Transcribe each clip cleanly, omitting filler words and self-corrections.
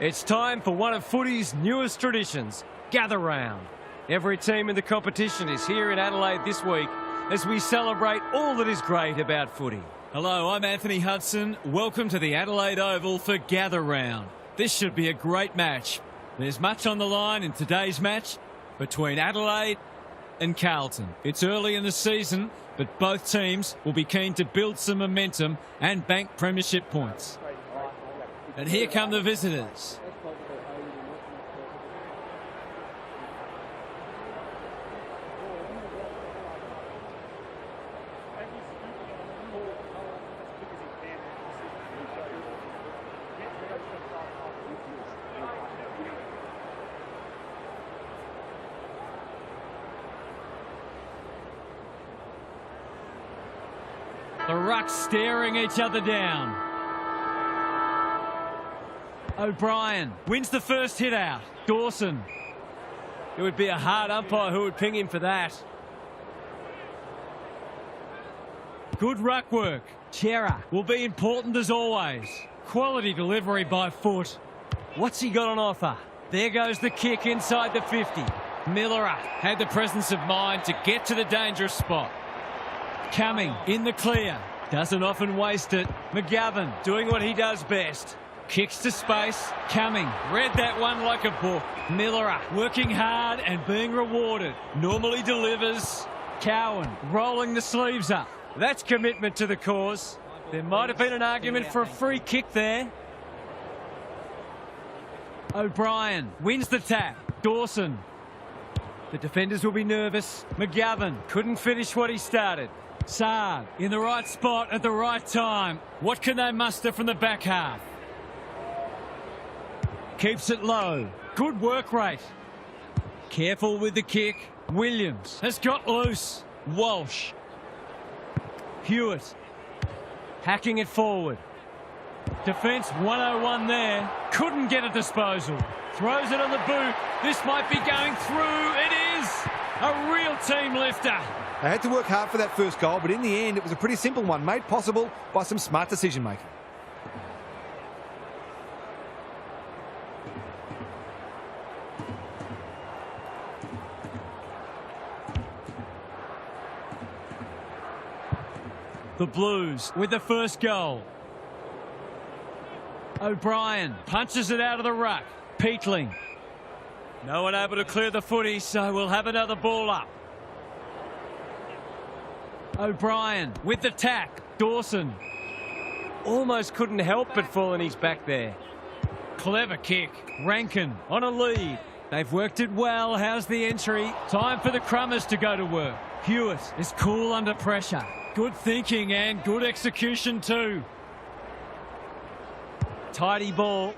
It's time for one of footy's newest traditions, Gather Round. Every team in the competition is here in Adelaide this week as we celebrate all that is great about footy. Hello, I'm Anthony Hudson. Welcome to the Adelaide Oval for Gather Round. This should be a great match. There's much on the line in today's match between Adelaide and Carlton. It's early in the season, but both teams will be keen to build some momentum and bank premiership points. And here come the visitors. The rucks staring each other down. O'Brien wins the first hit out. Dawson. It would be a hard umpire who would ping him for that. Good ruck work. Chera will be important as always. Quality delivery by foot. What's he got on offer? There goes the kick inside the 50. Millera had the presence of mind to get to the dangerous spot. Cumming in the clear. Doesn't often waste it. McGovern doing what he does best. Kicks to space. Cumming read that one like a book. Millera working hard and being rewarded. Normally delivers. Cowan rolling the sleeves up. That's commitment to the cause. There might have been an argument for a free kick there. O'Brien wins the tap. Dawson. The defenders will be nervous. McGovern couldn't finish what he started. Saad in the right spot at the right time. What can they muster from the back half? Keeps it low. Good work rate. Careful with the kick. Williams has got loose. Walsh. Hewitt. Hacking it forward. Defence 101 there. Couldn't get a disposal. Throws it on the boot. This might be going through. It is. A real team lifter. They had to work hard for that first goal, but in the end, it was a pretty simple one, made possible by some smart decision-making. The Blues with the first goal. O'Brien punches it out of the ruck. Peatling. No one able to clear the footy, so we'll have another ball up. O'Brien with the tack. Dawson. Almost couldn't help but fall on his back there. Clever kick. Rankin on a lead. They've worked it well. How's the entry? Time for the Crummers to go to work. Hewitt is cool under pressure. Good thinking and good execution too. Tidy ball.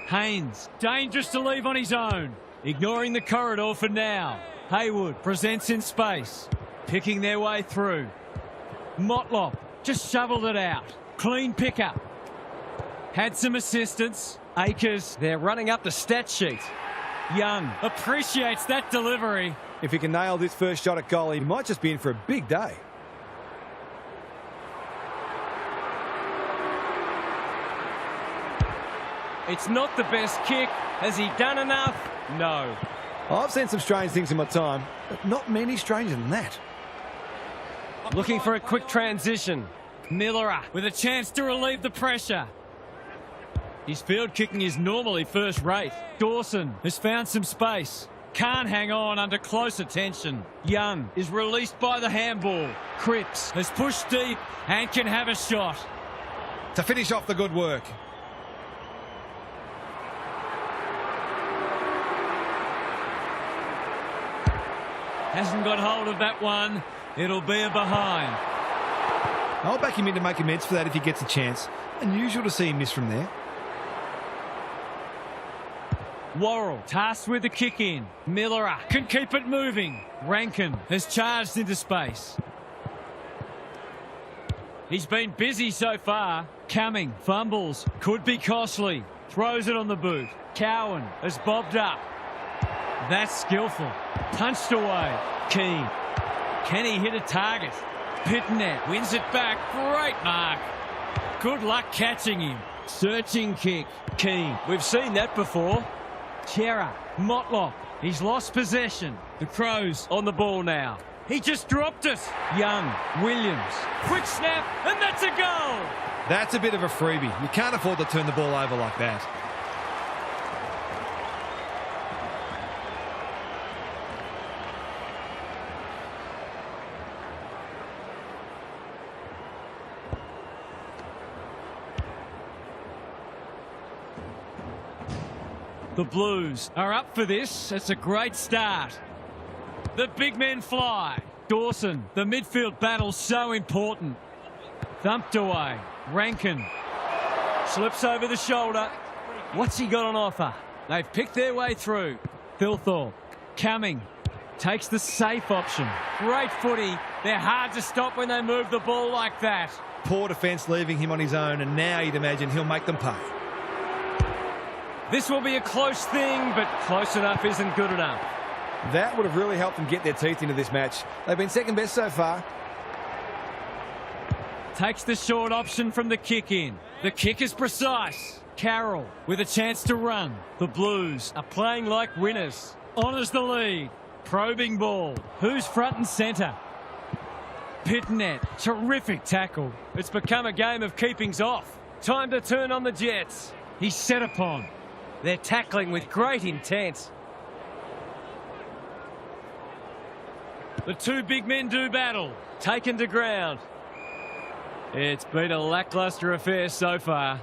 Haynes, dangerous to leave on his own. Ignoring the corridor for now. Haywood presents in space. Picking their way through. Motlop just shoveled it out. Clean pickup. Had some assistance. Akers, they're running up the stat sheet. Young appreciates that delivery. If he can nail this first shot at goal, he might just be in for a big day. It's not the best kick. Has he done enough? No. I've seen some strange things in my time, but not many stranger than that. Looking for a quick transition. Millera with a chance to relieve the pressure. His field kicking is normally first rate. Dawson has found some space. Can't hang on under close attention. Young is released by the handball. Cripps has pushed deep and can have a shot. To finish off the good work. Hasn't got hold of that one. It'll be a behind. I'll back him in to make amends for that if he gets a chance. Unusual to see him miss from there. Worrell tasked with the kick in. Millera can keep it moving. Rankin has charged into space. He's been busy so far. Cumming fumbles. Could be costly. Throws it on the boot. Cowan has bobbed up. That's skillful. Punched away. Keane. Can he hit a target? Pitnet wins it back. Great mark. Good luck catching him. Searching kick. Keane. We've seen that before. Chera. Motlop. He's lost possession. The Crows On the ball now. He just dropped it. Young. Williams. Quick snap, and that's a goal. That's a bit of a freebie. You can't afford to turn the ball over like that. The Blues are up for this. It's a great start. The big men fly. Dawson, the midfield battle so important. Thumped away. Rankin. Slips over the shoulder. What's he got on offer? They've picked their way through. Thilthorpe. Cumming. Takes the safe option. Great footy. They're hard to stop when they move the ball like that. Poor defence leaving him on his own, and now you'd imagine he'll make them pay. This will be a close thing, but close enough isn't good enough. That would have really helped them get their teeth into this match. They've been second best so far. Takes the short option from the kick in. The kick is precise. Carroll with a chance to run. The Blues are playing like winners. Honours the lead. Probing ball. Who's front and centre? Pitnet. Terrific tackle. It's become a game of keepings off. Time to turn on the Jets. He's set upon. They're tackling with great intent. The two big men do battle. Taken to ground. It's been a lacklustre affair so far.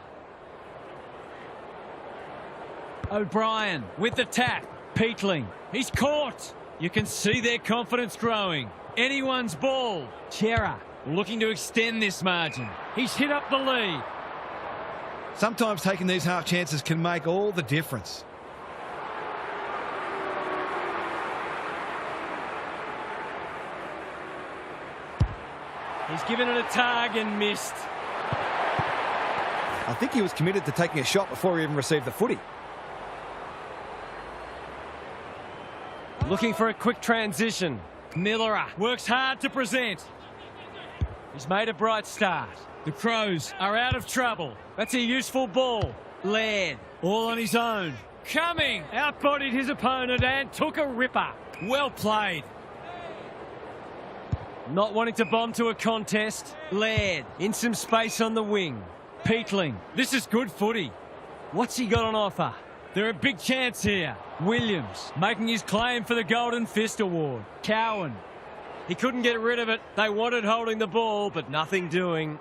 O'Brien with the tap. Peatling. He's caught. You can see their confidence growing. Anyone's ball. Chera looking to extend this margin. He's hit up the lead. Sometimes taking these half chances can make all the difference. He's given it a tug and missed. I think he was committed to taking a shot before he even received the footy. Looking for a quick transition. Miller works hard to present. He's made a bright start. The Crows are out of trouble. That's a useful ball. Laird, all on his own. Coming. Outbodied his opponent and took a ripper. Well played. Not wanting to bomb to a contest. Laird, In some space on the wing. Peatling. This is good footy. What's he got on offer? They're a big chance here. Williams making his claim for the Golden Fist Award. Cowan. He couldn't get rid of it. They wanted holding the ball, but nothing doing.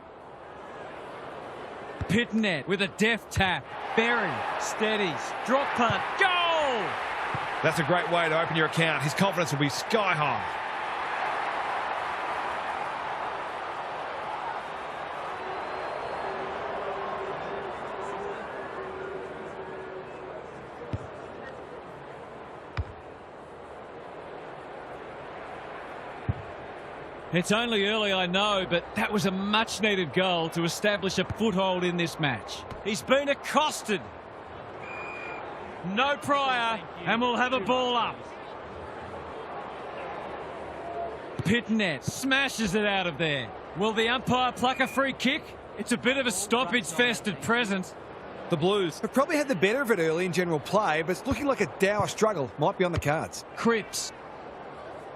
Pitnet with a deft tap. Berry steadies. Drop punt. Goal! That's a great way to open your account. His confidence will be sky high. It's only early, I know, but that was a much-needed goal to establish a foothold in this match. He's been accosted. No prior, and we'll have a ball up. Pitnet smashes it out of there. Will the umpire pluck a free kick? It's a bit of a stoppage fest at present. The Blues have probably had the better of it early in general play, but it's looking like a dour struggle might be on the cards. Cripps.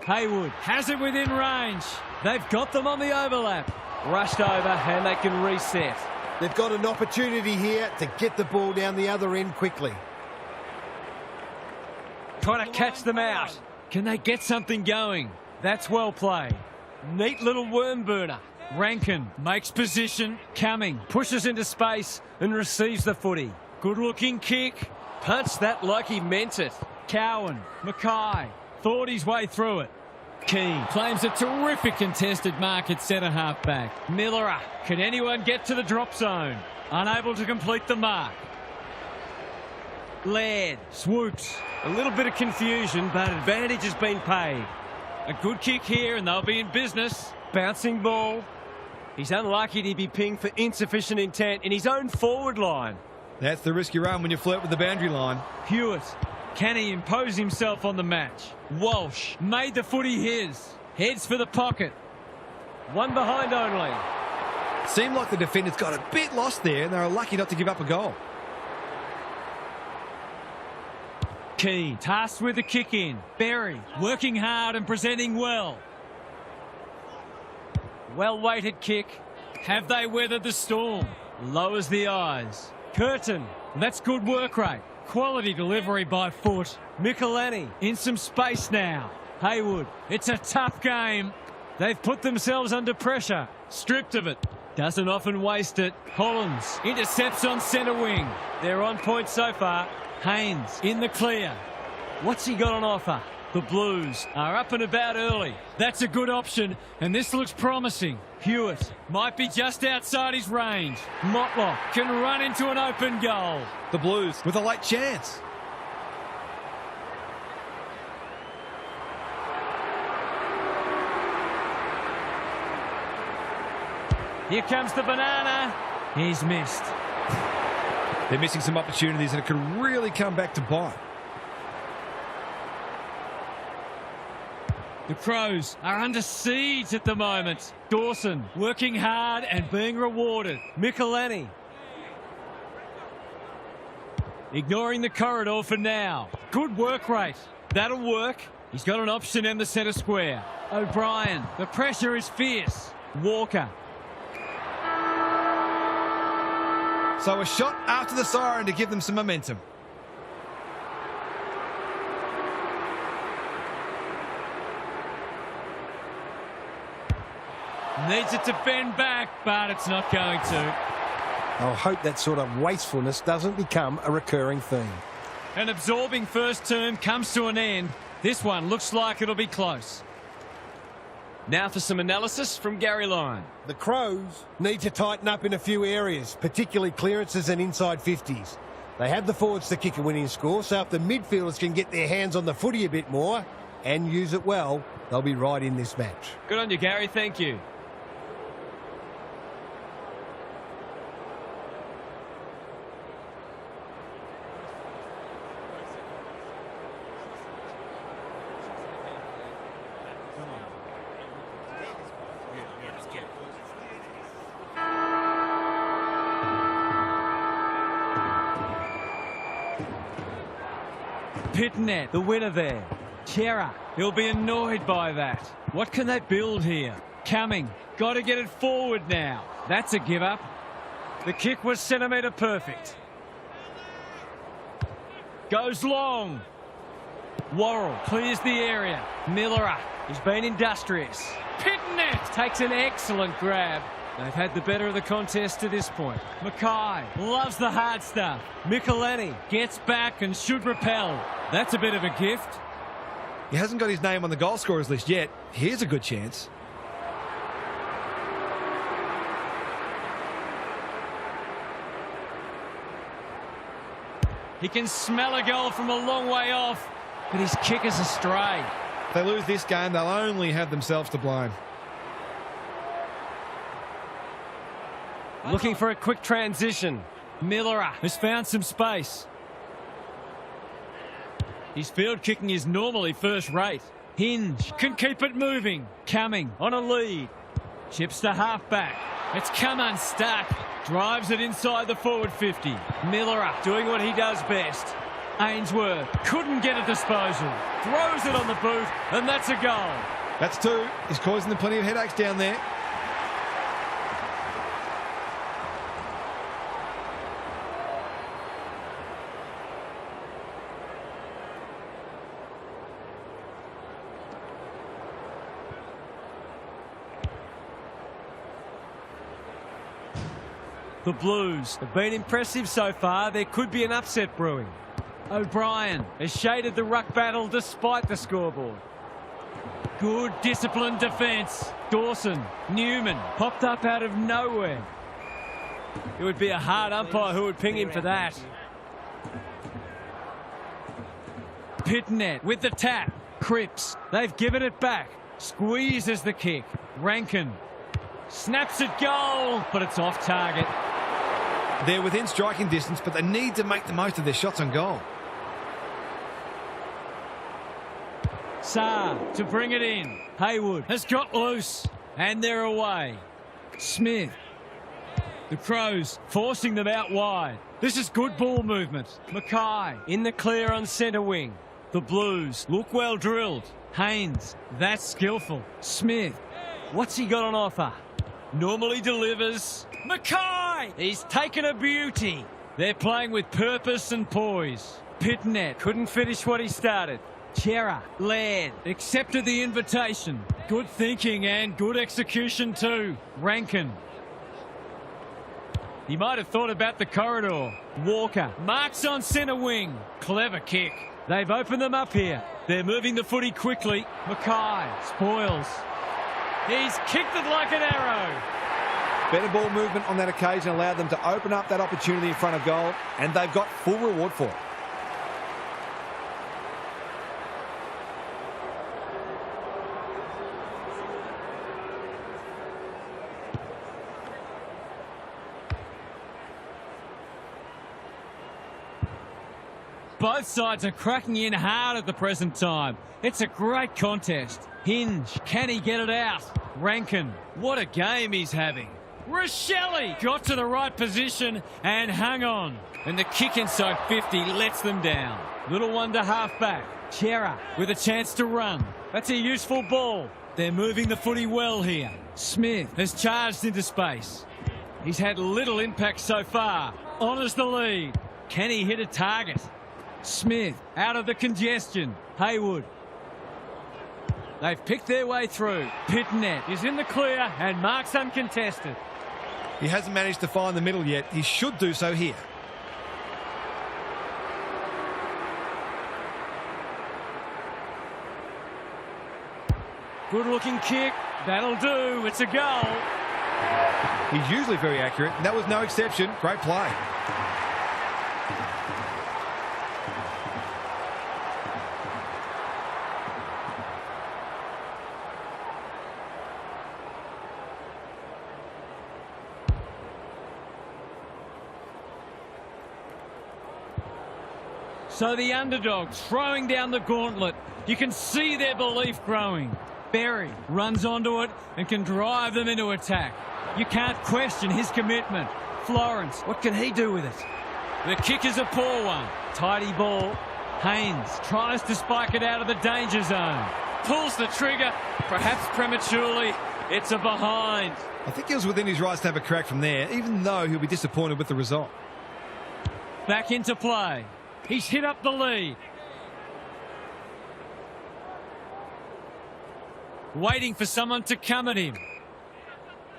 Haywood has it within range. They've got them on the overlap. Rushed over and they can reset. They've got an opportunity here to get the ball down the other end quickly. Trying to catch them out. Can they get something going? That's well played. Neat little worm burner. Rankin makes position. Cumming Pushes into space and receives the footy. good looking kick. Punched that like he meant it. Cowan. Mackay thought his way through it. Keane claims a terrific contested mark at centre half back. Miller. Can anyone get to the drop zone? Unable to complete the mark. Laird swoops. A little bit of confusion, but advantage has been paid. A good kick here and they'll be in business. Bouncing ball. He's unlucky to be pinged for insufficient intent in his own forward line. That's the risk you run when you flirt with the boundary line. Hewitt. Can he impose himself on the match? Walsh made the footy his. Heads for the pocket. One behind only. Seemed like the defenders got a bit lost there and they were lucky not to give up a goal. Key, tasked with the kick in. Berry, working hard and presenting well. Well-weighted kick. Have they weathered the storm? Lowers the eyes. Curtin. That's good work rate. Quality delivery by foot. Michelani. In some space now. Haywood. It's a tough game. They've put themselves under pressure. Stripped of it. Doesn't often waste it. Collins intercepts on centre wing. They're on point so far. Haynes in the clear. What's he got on offer? The Blues are up and about early. That's a good option, and this looks promising. Hewitt might be just outside his range. Motlock can run into an open goal. The Blues with a late chance. Here comes the banana. He's missed. They're missing some opportunities and it could really come back to bite. The Crows are under siege at the moment. Dawson working hard and being rewarded. Michelani. Ignoring the corridor for now. Good work rate. That'll work. He's got an option in the centre square. O'Brien. The pressure is fierce. Walker. So a shot after the siren to give them some momentum. Needs it to bend back, but it's not going to. I'll hope that sort of wastefulness doesn't become a recurring theme. An absorbing first term comes to an end. This one looks like it'll be close. Now for some analysis from Gary Lyon. The Crows need to tighten up in a few areas, particularly clearances and inside 50s. They have the forwards to kick a winning score, so if the midfielders can get their hands on the footy a bit more and use it well, they'll be right in this match. Good on you, Gary. Thank you. Pitnet, The winner there. Chera, he'll be annoyed by that. What can they build here? Cumming, got to get it forward now. That's a give up. The kick was centimetre perfect. Goes long. Worrell clears the area. Millerer, He's been industrious. Pitnet, Takes an excellent grab. They've had the better of the contest to this point. Mackay loves the hard stuff. Michelani. Gets back and should repel. That's a bit of a gift. He hasn't got his name on the goal scorers list yet. Here's a good chance. He can smell a goal from a long way off, but his kick is astray. If they lose this game, they'll only have themselves to blame. Looking for a quick transition. Millerer has found some space. His field kicking is normally first rate. Hinge can keep it moving. Cumming on a lead. Chips to half-back. It's come unstuck. Drives it inside the forward 50. Millerer Doing what he does best. Ainsworth couldn't get a disposal. Throws it on the boot, and that's a goal. That's two. He's causing them plenty of headaches down there. The Blues have been impressive so far. There could be an upset brewing. O'Brien Has shaded the ruck battle despite the scoreboard. good disciplined defence. Dawson, Newman popped up out of nowhere. It would be a hard umpire who would ping him for that. Pitnet with the tap. Cripps, they've given it back. Squeezes the kick. Rankin snaps it goal, but it's off target. They're within striking distance, but they need to make the most of their shots on goal. Saar to bring it in. Haywood has got loose, and they're away. Smith The Crows forcing them out wide. This is good ball movement. Mackay In the clear on centre wing. The Blues look well drilled. Haynes, that's skillful. Smith What's he got on offer? normally delivers. Mackay! He's taken a beauty. They're playing with purpose and poise. Pitnet Couldn't finish what he started. Chera led. accepted the invitation. Good thinking and good execution too. Rankin. He might have thought about the corridor. Walker. Marks on centre wing. Clever kick. They've opened them up here. They're moving the footy quickly. Mackay spoils. He's kicked it like an arrow. Better ball movement on that occasion allowed them to open up that opportunity in front of goal, and they've got full reward for it. Both sides are cracking in hard at the present time. It's a great contest. Hinge, can he get it out? Rankin, what a game he's having. Rochelle got to the right position and hung on. And the kick inside 50 lets them down. Little one to half back. Chera. With a chance to run. That's a useful ball. They're moving the footy well here. Smith has charged into space. He's had little impact so far. Honours the lead. Can he hit a target? Smith out of the congestion. Haywood. They've picked their way through. Pitnet Is in the clear and marks uncontested. He hasn't managed to find the middle yet. He should do so here. Good looking kick. That'll do. It's a goal. He's usually very accurate, and that was no exception. Great play. So the underdogs throwing down the gauntlet. You can see their belief growing. Berry runs onto it and can drive them into attack. You can't question his commitment. Florence, What can he do with it? the kick is a poor one. Tidy ball. Haynes tries to spike it out of the danger zone. Pulls the trigger, perhaps prematurely. It's a behind. I think he was within his rights to have a crack from there, even though he'll be disappointed with the result. Back into play. He's hit up the lead. Waiting for someone to come at him.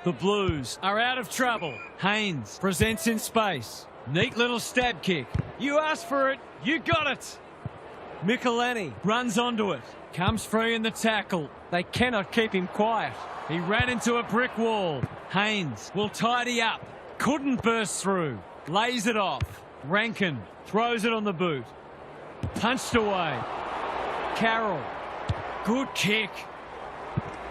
The Blues are out of trouble. Haynes presents in space. Neat little stab kick. You asked for it. You got it. Michelini. Runs onto it. Comes free in the tackle. They cannot keep him quiet. He ran into a brick wall. Haynes will tidy up. Couldn't burst through. Lays it off. Rankin throws it on the boot. Punched away. Carroll. Good kick.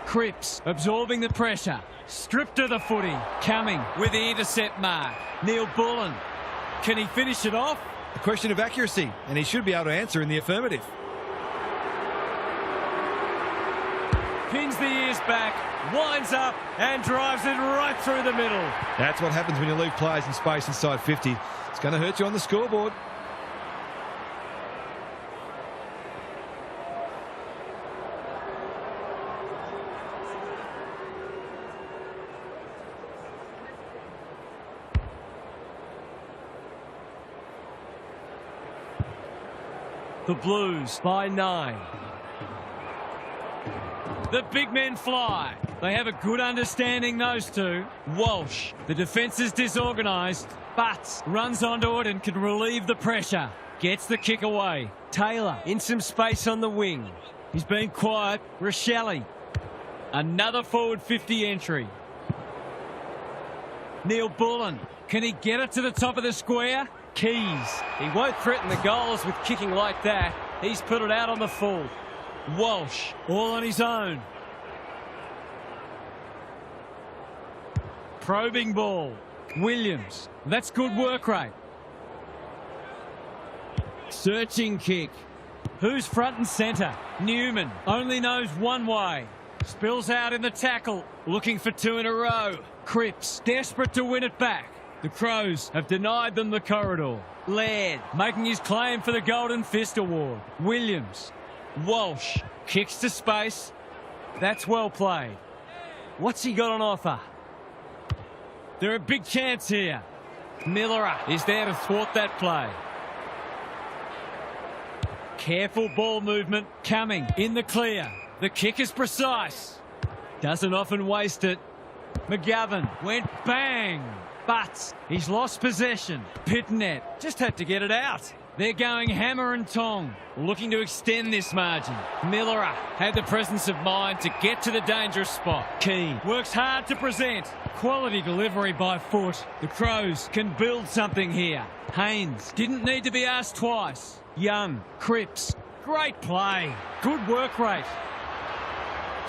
Cripps absorbing the pressure. Stripped of the footy. Coming with the intercept mark. Neil Bullen. Can he finish it off? A question of accuracy, and he should be able to answer in the affirmative. Pins the ears back. Winds up and drives it right through the middle. That's what happens when you leave players in space inside 50. It's going to hurt you on the scoreboard. The Blues by 9. The big men fly. They have a good understanding, those two. Walsh, the defence is disorganised. Butts runs onto it and can relieve the pressure. Gets the kick away. Taylor in some space on the wing. He's been quiet. Rochelle. Another forward 50 entry. Neil Bullen. Can he get it to the top of the square? Keys. He won't threaten the goals with kicking like that. He's put it out on the full. Walsh, all on his own. Probing ball. Williams. That's good work rate. Searching kick. Who's front and centre? Newman only knows one way. Spills out in the tackle, looking for 2 in a row. Cripps, desperate to win it back. The Crows have denied them the corridor. Laird, making his claim for the Golden Fist Award. Williams, Walsh, kicks to space. That's well played. What's he got on offer? They're a big chance here. Miller is there to thwart that play. Careful ball movement coming in the clear. The kick is precise. Doesn't often waste it. McGovern went bang. But he's lost possession. Pitnet just had to get it out. They're going hammer and tong, looking to extend this margin. Miller had the presence of mind to get to the dangerous spot. Keane works hard to present. Quality delivery by foot. The Crows can build something here. Haynes didn't need to be asked twice. Young, Cripps, great play. Good work rate.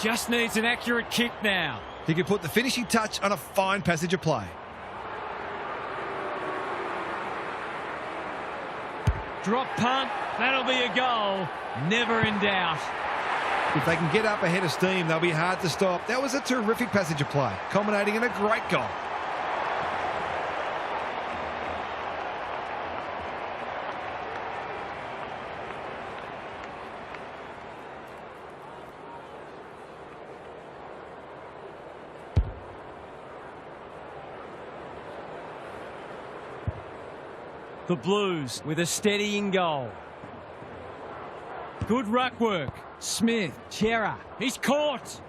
Just needs an accurate kick now. He could put the finishing touch on a fine passage of play. Drop punt, that'll be a goal. Never in doubt. If they can get up ahead of steam, they'll be hard to stop. That was a terrific passage of play, culminating in a great goal. The Blues with a steadying goal. Good ruck work. Smith, Chera, he's caught.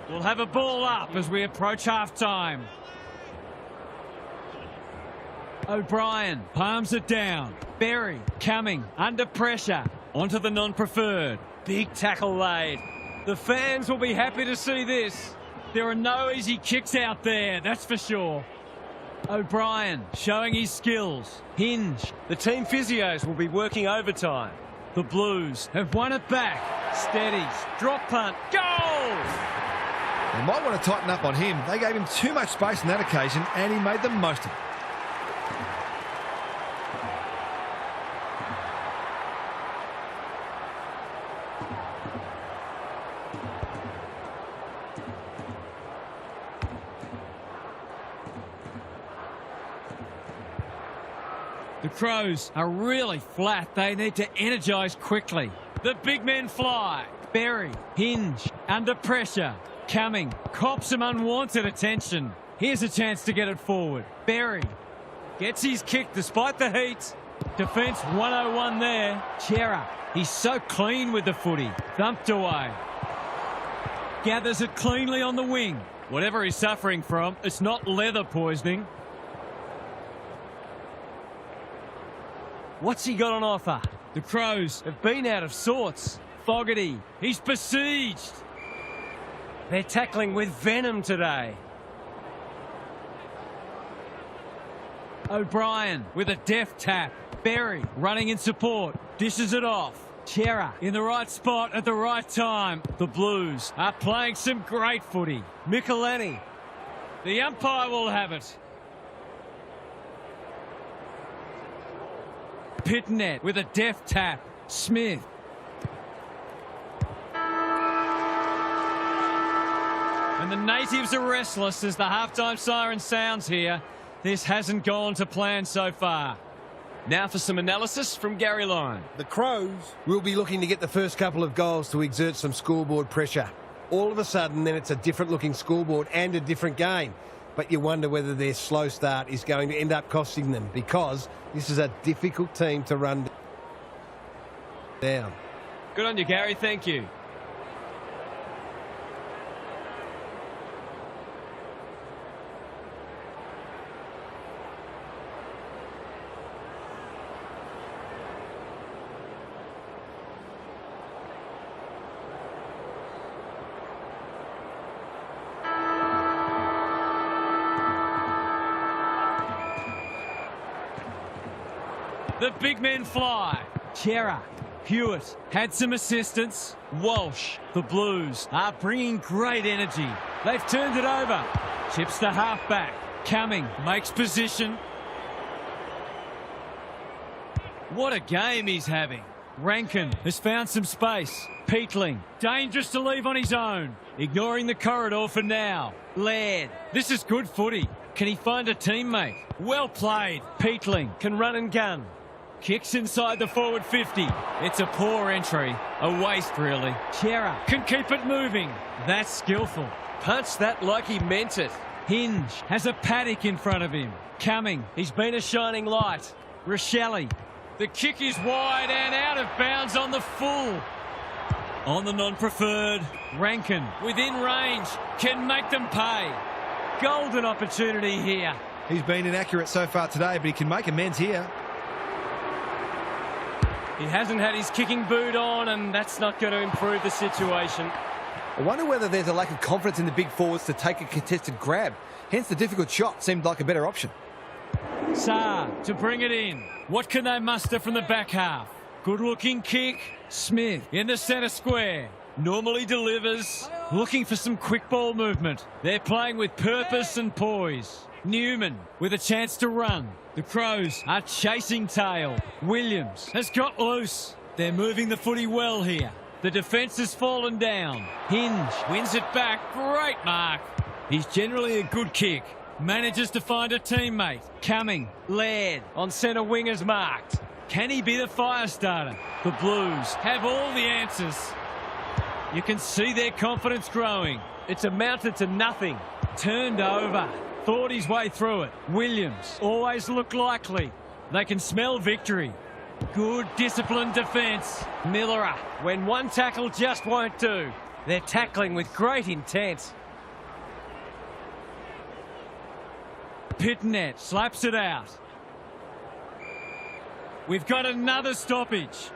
We'll have a ball up as we approach half-time. O'Brien palms it down. Berry coming under pressure. Onto the non-preferred. Big tackle laid. The fans will be happy to see this. There are no easy kicks out there, that's for sure. O'Brien showing his skills. Hinge. The team physios will be working overtime. The Blues have won it back. Steadies. Drop punt. Goal! They might want to tighten up on him. They gave him too much space on that occasion, and he made the most of it. The Crows are really flat. They need to energise quickly. The big men fly. Berry, Hinge, under pressure. Coming, cops some unwanted attention. Here's a chance to get it forward. Berry gets his kick despite the heat. Defence 101 there. Chera, he's so clean with the footy. Thumped away. Gathers it cleanly on the wing. Whatever he's suffering from, it's not leather poisoning. What's he got on offer? The Crows have been out of sorts. Fogarty, he's besieged. They're tackling with venom today. O'Brien with a deft tap. Berry running in support. Dishes it off. Chera in the right spot at the right time. The Blues are playing some great footy. Michelini. The umpire will have it. Pitnet with a deft tap. Smith. And the natives are restless as the halftime siren sounds here. This hasn't gone to plan so far. Now for some analysis from Gary Lyon. The Crows will be looking to get the first couple of goals to exert some scoreboard pressure. All of a sudden, then it's a different looking scoreboard and a different game. But you wonder whether their slow start is going to end up costing them, because this is a difficult team to run down. Good on you, Gary. Thank you. The big men fly. Chera, Hewitt had some assistance. Walsh, the Blues are bringing great energy. They've turned it over. Chips the halfback. Cumming makes position. What a game he's having. Rankin has found some space. Peatling, dangerous to leave on his own. Ignoring the corridor for now. Laird, this is good footy. Can he find a teammate? Well played. Peatling can run and gun. Kicks inside the forward 50. It's a poor entry. A waste, really. Chera can keep it moving. That's skillful. Punched that like he meant it. Hinge has a paddock in front of him. Cumming, He's been a shining light. Rochelle. The kick is wide and out of bounds on the full. On the non-preferred, Rankin within range can make them pay. Golden opportunity here. He's been inaccurate so far today, but he can make amends here. He hasn't had his kicking boot on, and that's not going to improve the situation. I wonder whether there's a lack of confidence in the big forwards to take a contested grab. Hence the difficult shot seemed like a better option. Saar to bring it in. What can they muster from the back half? Good looking kick. Smith in the centre square. Normally delivers. Looking for some quick ball movement. They're playing with purpose and poise. Newman with a chance to run. The Crows are chasing tail. Williams has got loose. They're moving the footy well here. The defence has fallen down. Hinge wins it back. Great mark. He's generally a good kick. Manages to find a teammate. Cumming. Laird on centre wing is marked. Can he be the fire starter? The Blues have all the answers. You can see their confidence growing. It's amounted to nothing. Turned over. Thought his way through it. Williams always looked likely. They can smell victory. Good disciplined defence. Millerer. When one tackle just won't do. They're tackling with great intent. Pitnet slaps it out. We've got another stoppage.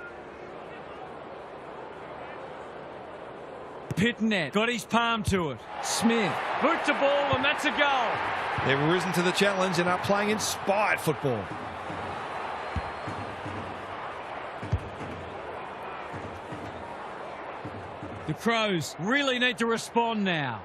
Pitnet got his palm to it. Smith. Boot to ball, and that's a goal. They've risen to the challenge and are playing inspired football. The Crows really need to respond now.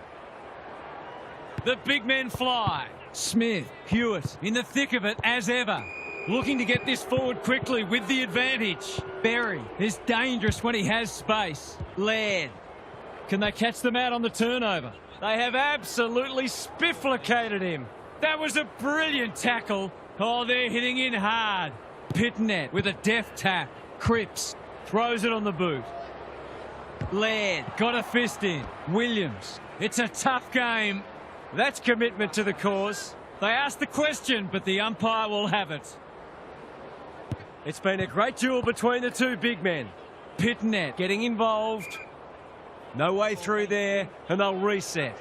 The big men fly. Smith, Hewitt in the thick of it as ever. Looking to get this forward quickly with the advantage. Berry is dangerous when he has space. Laird. Can they catch them out on the turnover? They have absolutely spifflicated him. That was a brilliant tackle. Oh, they're hitting in hard. Pitnet with a deft tap. Cripps throws it on the boot. Laird got a fist in. Williams. It's a tough game. That's commitment to the cause. They asked the question, but the umpire will have it. It's been a great duel between the two big men. Pitnet Getting involved. No way through there, and they'll reset.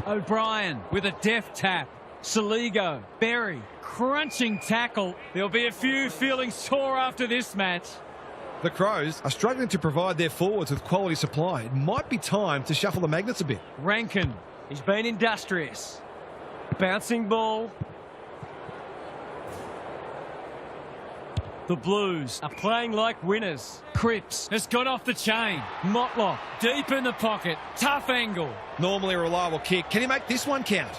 O'Brien with a deft tap. Saligo, Berry, crunching tackle. There'll be a few feeling sore after this match. The Crows are struggling to provide their forwards with quality supply. It might be time to shuffle the magnets a bit. Rankin. He's been industrious. Bouncing ball. The Blues are playing like winners. Cripps has got off the chain. Motlop deep in the pocket. Tough angle. Normally a reliable kick. Can he make this one count?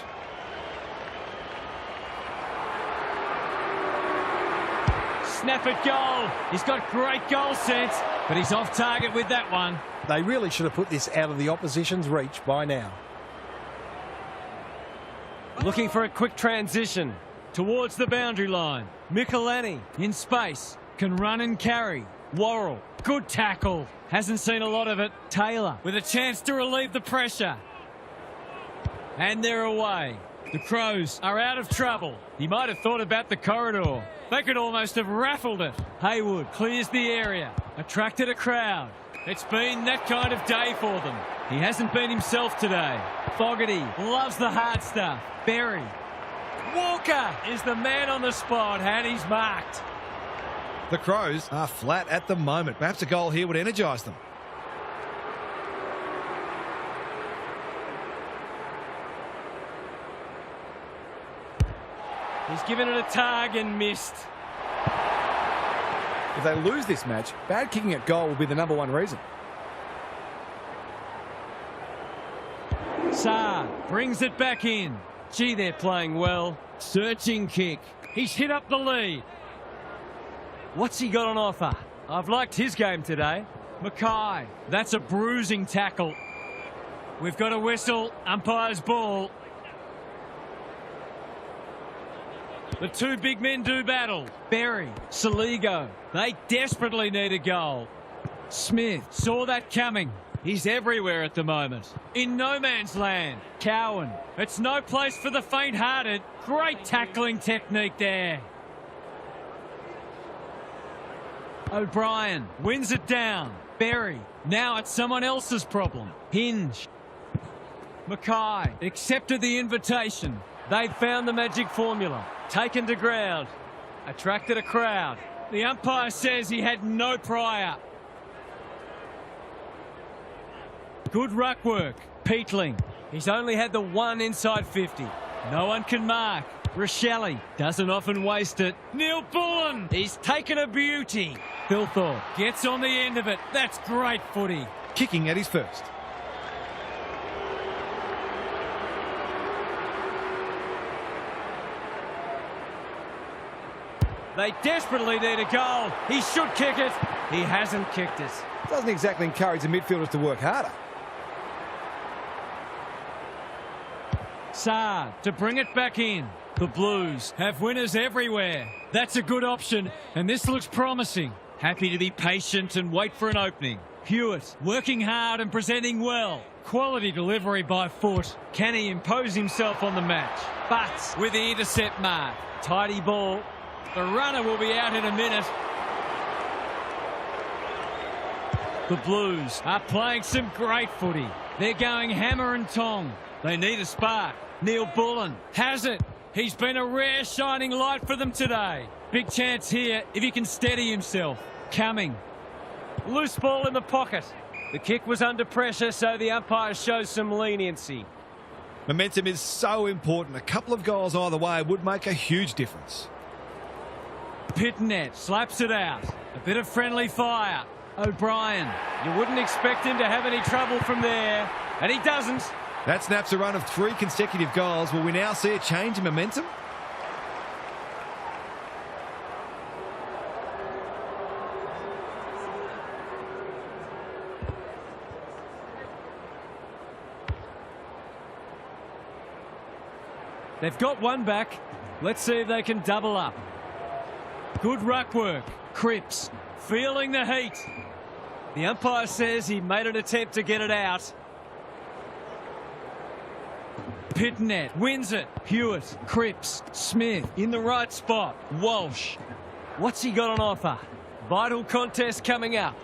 Snap at goal. He's got great goal sense, but he's off target with that one. They really should have put this out of the opposition's reach by now. Looking for a quick transition. Towards the boundary line. Michelani in space. Can run and carry. Worrell. Good tackle. Hasn't seen a lot of it. Taylor with a chance to relieve the pressure. And they're away. The Crows are out of trouble. He might have thought about the corridor. They could almost have raffled it. Haywood clears the area. Attracted a crowd. It's been that kind of day for them. He hasn't been himself today. Fogarty loves the hard stuff. Berry. Walker is the man on the spot, and he's marked. The Crows are flat at the moment. Perhaps a goal here would energise them. He's given it a tug and missed. If they lose this match, bad kicking at goal will be the #1 reason. Saar brings it back in. Gee, they're playing well. Searching kick. He's hit up the lead. What's he got on offer? I've liked his game today. Mackay, that's a bruising tackle. We've got a whistle, umpire's ball. The two big men do battle. Berry, Saligo, they desperately need a goal. Smith saw that coming. He's everywhere at the moment. In no man's land, Cowan. It's no place for the faint-hearted. Great tackling technique there. O'Brien wins it down. Berry, now it's someone else's problem. Hinge. Mackay accepted the invitation. They've found the magic formula. Taken to ground. Attracted a crowd. The umpire says he had no prior. Good ruck work. Peatling. He's only had the one inside 50. No one can mark. Rochelle doesn't often waste it. Neil Bullen. He's taken a beauty. Philthorpe gets on the end of it. That's great footy. Kicking at his first. They desperately need a goal. He should kick it. He hasn't kicked it. Doesn't exactly encourage the midfielders to work harder. Saad to bring it back in. The Blues have winners everywhere. That's a good option, and this looks promising. Happy to be patient and wait for an opening. Hewitt working hard and presenting well. Quality delivery by foot. Can he impose himself on the match? But with the intercept mark. Tidy ball. The runner will be out in a minute. The Blues are playing some great footy. They're going hammer and tong. They need a spark. Neil Bullen has it. He's been a rare shining light for them today. Big chance here if he can steady himself. Coming. Loose ball in the pocket. The kick was under pressure, so the umpire shows some leniency. Momentum is so important. A couple of goals either way would make a huge difference. Pitnet slaps it out. A bit of friendly fire. O'Brien. You wouldn't expect him to have any trouble from there, and he doesn't. That snaps a run of 3 consecutive goals. Will we now see a change in momentum? They've got one back. Let's see if they can double up. Good ruck work. Cripps feeling the heat. The umpire says he made an attempt to get it out. Pitnet wins it. Hewitt, Cripps, Smith in the right spot. Walsh. What's he got on offer? Vital contest coming up.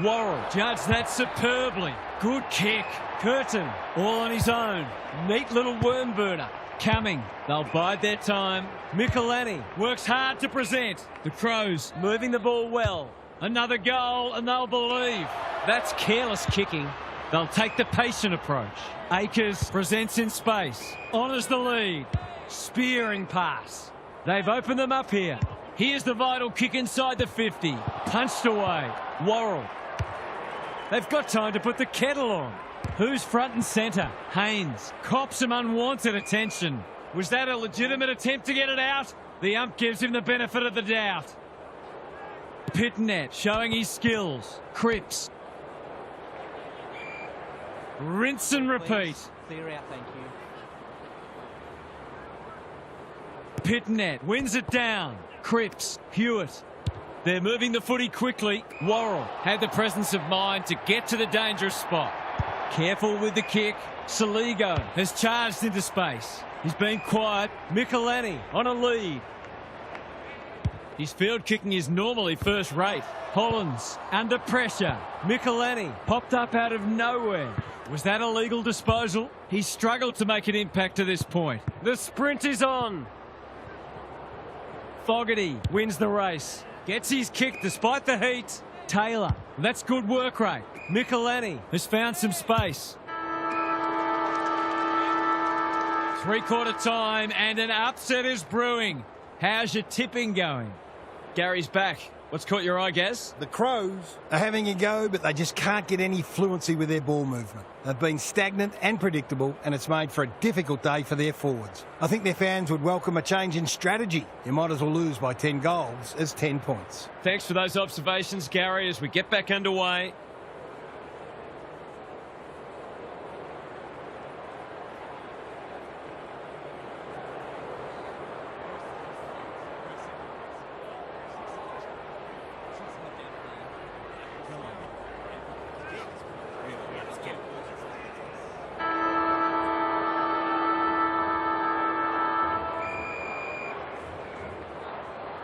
Worrell judged that superbly. Good kick. Curtin all on his own. Neat little worm burner. Coming. They'll bide their time. Michelani works hard to present. The Crows moving the ball well. Another goal and they'll believe. That's careless kicking. They'll take the patient approach. Akers presents in space. Honours the lead. Spearing pass. They've opened them up here. Here's the vital kick inside the 50. Punched away. Worrell. They've got time to put the kettle on. Who's front and centre? Haynes cops some unwanted attention. Was that a legitimate attempt to get it out? The ump gives him the benefit of the doubt. Pitnet showing his skills. Cripps. Rinse and repeat. Clear out, thank you. Pitnet wins it down. Cripps, Hewitt. They're moving the footy quickly. Worrell had the presence of mind to get to the dangerous spot. Careful with the kick. Saligo has charged into space. He's been quiet. Michelani on a lead. His field kicking is normally first rate. Hollins under pressure. Michelani popped up out of nowhere. Was that a legal disposal? He struggled to make an impact to this point. The sprint is on. Fogarty wins the race. Gets his kick despite the heat. Taylor, that's good work rate. Michelani has found some space. Three-quarter time and an upset is brewing. How's your tipping going? Gary's back. What's caught your eye, Gaz? The Crows are having a go, but they just can't get any fluency with their ball movement. They've been stagnant and predictable, and it's made for a difficult day for their forwards. I think their fans would welcome a change in strategy. You might as well lose by 10 goals as 10 points. Thanks for those observations, Gary, as we get back underway.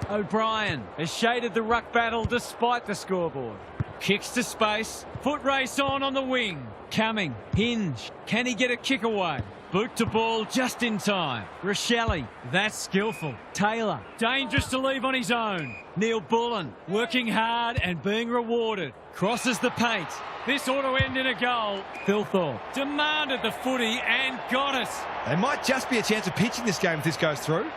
O'Brien has shaded the ruck battle despite the scoreboard. Kicks to space. Foot race on the wing. Coming. Hinge. Can he get a kick away? Boot to ball just in time. Rochelle. That's skillful. Taylor. Dangerous to leave on his own. Neil Bullen. Working hard and being rewarded. Crosses the paint. This ought to end in a goal. Philthorpe demanded the footy and got it. There might just be a chance of pitching this game if this goes through.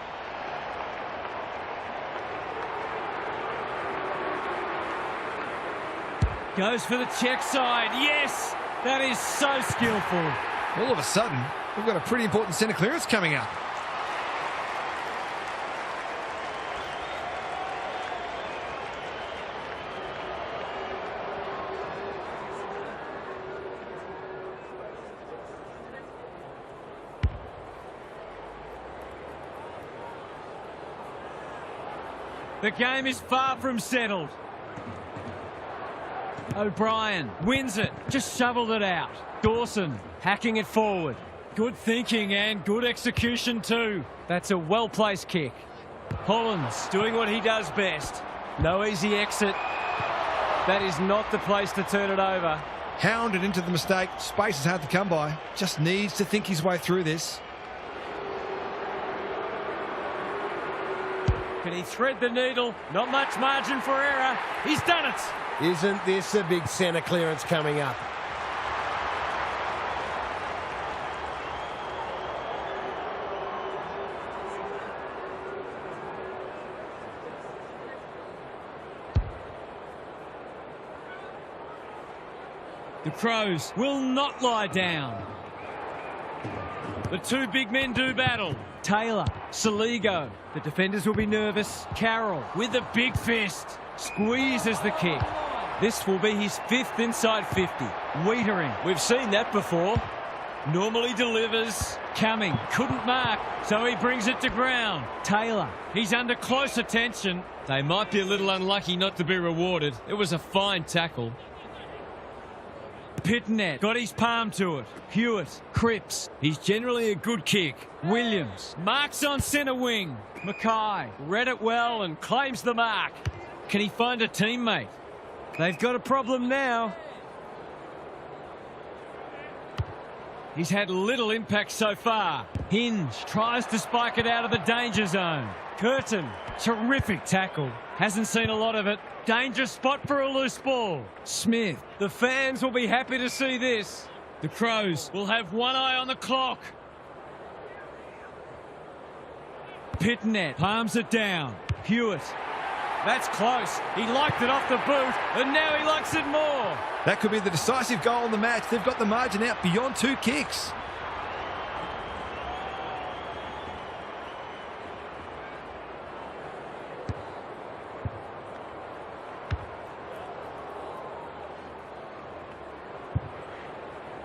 Goes for the check side. Yes! That is so skillful. All of a sudden, we've got a pretty important centre clearance coming up. The game is far from settled. O'Brien wins it, just shoveled it out. Dawson hacking it forward. Good thinking and good execution too. That's a well-placed kick. Hollins doing what he does best. No easy exit. That is not the place to turn it over. Hounded into the mistake. Space is hard to come by. Just needs to think his way through this. Can he thread the needle? Not much margin for error. He's done it. Isn't this a big centre clearance coming up? The Crows will not lie down. The two big men do battle. Taylor, Saligo. The defenders will be nervous. Carroll with a big fist. Squeezes the kick. This will be his 5th inside 50. Wiedering. We've seen that before. Normally delivers. Coming. Couldn't mark, so he brings it to ground. Taylor. He's under close attention. They might be a little unlucky not to be rewarded. It was a fine tackle. Pitnet got his palm to it. Hewitt, Cripps. He's generally a good kick. Williams marks on centre wing. Mackay read it well and claims the mark. Can he find a teammate? They've got a problem now. He's had little impact so far. Hinge tries to spike it out of the danger zone. Curtin, terrific tackle. Hasn't seen a lot of it. Dangerous spot for a loose ball. Smith, the fans will be happy to see this. The Crows will have one eye on the clock. Pitnet palms it down. Hewitt. That's close. He liked it off the boot, and now he likes it more. That could be the decisive goal in the match. They've got the margin out beyond 2 kicks.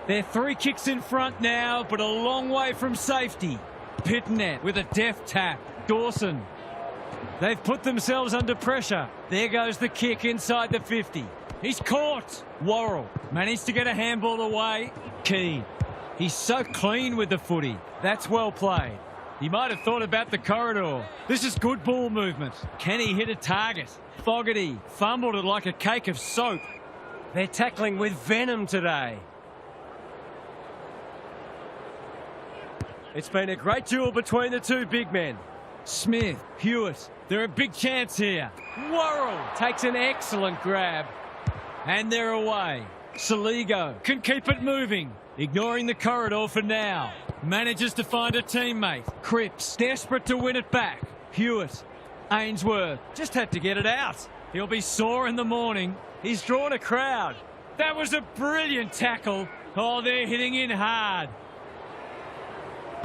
They're 3 kicks in front now, but a long way from safety. Pitnet with a deft tap. Dawson. They've put themselves under pressure. There goes the kick inside the 50. He's caught. Worrell managed to get a handball away. Keane. He's so clean with the footy. That's well played. He might have thought about the corridor. This is good ball movement. Can he hit a target? Fogarty fumbled it like a cake of soap. They're tackling with venom today. It's been a great duel between the two big men. Smith, Hewitt, they're a big chance here. Worrell takes an excellent grab. And they're away. Saligo can keep it moving, ignoring the corridor for now. Manages to find a teammate. Cripps, desperate to win it back. Hewitt, Ainsworth, just had to get it out. He'll be sore in the morning. He's drawn a crowd. That was a brilliant tackle. Oh, they're hitting in hard.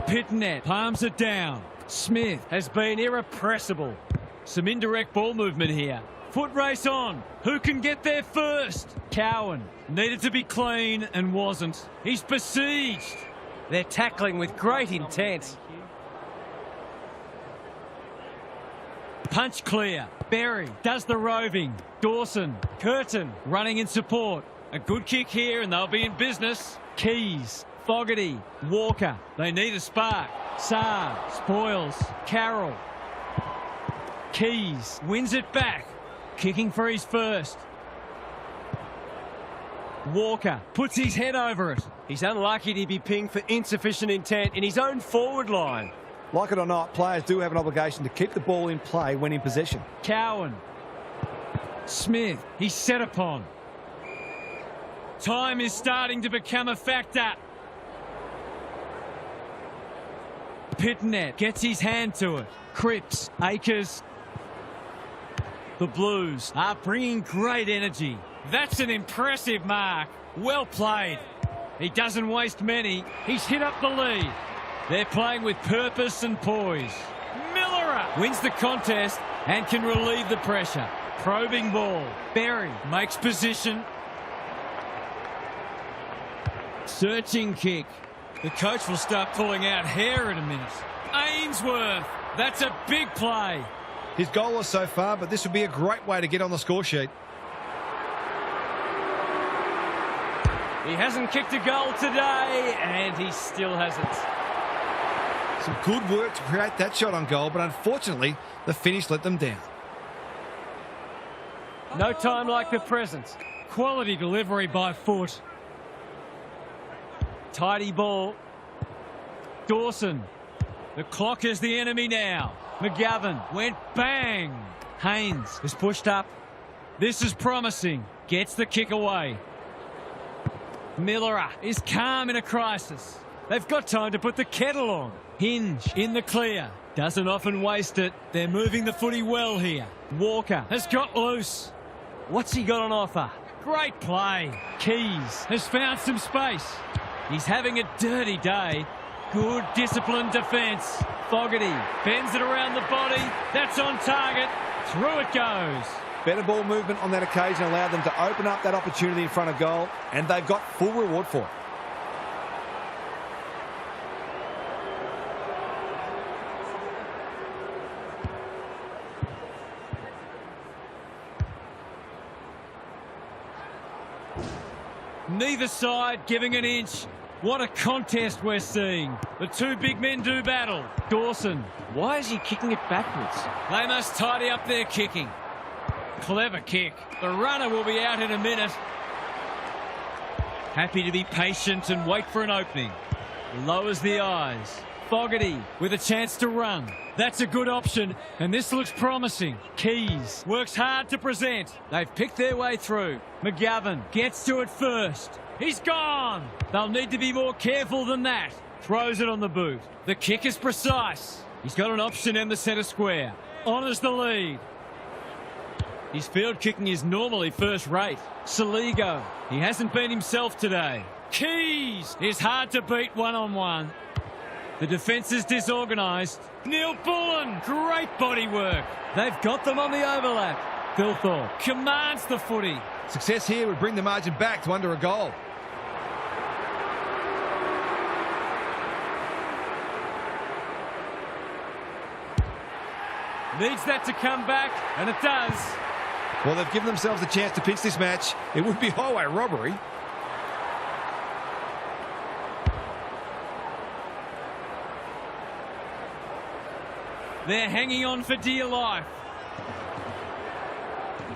Pitnet palms it down. Smith Has been irrepressible. some indirect ball movement here. Foot race on. Who can get there first? Cowan needed to be clean and wasn't. He's besieged. They're tackling with great intent. Punch clear. Berry does the roving. Dawson, Curtin running in support. A good kick here and they'll be in business. Keys, Fogarty, Walker. They need a spark. Saar, Spoils, Carroll. Keys wins it back. Kicking for his first. Walker puts his head over it. He's unlucky to be pinged for insufficient intent in his own forward line. Like it or not, players do have an obligation to keep the ball in play when in possession. Cowan. Smith, he's set upon. Time is starting to become a factor. Pitnet gets his hand to it. Cripps, Akers. The Blues are bringing great energy. That's an impressive mark. Well played. He doesn't waste many. He's hit up the lead. They're playing with purpose and poise. Miller wins the contest and can relieve the pressure. Probing ball. Berry makes position. Searching kick. The coach will start pulling out hair in a minute. Ainsworth. That's a big play. His goal was so far, but this would be a great way to get on the score sheet. He hasn't kicked a goal today, and he still hasn't. Some good work to create that shot on goal, but unfortunately, the finish let them down. No time like the present. Quality delivery by foot. Tidy ball. Dawson. The clock is the enemy now. McGovern went bang. Haynes is pushed up. This is promising. Gets the kick away. Miller is calm in a crisis. They've got time to put the kettle on. Hinge in the clear. Doesn't often waste it. They're moving the footy well here. Walker has got loose. What's he got on offer? Great play. Keys has found some space. He's having a dirty day. Good disciplined defence. Fogarty bends it around the body. That's on target. Through it goes. Better ball movement on that occasion allowed them to open up that opportunity in front of goal, and they've got full reward for it. Neither side giving an inch. What a contest we're seeing. The two big men do battle. Dawson. Why is he kicking it backwards? They must tidy up their kicking. Clever kick. The runner will be out in a minute. Happy to be patient and wait for an opening. Lowers the eyes. Fogarty with a chance to run. That's a good option, and this looks promising. Keys works hard to present. They've picked their way through. McGovern gets to it first. He's gone. They'll need to be more careful than that. Throws it on the boot. The kick is precise. He's got an option in the centre square. Honours the lead. His field kicking is normally first rate. Saligo. He hasn't been himself today. Keys is hard to beat one-on-one. The defence is disorganised. Neil Bullen. Great body work. They've got them on the overlap. Thilthorpe commands the footy. Success here would bring the margin back to under a goal. Needs that to come back, and it does. Well, they've given themselves a chance to pinch this match. It would be highway robbery. They're hanging on for dear life.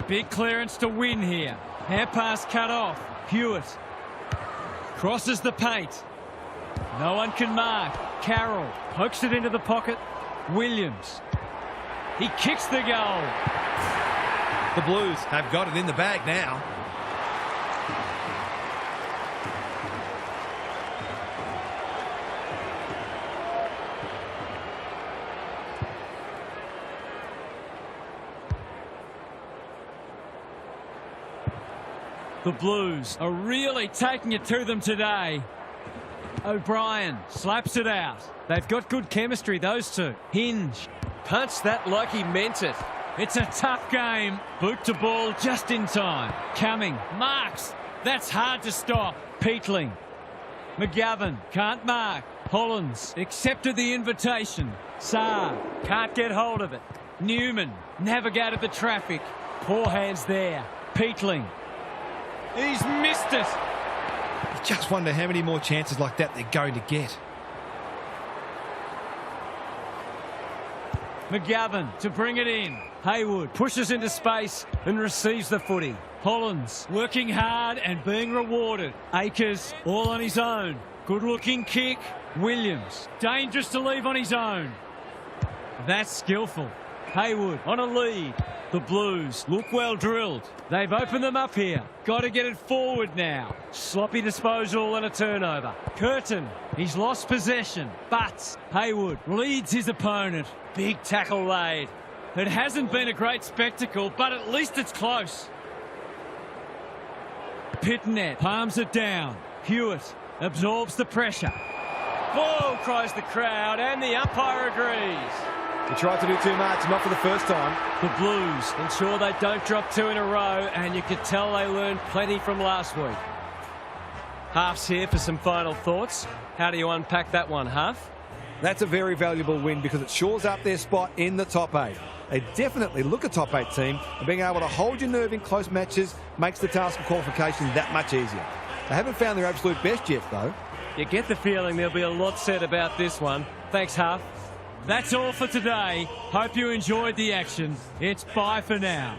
Big clearance to win here. Hair pass cut off. Hewitt crosses the paint. No one can mark. Carroll pokes it into the pocket. Williams. He kicks the goal. The Blues have got it in the bag now. The Blues are really taking it to them today. O'Brien slaps it out. They've got good chemistry, those two. Hinge punched that like he meant it. It's a tough game. Boot to ball just in time. Cumming marks. That's hard to stop. Peatling. McGovern can't mark. Hollins accepted the invitation. Saar Can't get hold of it. Newman navigated the traffic. Poor hands there. Peatling. He's missed it. You just wonder how many more chances like that they're going to get. McGovern to bring it in. Haywood pushes into space and receives the footy. Hollins working hard and being rewarded. Akers all on his own. Good looking kick. Williams dangerous to leave on his own. That's skillful. Haywood on a lead. The Blues look well drilled. They've opened them up here. Got to get it forward now. Sloppy disposal and a turnover. Curtin, he's lost possession. But Haywood leads his opponent. Big tackle laid. It hasn't been a great spectacle, but at least it's close. Pitnet palms it down. Hewitt absorbs the pressure. Ball, cries the crowd, and the umpire agrees. He tried to do too much, not for the first time. The Blues ensure they don't drop two in a row, and you could tell they learned plenty from last week. Half's here for some final thoughts. How do you unpack that one, Half? That's a very valuable win because it shores up their spot in the top 8. They definitely look a top 8 team, and being able to hold your nerve in close matches makes the task of qualification that much easier. They haven't found their absolute best yet, though. You get the feeling there'll be a lot said about this one. Thanks, Half. That's all for today. Hope you enjoyed the action. It's bye for now.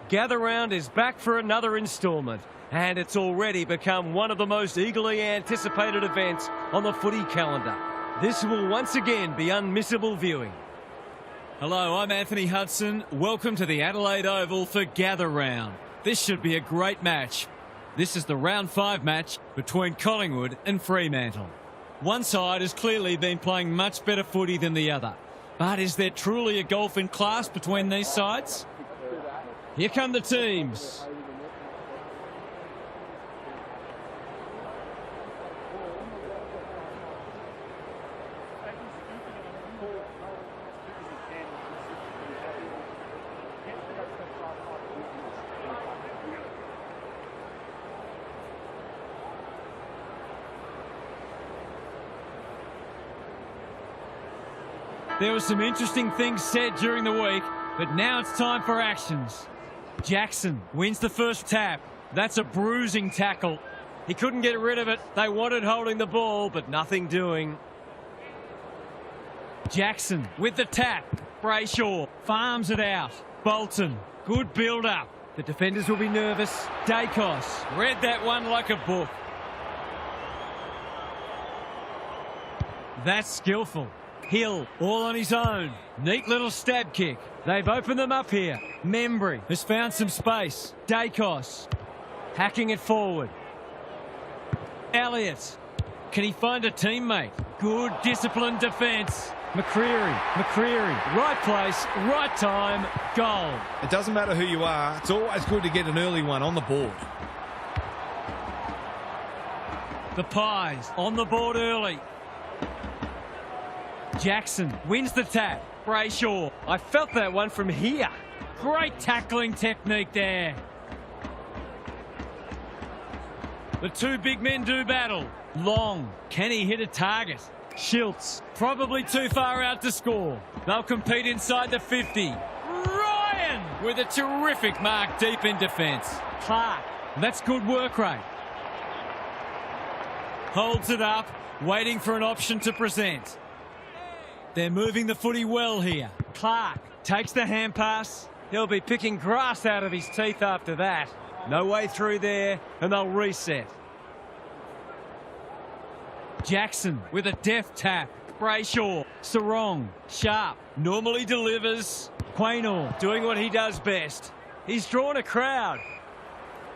Gather Round is back for another instalment, and it's already become one of the most eagerly anticipated events on the footy calendar. This will once again be unmissable viewing. Hello, I'm Anthony Hudson. Welcome to the Adelaide Oval for Gather Round. This should be a great match. This is the round 5 match between Collingwood and Fremantle. One side has clearly been playing much better footy than the other. But is there truly a gulf in class between these sides? Here come the teams. There were some interesting things said during the week, but now it's time for actions. Jackson wins the first tap. That's a bruising tackle. He couldn't get rid of it. They wanted holding the ball, but nothing doing. Jackson with the tap. Brayshaw farms it out. Bolton, good build-up. The defenders will be nervous. Dacos read that one like a book. That's skillful. Hill, all on his own. Neat little stab kick. They've opened them up here. Membry has found some space. Dacos hacking it forward. Elliott, can he find a teammate? Good disciplined defence. McCreary, right place, right time, goal. It doesn't matter who you are, it's always good to get an early one on the board. The Pies on the board early. Jackson wins the tap. Brayshaw. I felt that one from here. Great tackling technique there. The two big men do battle. Long. Can he hit a target? Schiltz. Probably too far out to score. They'll compete inside the 50. Ryan with a terrific mark deep in defence. Clark. That's good work rate. Holds it up, waiting for an option to present. They're moving the footy well here. Clark takes the hand pass. He'll be picking grass out of his teeth after that. No way through there, and they'll reset. Jackson with a deft tap. Brayshaw, Sarong, Sharp, normally delivers. Quaynor doing what he does best. He's drawn a crowd.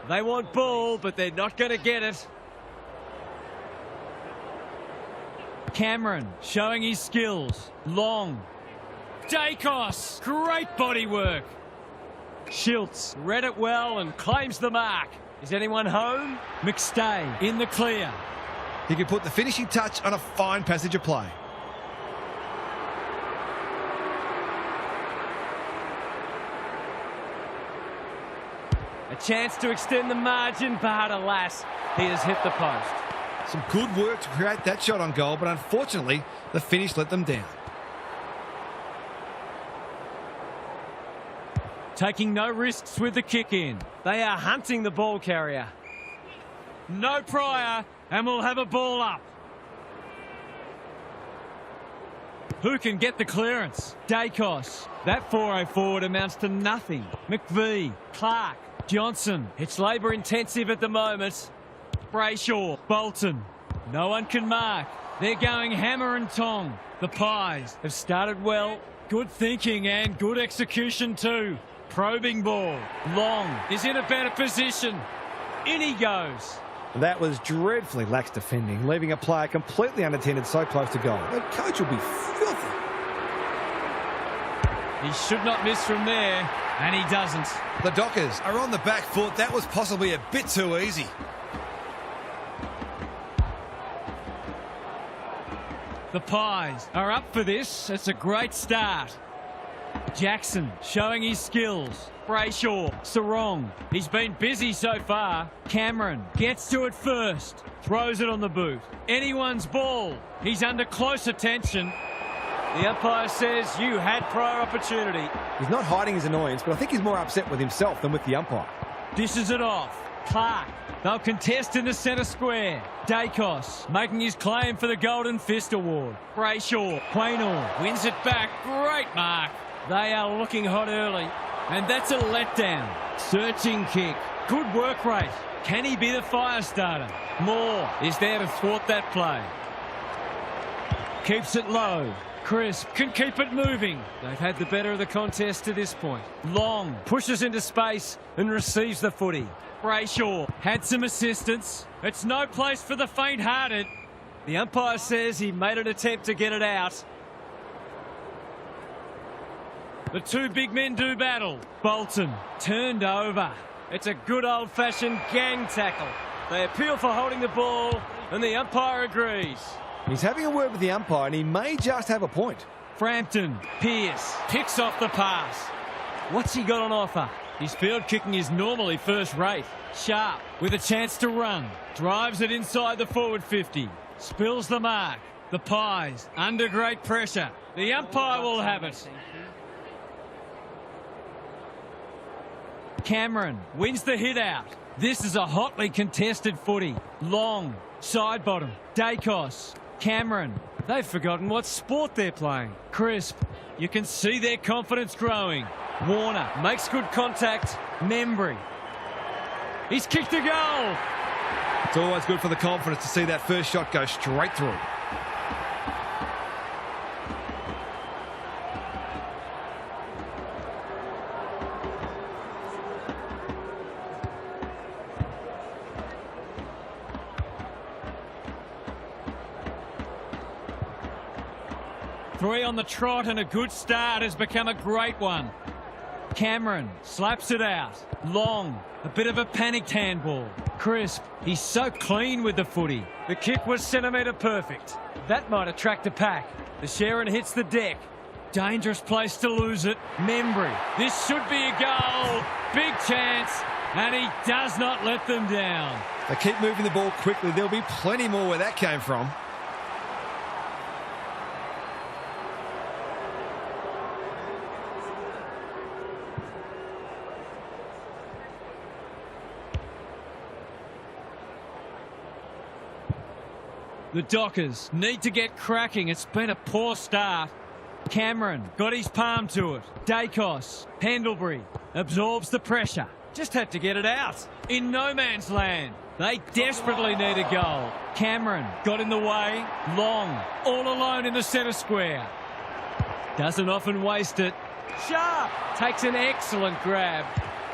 They want ball, but they're not going to get it. Cameron showing his skills. Long. Dacos, great body work. Schiltz read it well and claims the mark. Is anyone home? McStay in the clear. He can put the finishing touch on a fine passage of play. A chance to extend the margin, but alas, he has hit the post. Some good work to create that shot on goal, but unfortunately, the finish let them down. Taking no risks with the kick in. They are hunting the ball carrier. No prior, and we'll have a ball up. Who can get the clearance? Dacos. That 4-0 forward amounts to nothing. McVie, Clark, Johnson. It's labour intensive at the moment. Brayshaw, Bolton. No one can mark. They're going hammer and tong. The Pies have started well. Good thinking and good execution too. Probing ball. Long is in a better position. In he goes. That was dreadfully lax defending, leaving a player completely unattended so close to goal. The coach will be filthy. He should not miss from there, and he doesn't. The Dockers are on the back foot. That was possibly a bit too easy. The Pies are up for this. It's a great start. Jackson showing his skills. Brayshaw, Sarong. He's been busy so far. Cameron gets to it first. Throws it on the boot. Anyone's ball. He's under close attention. The umpire says you had prior opportunity. He's not hiding his annoyance, but I think he's more upset with himself than with the umpire. Dishes it off. Clark. They'll contest in the centre square. Dacos making his claim for the Golden Fist Award. Brayshaw, Quaynor wins it back. Great mark. They are looking hot early. And that's a letdown. Searching kick. Good work rate. Can he be the fire starter? Moore is there to thwart that play. Keeps it low. Crisp can keep it moving. They've had the better of the contest to this point. Long Pushes into space and receives the footy. Brayshaw had some assistance. It's no place for the faint-hearted. The umpire says he made an attempt to get it out. The two big men do battle. Bolton turned over. It's a good old-fashioned gang tackle. They appeal for holding the ball, and the umpire agrees. He's having a word with the umpire, and he may just have a point. Frampton, Pearce, picks off the pass. What's he got on offer? His field kicking is normally first rate. Sharp with a chance to run. Drives it inside the forward 50. Spills the mark. The Pies under great pressure. The umpire will have it. Cameron wins the hit out. This is a hotly contested footy. Long, side bottom, Dacos, Cameron. They've forgotten what sport they're playing. Crisp. You can see their confidence growing. Warner makes good contact. Membry. He's kicked a goal. It's always good for the confidence to see that first shot go straight through. Three on the trot, and a good start has become a great one. Cameron slaps it out. Long, a bit of a panicked handball. Crisp, he's so clean with the footy. The kick was centimetre perfect. That might attract a pack. The Sharon hits the deck. Dangerous place to lose it. Membry, this should be a goal. Big chance, and he does not let them down. They keep moving the ball quickly. There'll be plenty more where that came from. The Dockers need to get cracking. It's been a poor start. Cameron got his palm to it. Dacos, Pendlebury absorbs the pressure. Just had to get it out. In no man's land. They desperately need a goal. Cameron got in the way. Long, all alone in the centre square. Doesn't often waste it. Sharp takes an excellent grab.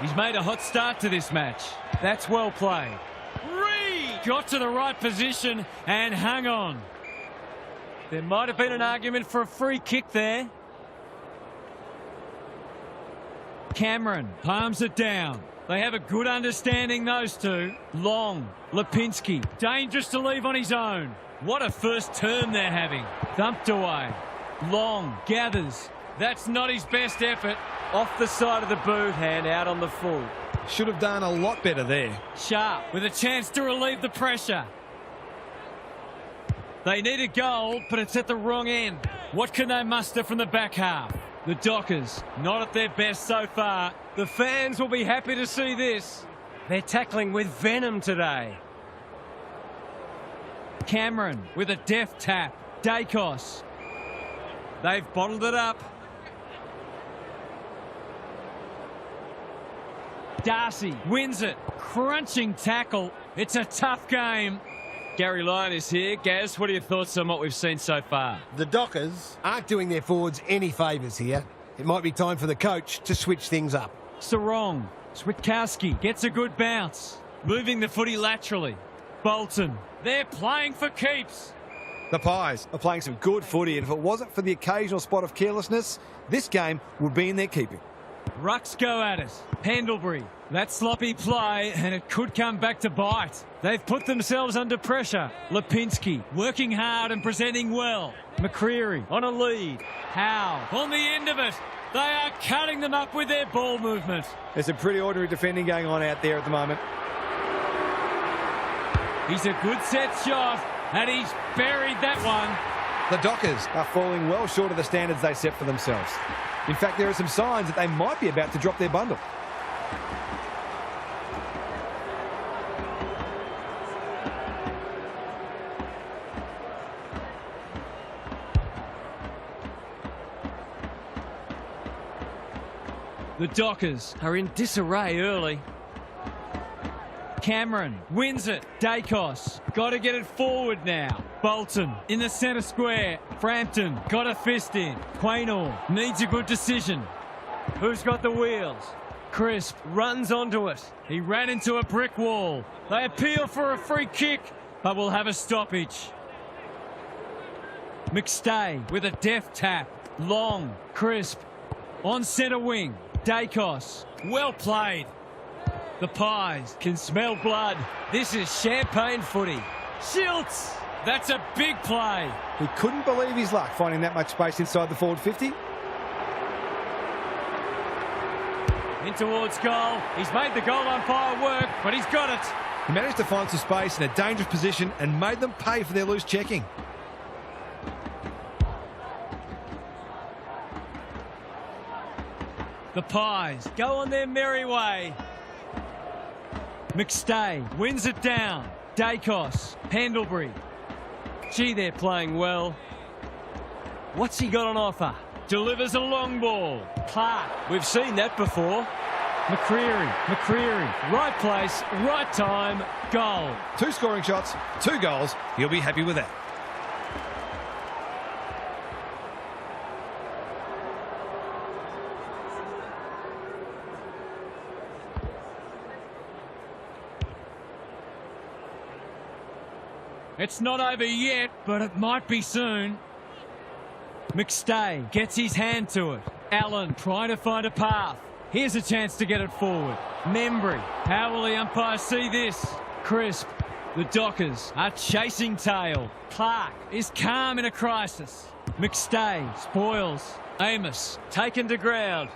He's made a hot start to this match. That's well played. Got to the right position and hung on. There might have been an argument for a free kick there. Cameron palms it down. They have a good understanding, those two. Long, Lipinski, dangerous to leave on his own. What a first term they're having. Thumped away. Long gathers. That's not his best effort. Off the side of the boot, hand out on the full. Should have done a lot better there. Sharp with a chance to relieve the pressure. They need a goal, but it's at the wrong end. What can they muster from the back half? The Dockers, not at their best so far. The fans will be happy to see this. They're tackling with venom today. Cameron with a deft tap. Dacos. They've bottled it up. Darcy wins it. Crunching tackle. It's a tough game. Gary Lyon is here. Gaz, what are your thoughts on what we've seen so far? The Dockers aren't doing their forwards any favours here. It might be time for the coach to switch things up. Sarong. Switkowski gets a good bounce. Moving the footy laterally. Bolton. They're playing for keeps. The Pies are playing some good footy, and if it wasn't for the occasional spot of carelessness, this game would be in their keeping. Rucks go at it. Pendlebury. That sloppy play, and it could come back to bite. They've put themselves under pressure. Lipinski working hard and presenting well. McCreary on a lead. Howe on the end of it. They are cutting them up with their ball movement. There's some pretty ordinary defending going on out there at the moment. He's a good set shot, and he's buried that one. The Dockers are falling well short of the standards they set for themselves. In fact, there are some signs that they might be about to drop their bundle. The Dockers are in disarray early. Cameron wins it. Dacos got to get it forward now. Bolton in the centre square. Frampton got a fist in. Quaynor needs a good decision. Who's got the wheels? Crisp runs onto it. He ran into a brick wall. They appeal for a free kick, but will have a stoppage. McStay with a deft tap. Long, Crisp. On centre wing, Dacos. Well played. The Pies Can smell blood. This is champagne footy. Schultz. That's a big play. He couldn't believe his luck finding that much space inside the forward 50. In towards goal. He's made the goal umpire work, but he's got it. He managed to find some space in a dangerous position and made them pay for their loose checking. The Pies Go on their merry way. McStay wins it down. Dacos. Pendlebury. Gee, they're playing well. What's he got on offer? Delivers a long ball. Clark. We've seen that before. McCreary. Right place, right time, goal. 2 scoring shots, 2 goals. He'll be happy with that. It's not over yet, but it might be soon. McStay gets his hand to it. Allen trying to find a path. Here's a chance to get it forward. Membry. How will the umpire see this? Crisp. The Dockers are chasing tail. Clark is calm in a crisis. McStay spoils. Amos Taken to ground.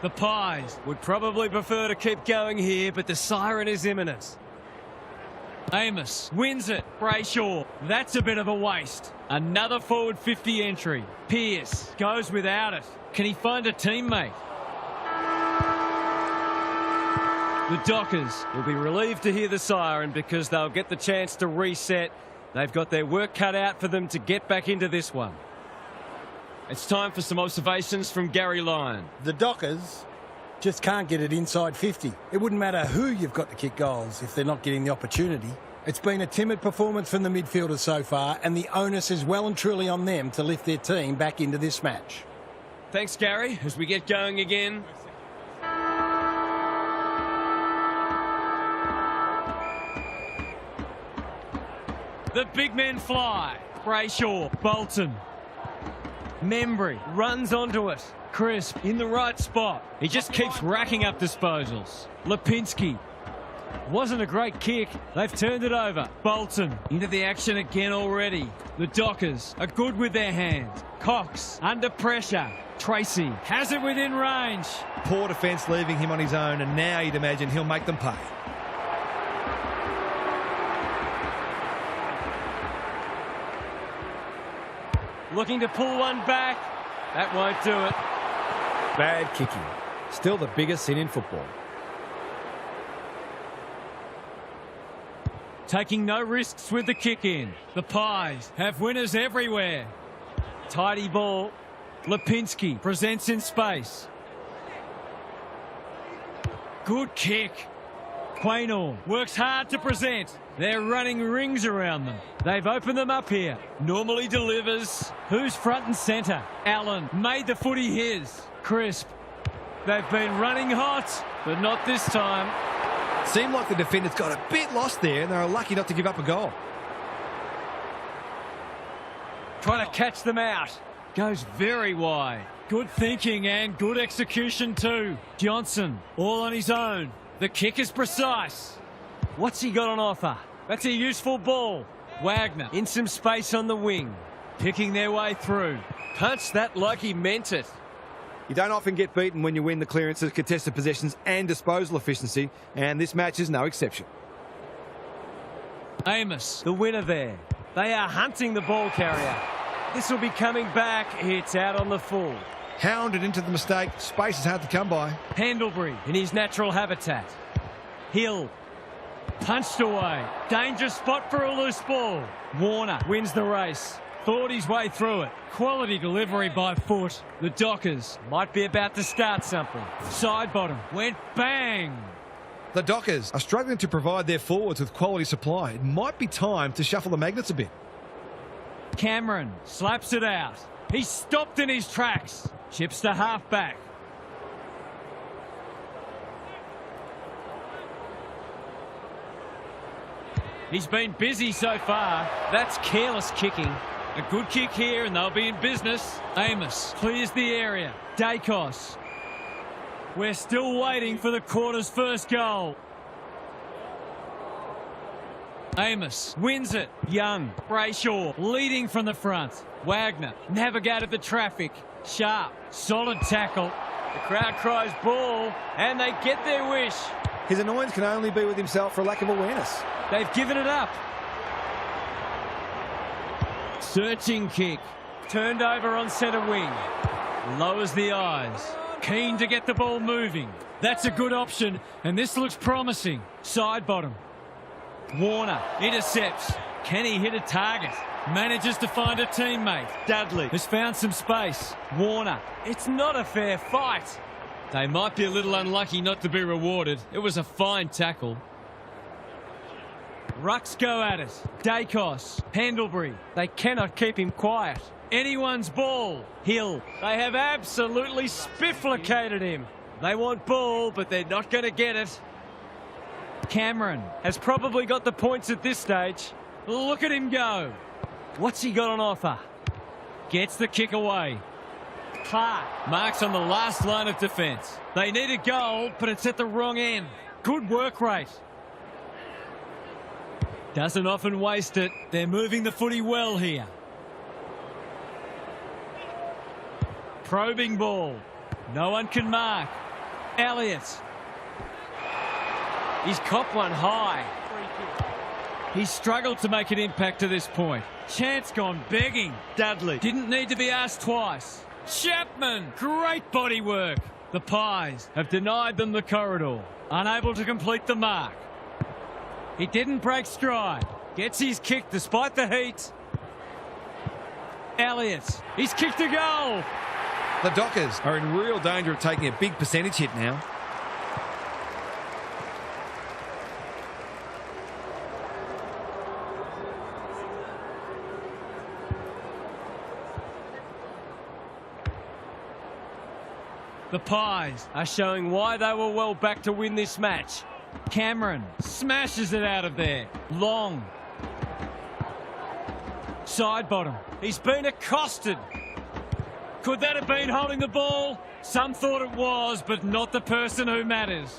the Pies. Would probably prefer to keep going here, but the siren is imminent. Amos wins it. Brayshaw. That's a bit of a waste. Another forward 50 entry. Pearce goes without it. Can he find a teammate? The Dockers will be relieved to hear the siren because they'll get the chance to reset. They've got their work cut out for them to get back into this one. It's time for some observations from Gary Lyon. The Dockers just can't get it inside 50. It wouldn't matter who you've got to kick goals if they're not getting the opportunity. It's been a timid performance from the midfielders so far, and the onus is well and truly on them to lift their team back into this match. Thanks, Gary, as we get going again. The big men fly. Brayshaw. Bolton. Membry runs onto it. Crisp in the right spot. He just keeps racking up disposals. Lipinski. Wasn't a great kick. They've turned it over. Bolton into the action again already. The Dockers are good with their hands. Cox under pressure. Tracy has it within range. Poor defence leaving him on his own, and now you'd imagine he'll make them pay. Looking to pull one back. That won't do it. Bad kicking. Still the biggest sin in football. Taking no risks with the kick in. The Pies have winners everywhere. Tidy ball. Lipinski presents in space. Good kick. Quaynor works hard to present. They're running rings around them. They've opened them up here. Normally delivers. Who's front and centre? Allen made the footy his. Crisp. They've been running hot, but not this time. Seemed like the defenders got a bit lost there, and they were lucky not to give up a goal. Trying to catch them out. Goes very wide. Good thinking and good execution too. Johnson all on his own. The kick is precise. What's he got on offer? That's a useful ball. Wagner In some space on the wing. picking their way through. Punched that like he meant it. You don't often get beaten when you win the clearances, contested possessions and disposal efficiency, and this match is no exception. Amos. The winner there. They are hunting the ball carrier. This will be coming back. It's out on the full. Hounded into the mistake. Space is hard to come by. Pendlebury in his natural habitat. Hill. Punched away. Dangerous spot for a loose ball. Warner wins the race. Thought his way through it. Quality delivery by foot. The Dockers Might be about to start something. side bottom went bang. The Dockers are struggling to provide their forwards with quality supply. It might be time to shuffle the magnets a bit. Cameron slaps it out. He's stopped in his tracks. Chips to half back. He's been busy so far. That's careless kicking. A good kick here and they'll be in business. Amos clears the area. Dacos. We're still waiting for the quarter's first goal. Amos wins it. Young. Brayshaw leading from the front. Wagner navigated the traffic. Sharp. Solid tackle. The crowd cries ball, and they get their wish. His annoyance can only be with himself for a lack of awareness. They've given it up. Searching kick. Turned over on centre wing. Lowers the eyes. Keen to get the ball moving. That's a good option, and this looks promising. Side bottom. Warner intercepts. Can he hit a target? Manages to find a teammate. Dudley has found some space. Warner. It's not a fair fight. They might be a little unlucky not to be rewarded. It was a fine tackle. Rucks go at it. Dacos. Pendlebury. They cannot keep him quiet. Anyone's ball. Hill. They have absolutely spifflicated him. They want ball, but they're not going to get it. Cameron Has probably got the points at this stage. Look at him go. What's he got on offer? Gets the kick away. Clark marks on the last line of defence. They need a goal, but it's at the wrong end. Good work rate. Doesn't often waste it. They're moving the footy well here. Probing ball. No one can mark. Elliott. He's copped one high. He's struggled to make an impact to this point. Chance gone begging. Dudley. Didn't need to be asked twice. Chapman. Great body work. The Pies have denied them the corridor. Unable to complete the mark. He didn't break stride. Gets his kick despite the heat. Elliott. He's kicked a goal. The Dockers are in real danger of taking a big percentage hit now. The Pies are showing why they were well back to win this match. Cameron smashes it out of there. Long. Side bottom. He's been accosted. Could that have been holding the ball? Some thought it was, but not the person who matters.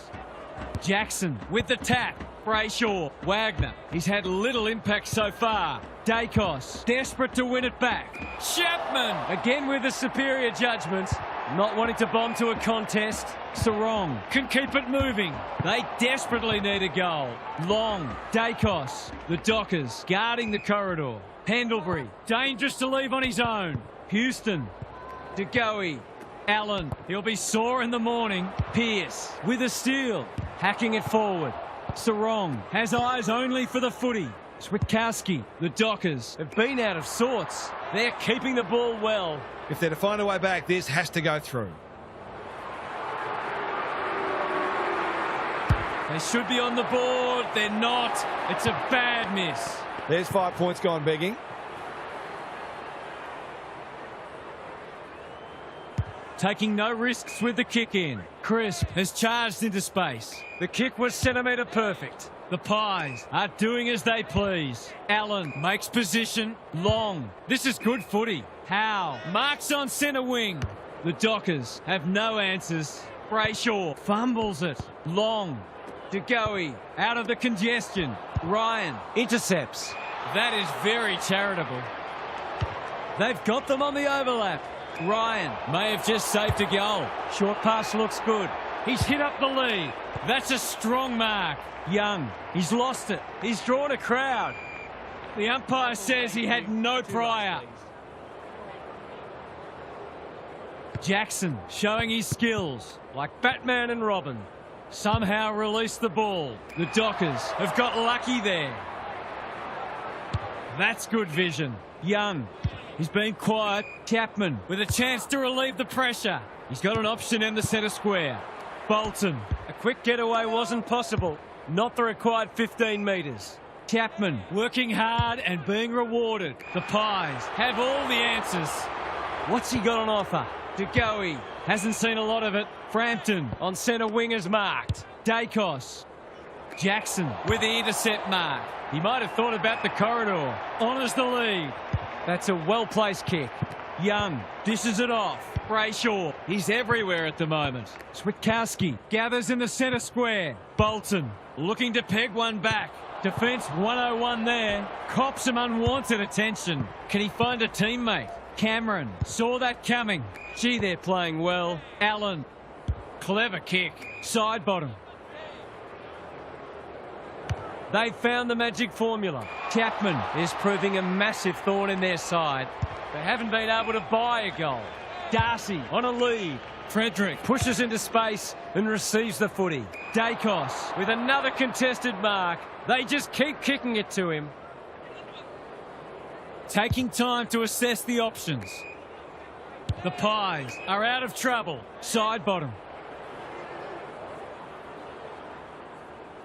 Jackson with the tap. Brayshaw. Wagner. He's had little impact so far. Dacos desperate to win it back. Chapman Again with the superior judgment. Not wanting to bomb to a contest. Sarong can keep it moving. They desperately need a goal. Long. Dacos. The Dockers guarding the corridor. Pendlebury. Dangerous to leave on his own. Houston. DeGoey. Allen. He'll be sore in the morning. Pearce with a steal. Hacking it forward. Sarong has eyes only for the footy. Switkowski. The Dockers Have been out of sorts. They're keeping the ball well. If they're to find a way back, this has to go through. They should be on the board. They're not. It's a bad miss. There's 5 points gone begging. Taking no risks with the kick in. Crisp has charged into space. The kick was centimetre perfect. The Pies are doing as they please. Allen makes position. Long. This is good footy. Howe marks on centre wing. The Dockers have no answers. Brayshaw fumbles it. Long. DeGoey out of the congestion. Ryan Intercepts. That is very charitable. They've got them on the overlap. Ryan may have just saved a goal. Short pass looks good. He's hit up the lead. That's a strong mark. Young. He's lost it. He's drawn a crowd. The umpire says he had no prior. Jackson showing his skills. Like Batman and Robin. Somehow released the ball. The Dockers have got lucky there. That's good vision. Young. He's been quiet. Chapman with a chance to relieve the pressure. He's got an option in the centre square. Bolton. A quick getaway wasn't possible. Not the required 15 metres. Chapman working hard and being rewarded. The Pies have all the answers. What's he got on offer? DeGoey hasn't seen a lot of it. Frampton On centre wing is marked. Dacos. Jackson with the intercept mark. He might have thought about the corridor. Honours the lead. That's a well-placed kick. Young dishes it off. Brayshaw, he's everywhere at the moment. Switkowski gathers in the centre square. Bolton looking to peg one back. Defence 101 there. Cops some unwanted attention. Can he find a teammate? Cameron saw that coming. Gee, they're playing well. Allen, clever kick. Side bottom. They've found the magic formula. Chapman Is proving a massive thorn in their side. They haven't been able to buy a goal. Darcy on a lead. Frederick Pushes into space and receives the footy. Dacos With another contested mark. They just keep kicking it to him. taking time to assess the options. The Pies are out of trouble. Side bottom.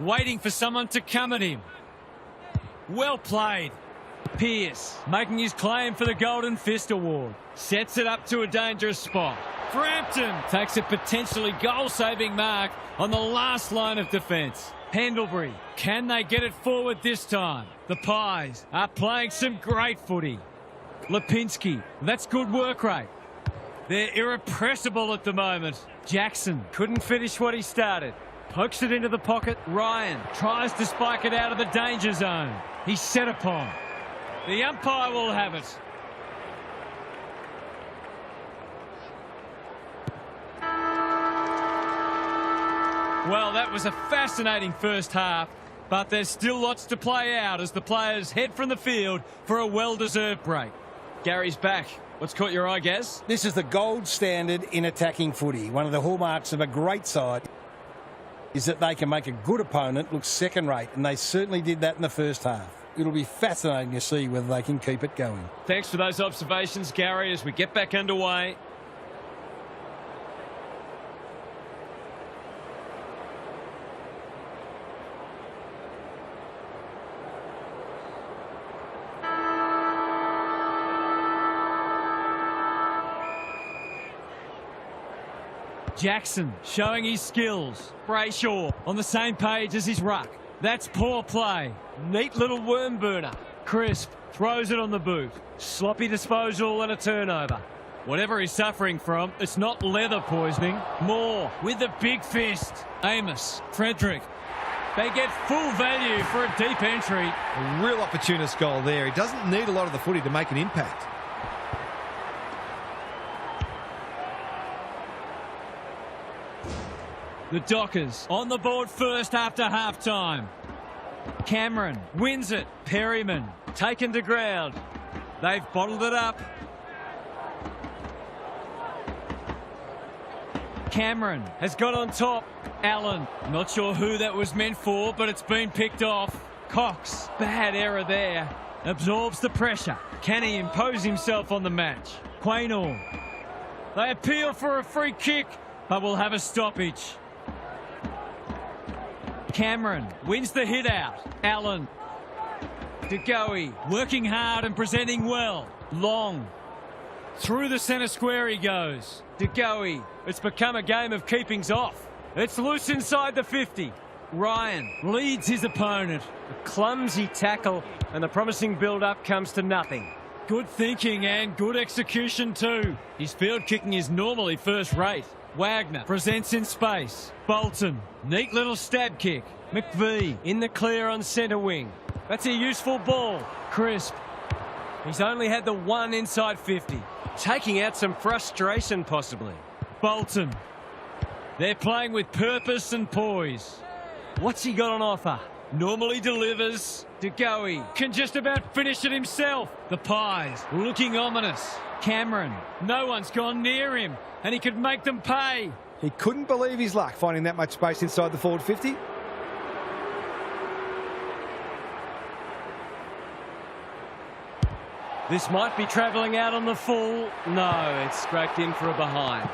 Waiting for someone to come at him. Well played. Pearce making his claim for the Golden Fist Award. Sets it up to a dangerous spot. Frampton takes a potentially goal-saving mark on the last line of defence. Pendlebury, can they get it forward this time? The Pies are playing some great footy. Lipinski, that's good work rate. They're irrepressible at the moment. Jackson Couldn't finish what he started. Pokes it into the pocket. Ryan tries to spike it out of the danger zone. He's set upon. The umpire will have it. Well, that was a fascinating first half, but there's still lots to play out as the players head from the field for a well-deserved break. Gary's back. What's caught your eye, Gaz? This is the gold standard in attacking footy. One of the hallmarks of a great side is that they can make a good opponent look second-rate, and they certainly did that in the first half. It'll be fascinating to see whether they can keep it going. Thanks for those observations, Gary, as we get back underway. Jackson showing his skills. Brayshaw on the same page as his ruck. That's poor play. Neat little worm burner. Crisp throws it on the boot. Sloppy disposal and a turnover. Whatever he's suffering from, it's not leather poisoning. Moore with the big fist. Amos, Frederick. They get full value for a deep entry. A real opportunist goal there. He doesn't need a lot of the footy to make an impact. The Dockers on the board first after half-time. Cameron wins it. Perryman Taken to ground. they've bottled it up. Cameron has got on top. Allen, not sure who that was meant for, but it's been picked off. Cox, bad error there. Absorbs the pressure. Can he impose himself on the match? Quaynor. They appeal for a free kick, but will have a stoppage. Cameron wins the hit out. Allen. DeGoey working hard and presenting well. Long. Through the centre square he goes. DeGoey. It's become a game of keepings off. It's loose inside the 50. Ryan leads his opponent. A clumsy tackle and the promising build-up comes to nothing. Good thinking and good execution too. His field kicking is normally first rate. Wagner presents in space. Bolton, neat little stab kick. McVee In the clear on centre wing. That's a useful ball. Crisp. He's only had the one inside 50. Taking out some frustration possibly. Bolton. They're playing with purpose and poise. What's he got on offer? Normally delivers. DeGoey. Can just about finish it himself. The Pies looking ominous. Cameron. No one's gone near him and he could make them pay. He couldn't believe his luck finding that much space inside the forward 50. This might be travelling out on the full. No, it's scraped in for a behind.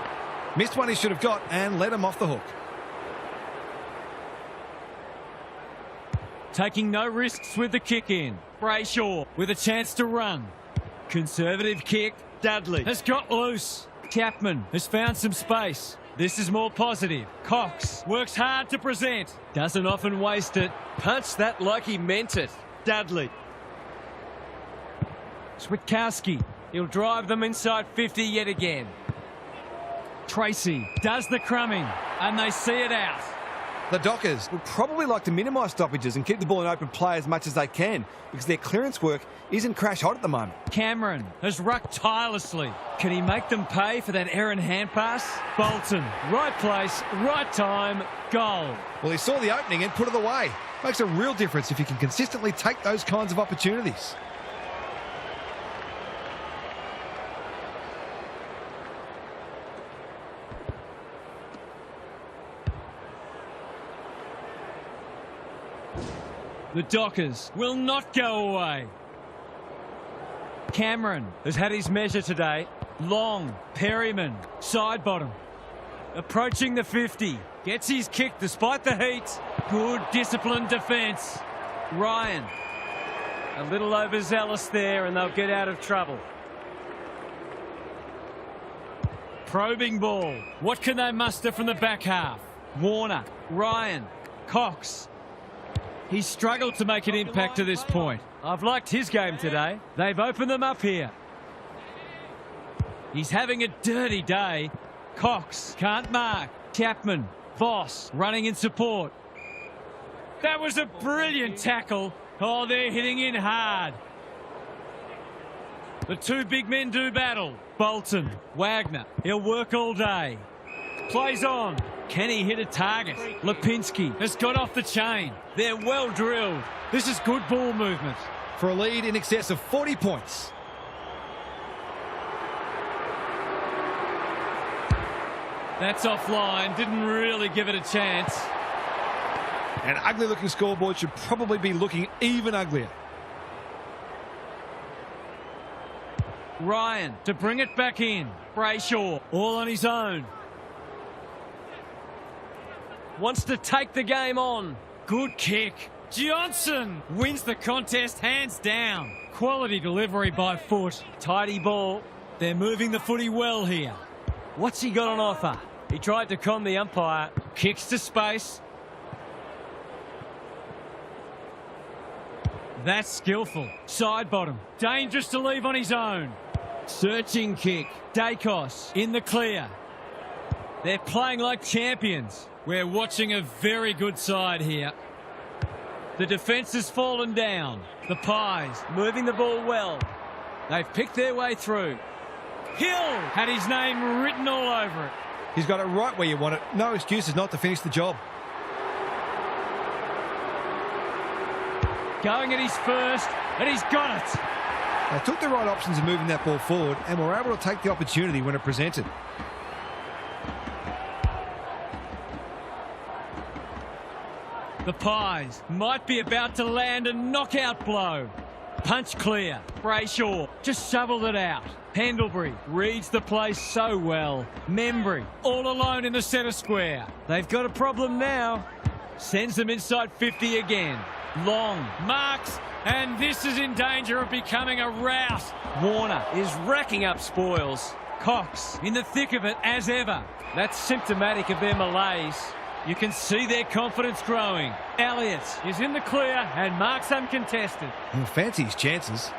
Missed one he should have got and let him off the hook. Taking no risks with the kick in. Brayshaw with a chance to run. Conservative kick. Dudley. Has got loose. Chapman has found some space. This is more positive. Cox works hard to present. Doesn't often waste it. Punched that like he meant it. Dudley. Switkowski. He'll drive them inside 50 yet again. Tracy does the crumbing, and they see it out. The Dockers would probably like to minimise stoppages and keep the ball in open play as much as they can because their clearance work isn't crash hot at the moment. Cameron has rucked tirelessly. Can he make them pay for that errant hand pass? Bolton, right place, right time, goal. Well, he saw the opening and put it away. Makes a real difference if you can consistently take those kinds of opportunities. The Dockers will not go away. Cameron has had his measure today. Long, Perryman, side bottom. Approaching the 50. Gets his kick despite the heat. Good disciplined defence. Ryan. A little overzealous there and they'll get out of trouble. Probing ball. What can they muster from the back half? Warner. Ryan. Cox. He's struggled to make an impact to this point. I've liked his game today. They've opened them up here. He's having a dirty day. Cox can't mark. Chapman. Voss running in support. That was a brilliant tackle. Oh, they're hitting in hard. The two big men do battle. Bolton. Wagner. He'll work all day. Plays on. Can he hit a target? Lipinski has got off the chain. They're well drilled. This is good ball movement. For a lead in excess of 40 points. That's offline. Didn't really give it a chance. An ugly looking scoreboard should probably be looking even uglier. Ryan to bring it back in. Brayshaw all on his own. Wants to take the game on. Good kick. Johnson wins the contest hands down. Quality delivery by foot. Tidy ball. They're moving the footy well here. What's he got on offer? He tried to con the umpire. Kicks to space. That's skillful. Side bottom. Dangerous to leave on his own. Searching kick. Dacos in the clear. They're playing like champions. We're watching a very good side here. The defence has fallen down. The Pies moving the ball well. They've picked their way through. Hill had his name written all over it. He's got it right where you want it. No excuses not to finish the job. Going at his first, and he's got it. They took the right options in moving that ball forward and were able to take the opportunity when it presented. The Pies might be about to land a knockout blow. Punch clear. Brayshaw just shoveled it out. Pendlebury reads the place so well. Membry all alone in the centre square. They've got a problem now. Sends them inside 50 again. Long marks, and this is in danger of becoming a rout. Warner is racking up spoils. Cox in the thick of it as ever. That's symptomatic of their malaise. You can see their confidence growing. Elliott is in the clear and marks uncontested. He'll fancy his chances.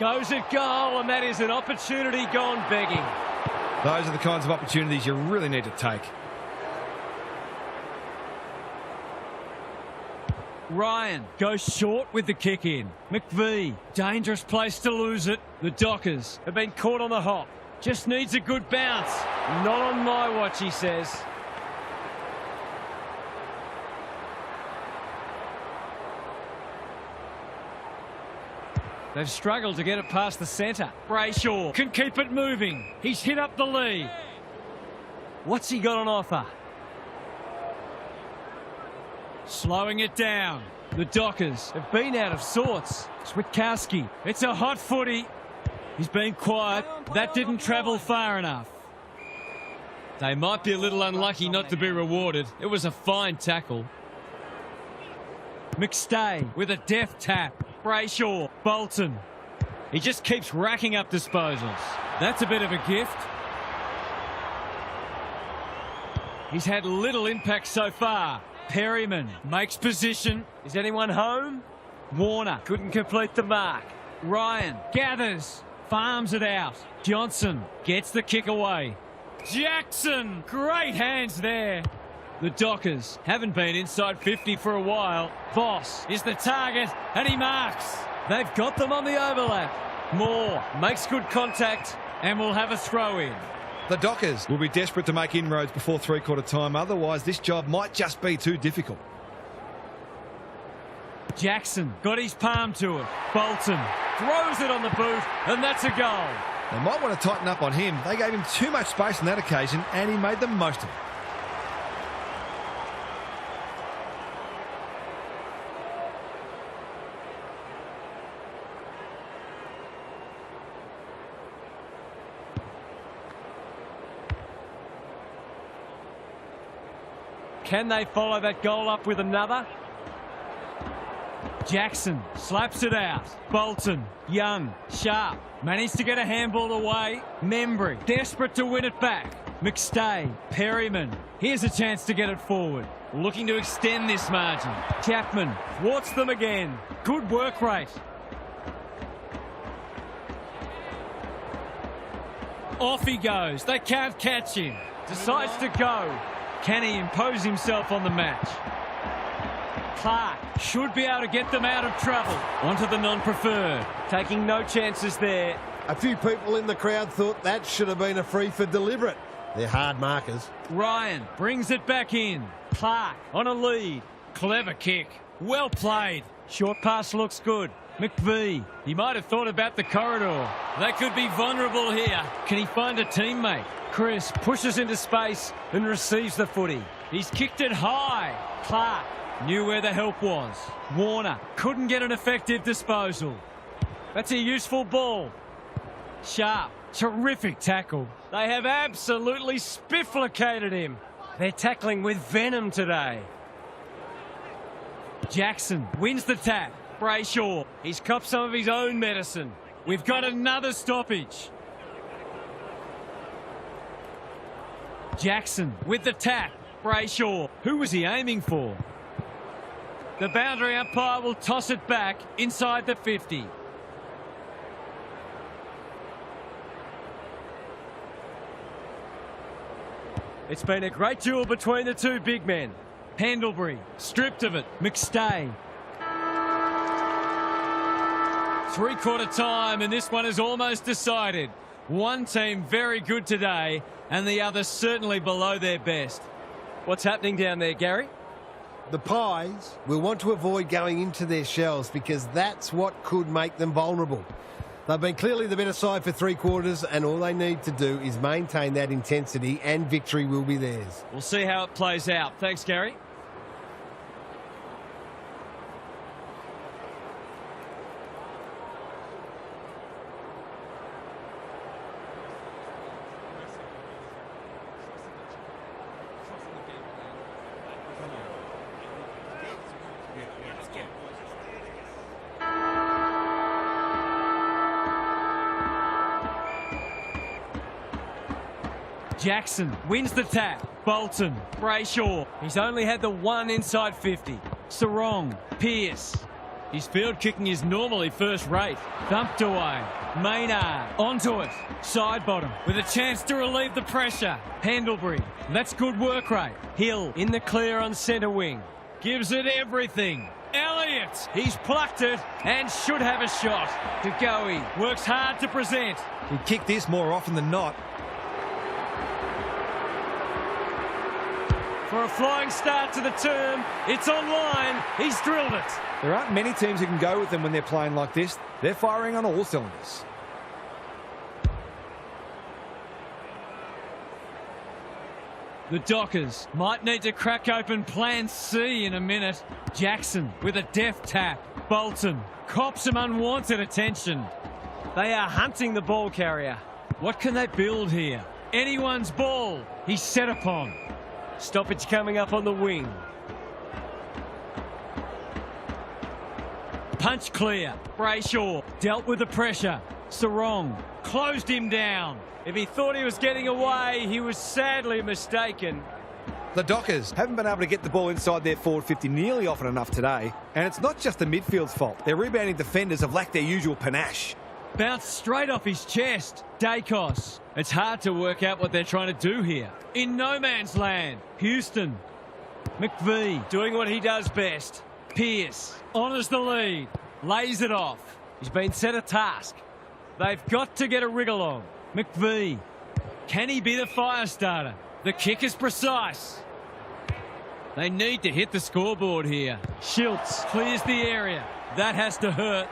Goes at goal, and that is an opportunity gone begging. Those are the kinds of opportunities you really need to take. Ryan goes short with the kick in. McVee, dangerous place to lose it. The Dockers have been caught on the hop. Just needs a good bounce. Not on my watch, he says. They've struggled to get it past the centre. Brayshaw can keep it moving. He's hit up the lead. What's he got on offer? Slowing it down. The Dockers have been out of sorts. Switkowski. It's a hot footy. He's been quiet. That didn't travel far enough. They might be a little unlucky not to be rewarded. It was a fine tackle. McStay with a deft tap. Brayshaw. Bolton. He just keeps racking up disposals. That's a bit of a gift. He's had little impact so far. Perryman makes position. Is anyone home? Warner Couldn't complete the mark. Ryan gathers, farms it out. Johnson gets the kick away. Jackson, great hands there. The Dockers haven't been inside 50 for a while. Voss is the target and he marks. They've got them on the overlap. Moore makes good contact. And we'll have a throw in. The Dockers will be desperate to make inroads before three-quarter time. Otherwise, this job might just be too difficult. Jackson got his palm to it. Bolton throws it on the boot, and that's a goal. They might want to tighten up on him. They gave him too much space on that occasion, and he made the most of it. Can they follow that goal up with another? Jackson slaps it out. Bolton, Young, Sharp, managed to get a handball away. Membry, desperate to win it back. McStay, Perryman, here's a chance to get it forward. Looking to extend this margin. Chapman thwarts them again. Good work rate. Off he goes. They can't catch him. Decides to go. Can he impose himself on the match? Clark should be able to get them out of trouble. Onto the non-preferred. Taking no chances there. A few people in the crowd thought that should have been a free for deliberate. They're hard markers. Ryan brings it back in. Clark on a lead. Clever kick. Well played. Short pass looks good. McVee, he might have thought about the corridor. They could be vulnerable here. Can he find a teammate? Chris pushes into space and receives the footy. He's kicked it high. Clark knew where the help was. Warner couldn't get an effective disposal. That's a useful ball. Sharp, terrific tackle. They have absolutely spifflicated him. They're tackling with venom today. Jackson wins the tap. Brayshaw, he's copped some of his own medicine. We've got another stoppage. Jackson with the tap. Brayshaw, who was he aiming for? The boundary umpire will toss it back inside the 50. It's been a great duel between the two big men. Pendlebury, stripped of it. McStay. Three-quarter time, and this one is almost decided. One team very good today, and the other certainly below their best. What's happening down there, Gary? The Pies will want to avoid going into their shells because that's what could make them vulnerable. They've been clearly the better side for three quarters, and all they need to do is maintain that intensity, and victory will be theirs. We'll see how it plays out. Thanks, Gary. Jackson wins the tap. Bolton, Brayshaw. He's only had the one inside 50. Sarong, Pearce. His field kicking is normally first rate. Thumped away. Maynard onto it. Side bottom with a chance to relieve the pressure. Pendlebury. That's good work rate. Hill in the clear on centre wing. Gives it everything. Elliott. He's plucked it and should have a shot. De Goey works hard to present. He'd kick this more often than not. For a flying start to the term, it's online. He's drilled it. There aren't many teams who can go with them when they're playing like this. They're firing on all cylinders. The Dockers might need to crack open plan C in a minute. Jackson with a deft tap. Bolton cops some unwanted attention. They are hunting the ball carrier. What can they build here? Anyone's ball. He's set upon. Stoppage coming up on the wing. Punch clear. Brayshaw dealt with the pressure. Sarong closed him down. If he thought he was getting away, he was sadly mistaken. The Dockers haven't been able to get the ball inside their forward 50 nearly often enough today. And it's not just the midfield's fault. Their rebounding defenders have lacked their usual panache. Bounced straight off his chest. Dacos. It's hard to work out what they're trying to do here. In no man's land. Houston. McVee Doing what he does best. Pearce honours the lead. Lays it off. He's been set a task. They've got to get a wriggle on. McVee. Can he be the fire starter? The kick is precise. They need to hit the scoreboard here. Schultz clears the area. That has to hurt.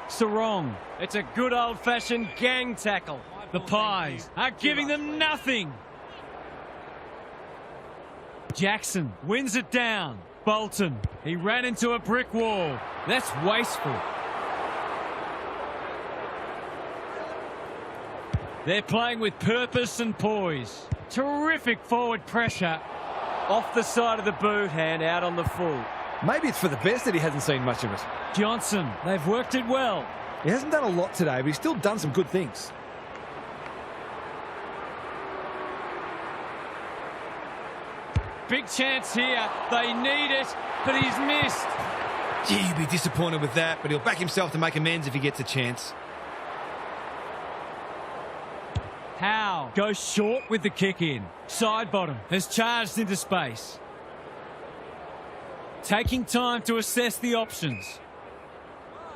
Sarong. It's a good old-fashioned gang tackle. The Pies are giving them nothing. Jackson wins it down. Bolton. He ran into a brick wall. That's wasteful. They're playing with purpose and poise. Terrific forward pressure. Off the side of the boot, hand out on the full. Maybe it's for the best that he hasn't seen much of it. Johnson. They've worked it well. He hasn't done a lot today, but he's still done some good things. Big chance here. They need it, but he's missed. Gee, he'd be disappointed with that, but he'll back himself to make amends if he gets a chance. Howe goes short with the kick in. Side bottom has charged into space. Taking time to assess the options.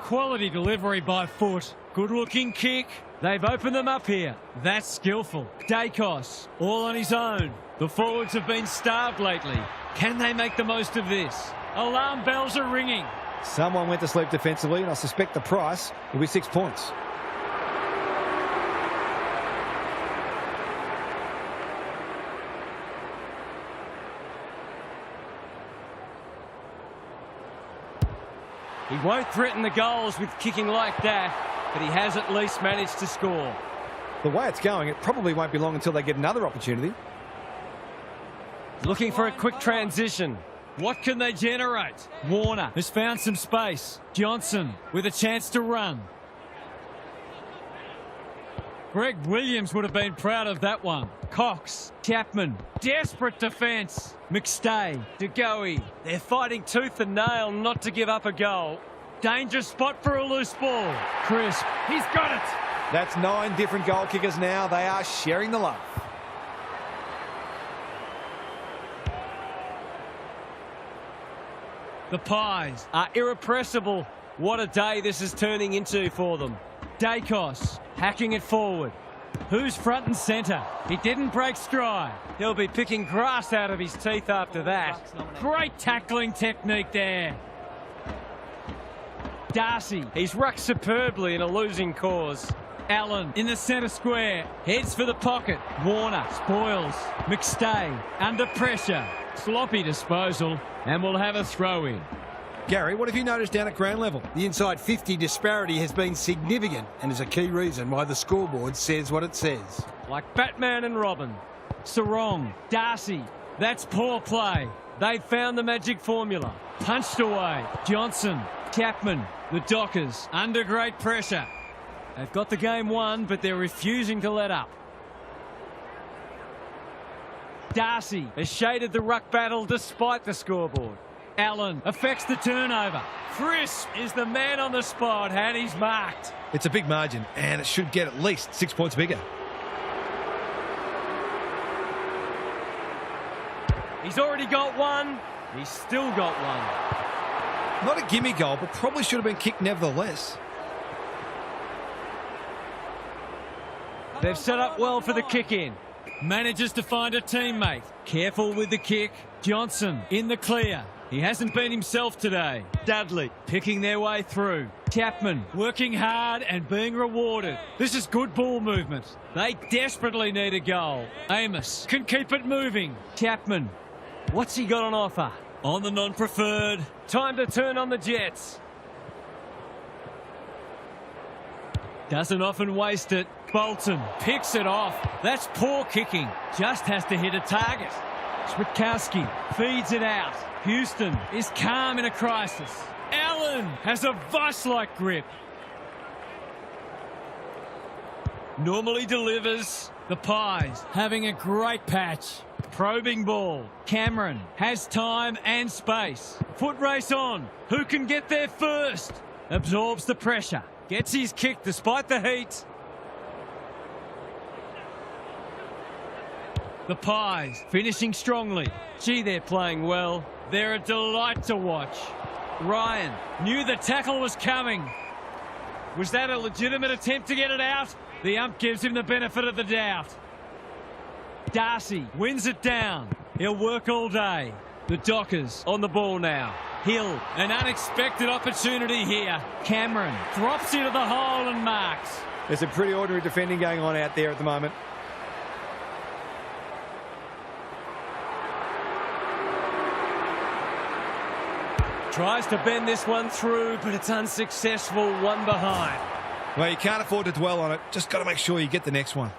Quality delivery by foot. Good looking kick. They've opened them up here. That's skillful. Dacos all on his own. The forwards have been starved lately. Can they make the most of this? Alarm bells are ringing. Someone went to sleep defensively, and I suspect the price will be 6 points. He won't threaten the goals with kicking like that, but he has at least managed to score. The way it's going, it probably won't be long until they get another opportunity. Looking for a quick transition. What can they generate? Warner has found some space. Johnson with a chance to run. Greg Williams would have been proud of that one. Cox, Chapman, desperate defence. McStay, DeGoey. They're fighting tooth and nail not to give up a goal. Danger spot for a loose ball. Crisp, he's got it. That's 9 different goal kickers now. They are sharing the love. The Pies Are irrepressible. What a day this is turning into for them. Dacos hacking it forward. Who's front and centre? He didn't break stride. He'll be picking grass out of his teeth after that. Great tackling technique there. Darcy. He's rucked superbly in a losing cause. Allen in the centre square. Heads for the pocket. Warner spoils. McStay under pressure. Sloppy disposal. And we'll have a throw in. Gary, what have you noticed down at ground level? The inside 50 disparity has been significant and is a key reason why the scoreboard says what it says. Like Batman and Robin. Sarong. Darcy. That's poor play. They've found the magic formula. Punched away. Johnson. Chapman. The Dockers under great pressure. They've got the game won, but they're refusing to let up. Darcy Has shaded the ruck battle despite the scoreboard. Allen affects the turnover. Crisp is the man on the spot, and he's marked. It's a big margin, and it should get at least 6 points bigger. He's already got one. He's still got one. Not a gimme goal, but probably should have been kicked nevertheless. They've set up well for the kick in. Manages to find a teammate. Careful with the kick. Johnson in the clear. He hasn't been himself today. Dudley picking their way through. Chapman working hard and being rewarded. This is good ball movement. They desperately need a goal. Amos can keep it moving. Chapman. What's he got on offer? On the non-preferred. Time to turn on the Jets. Doesn't often waste it. Bolton picks it off. That's poor kicking. Just has to hit a target. Switkowski feeds it out. Houston is calm in a crisis. Allen has a vice-like grip. Normally delivers. The Pies having a great patch. Probing ball. Cameron has time and space. Foot race on. Who can get there first? Absorbs the pressure. Gets his kick despite the heat. The Pies finishing strongly. Gee, they're playing well. They're a delight to watch. Ryan knew the tackle was coming. Was that a legitimate attempt to get it out? The ump gives him the benefit of the doubt. Darcy wins it down. He'll work all day. The Dockers on the ball now. Hill, an unexpected opportunity here. Cameron drops into the hole and marks. There's some pretty ordinary defending going on out there at the moment. Tries to bend this one through, but it's unsuccessful, one behind. Well, you can't afford to dwell on it. Just got to make sure you get the next one.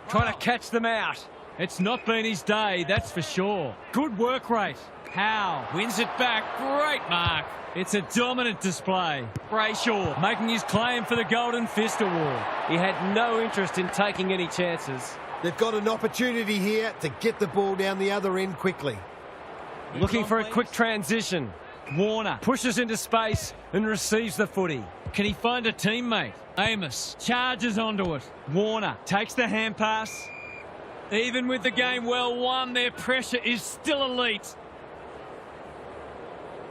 Trying to catch them out. It's not been his day, that's for sure. Good work rate. Howe wins it back. Great mark. It's a dominant display. Brayshaw making his claim for the Golden Fist Award. He had no interest in taking any chances. They've got an opportunity here to get the ball down the other end quickly. Looking for a quick transition. Warner Pushes into space and receives the footy. Can he find a teammate? Amos charges onto it. Warner takes the hand pass. Even with the game well won, their pressure is still elite.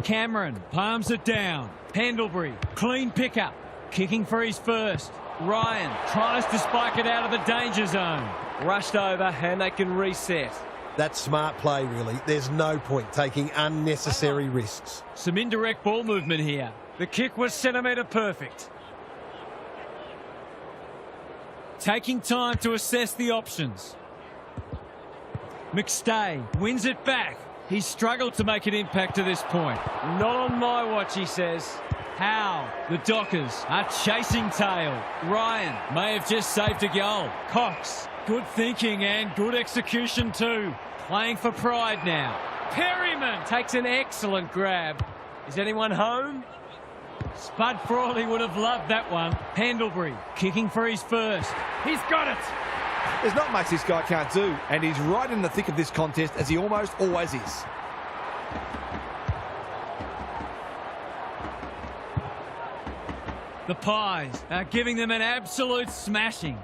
Cameron palms it down. Pendlebury, clean pickup. Kicking for his first. Ryan tries to spike it out of the danger zone. Rushed over and they can reset. That's smart play, really. There's no point taking unnecessary risks. Some indirect ball movement here. The kick was centimetre perfect. Taking time to assess the options. McStay wins it back. He's struggled to make an impact to this point. Not on my watch, he says. Howe, the Dockers are chasing tail. Ryan may have just saved a goal. Cox, good thinking and good execution too. Playing for pride now. Perryman Takes an excellent grab. Is anyone home? Spud Frawley would have loved that one. Pendlebury kicking for his first. He's got it. There's not much this guy can't do, and he's right in the thick of this contest, as he almost always is. The Pies are giving them an absolute smashing.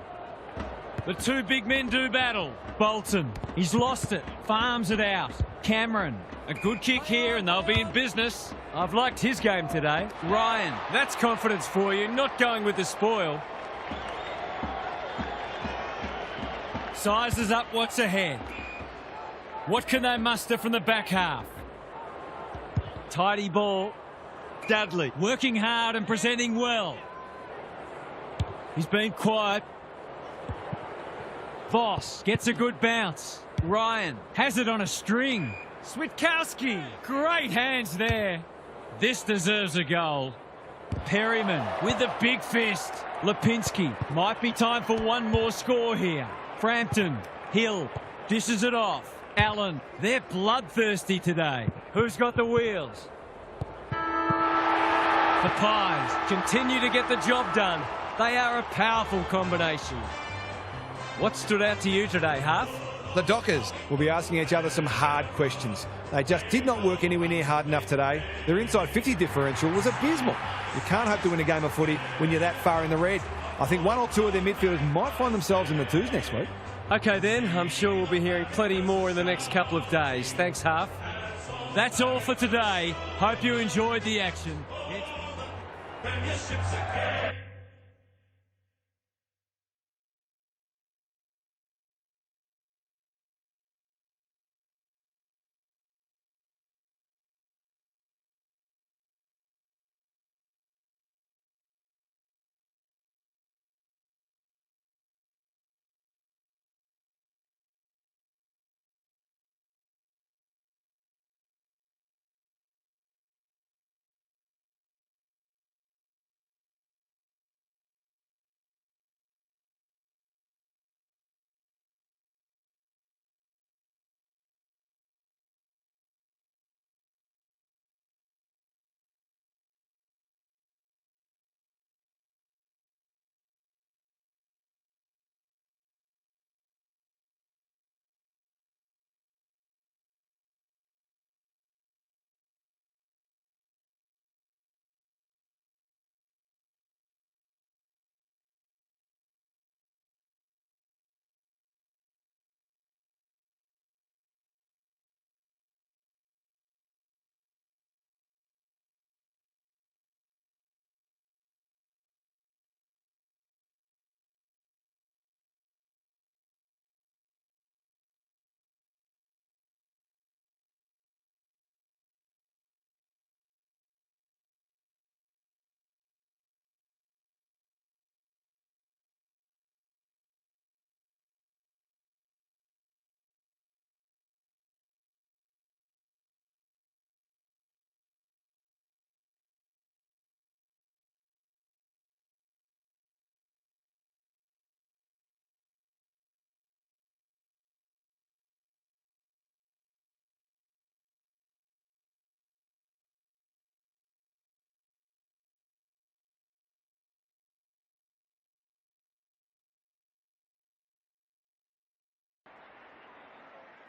The two big men do battle. Bolton, he's lost it, farms it out. Cameron, a good kick here and they'll be in business. I've liked his game today. Ryan, That's confidence for you, not going with the spoil. sizes up what's ahead. What can they muster from the back half? Tidy ball. Dudley working hard and presenting well. He's been quiet. Voss gets a good bounce. Ryan has it on a string. Switkowski, great hands there. This deserves a goal. Perryman with the big fist. Lipinski, might be time for one more score here. Frampton, Hill, dishes it off. Allen, they're bloodthirsty today. Who's got the wheels? The Pies Continue to get the job done. They are a powerful combination. What stood out to you today, Huff? The Dockers will be asking each other some hard questions. They just did not work anywhere near hard enough today. Their inside 50 differential was abysmal. You can't hope to win a game of footy when you're that far in the red. I think one or two of their midfielders might find themselves in the twos next week. OK then, I'm sure we'll be hearing plenty more in the next couple of days. Thanks, Huff. That's all for today. Hope you enjoyed the action.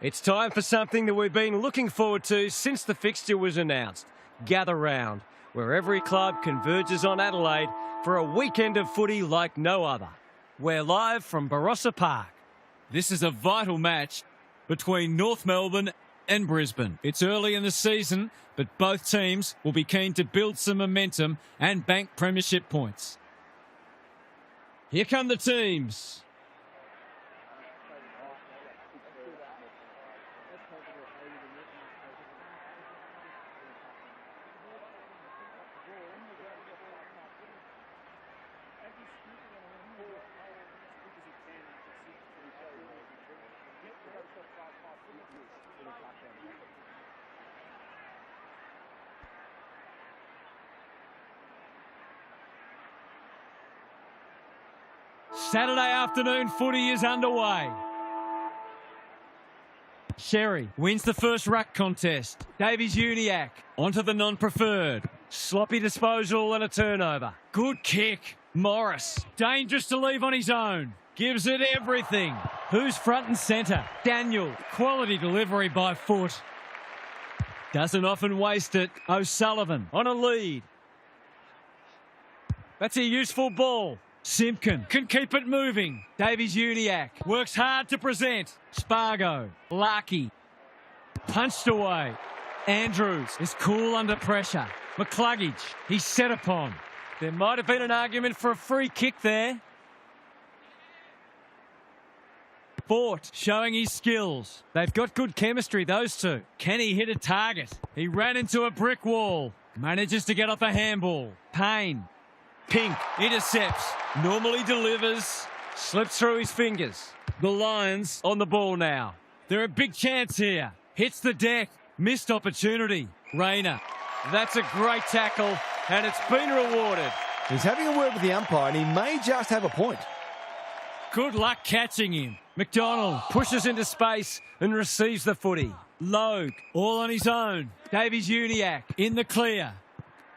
It's time for something that we've been looking forward to since the fixture was announced. Gather Round, where every club converges on Adelaide for a weekend of footy like no other. We're live from Barossa Park. This is a vital match between North Melbourne and Brisbane. It's early in the season, but both teams will be keen to build some momentum and bank premiership points. Here come the teams. Saturday afternoon footy is underway. Sherry wins the first ruck contest. Davies-Uniacke onto the non-preferred. Sloppy disposal and a turnover. Good kick. Morris, dangerous to leave on his own. Gives it everything. Who's front and centre? Daniel, quality delivery by foot. Doesn't often waste it. O'Sullivan on a lead. That's a useful ball. Simpkin can keep it moving. Davies-Uniacke works hard to present. Spargo, Larkey, punched away. Andrews is cool under pressure. McCluggage, he's set upon. There might have been an argument for a free kick there. Fort showing his skills. They've got good chemistry, those two. Can he hit a target? He ran into a brick wall. Manages to get off a handball. Payne. Pink intercepts, normally delivers, slips through his fingers. The Lions on the ball now. They're a big chance here. Hits the deck, missed opportunity. Rayner, that's a great tackle and it's been rewarded. He's having a word with the umpire and he may just have a point. Good luck catching him. McDonald pushes into space and receives the footy. Logue, all on his own. Davies-Uniacke In the clear.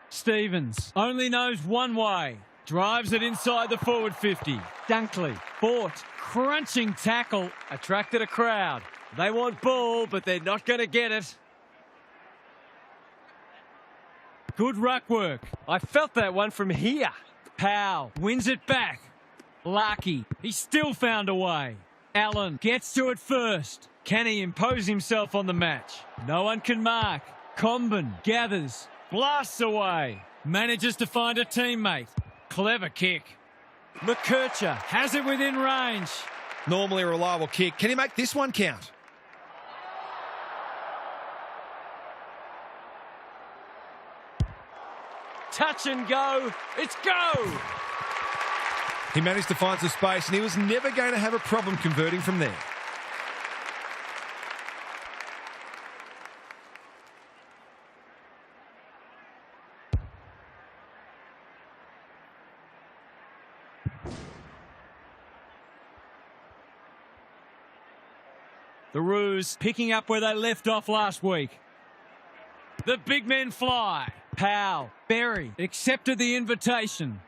Stevens only knows one way. Drives it inside the forward 50. Dunkley, Fort, Crunching tackle. attracted a crowd. They want ball, but they're not going to get it. Good ruck work. I felt that one from here. Powell wins it back. Larkey, he still found a way. Allen gets to it first. Can he impose himself on the match? No one can mark. Comben gathers. Blasts away. Manages to find a teammate. Clever kick. McKercher has it within range. Normally a reliable kick. Can he make this one count? Touch and go. It's go. He managed to find some space and he was never going to have a problem converting from there. The Roos picking up where they left off last week. The big men fly. Powell, Berry accepted the invitation.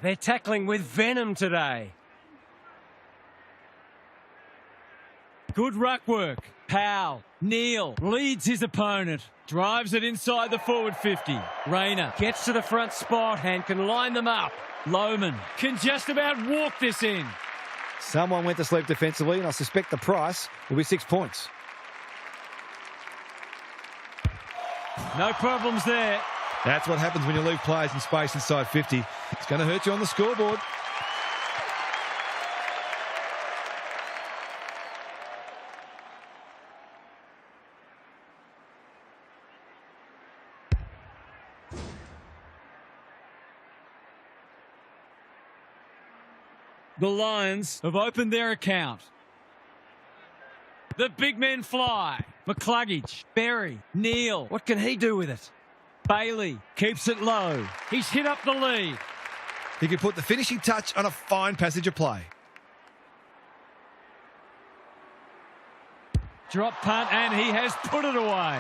They're tackling with venom today. Good ruck work. Powell, Neal leads his opponent. Drives it inside the forward 50. Rayner Gets to the front spot and can line them up. Loman can just about walk this in. Someone went to sleep defensively and I suspect the price will be 6 points. No problems there. That's what happens when you leave players in space inside 50. It's going to hurt you on the scoreboard. The Lions have opened their account. The big men fly. McCluggage, Berry, Neal. What can he do with it? Bailey keeps it low. He's hit up the lead. He could put the finishing touch on a fine passage of play. Drop punt and he has put it away.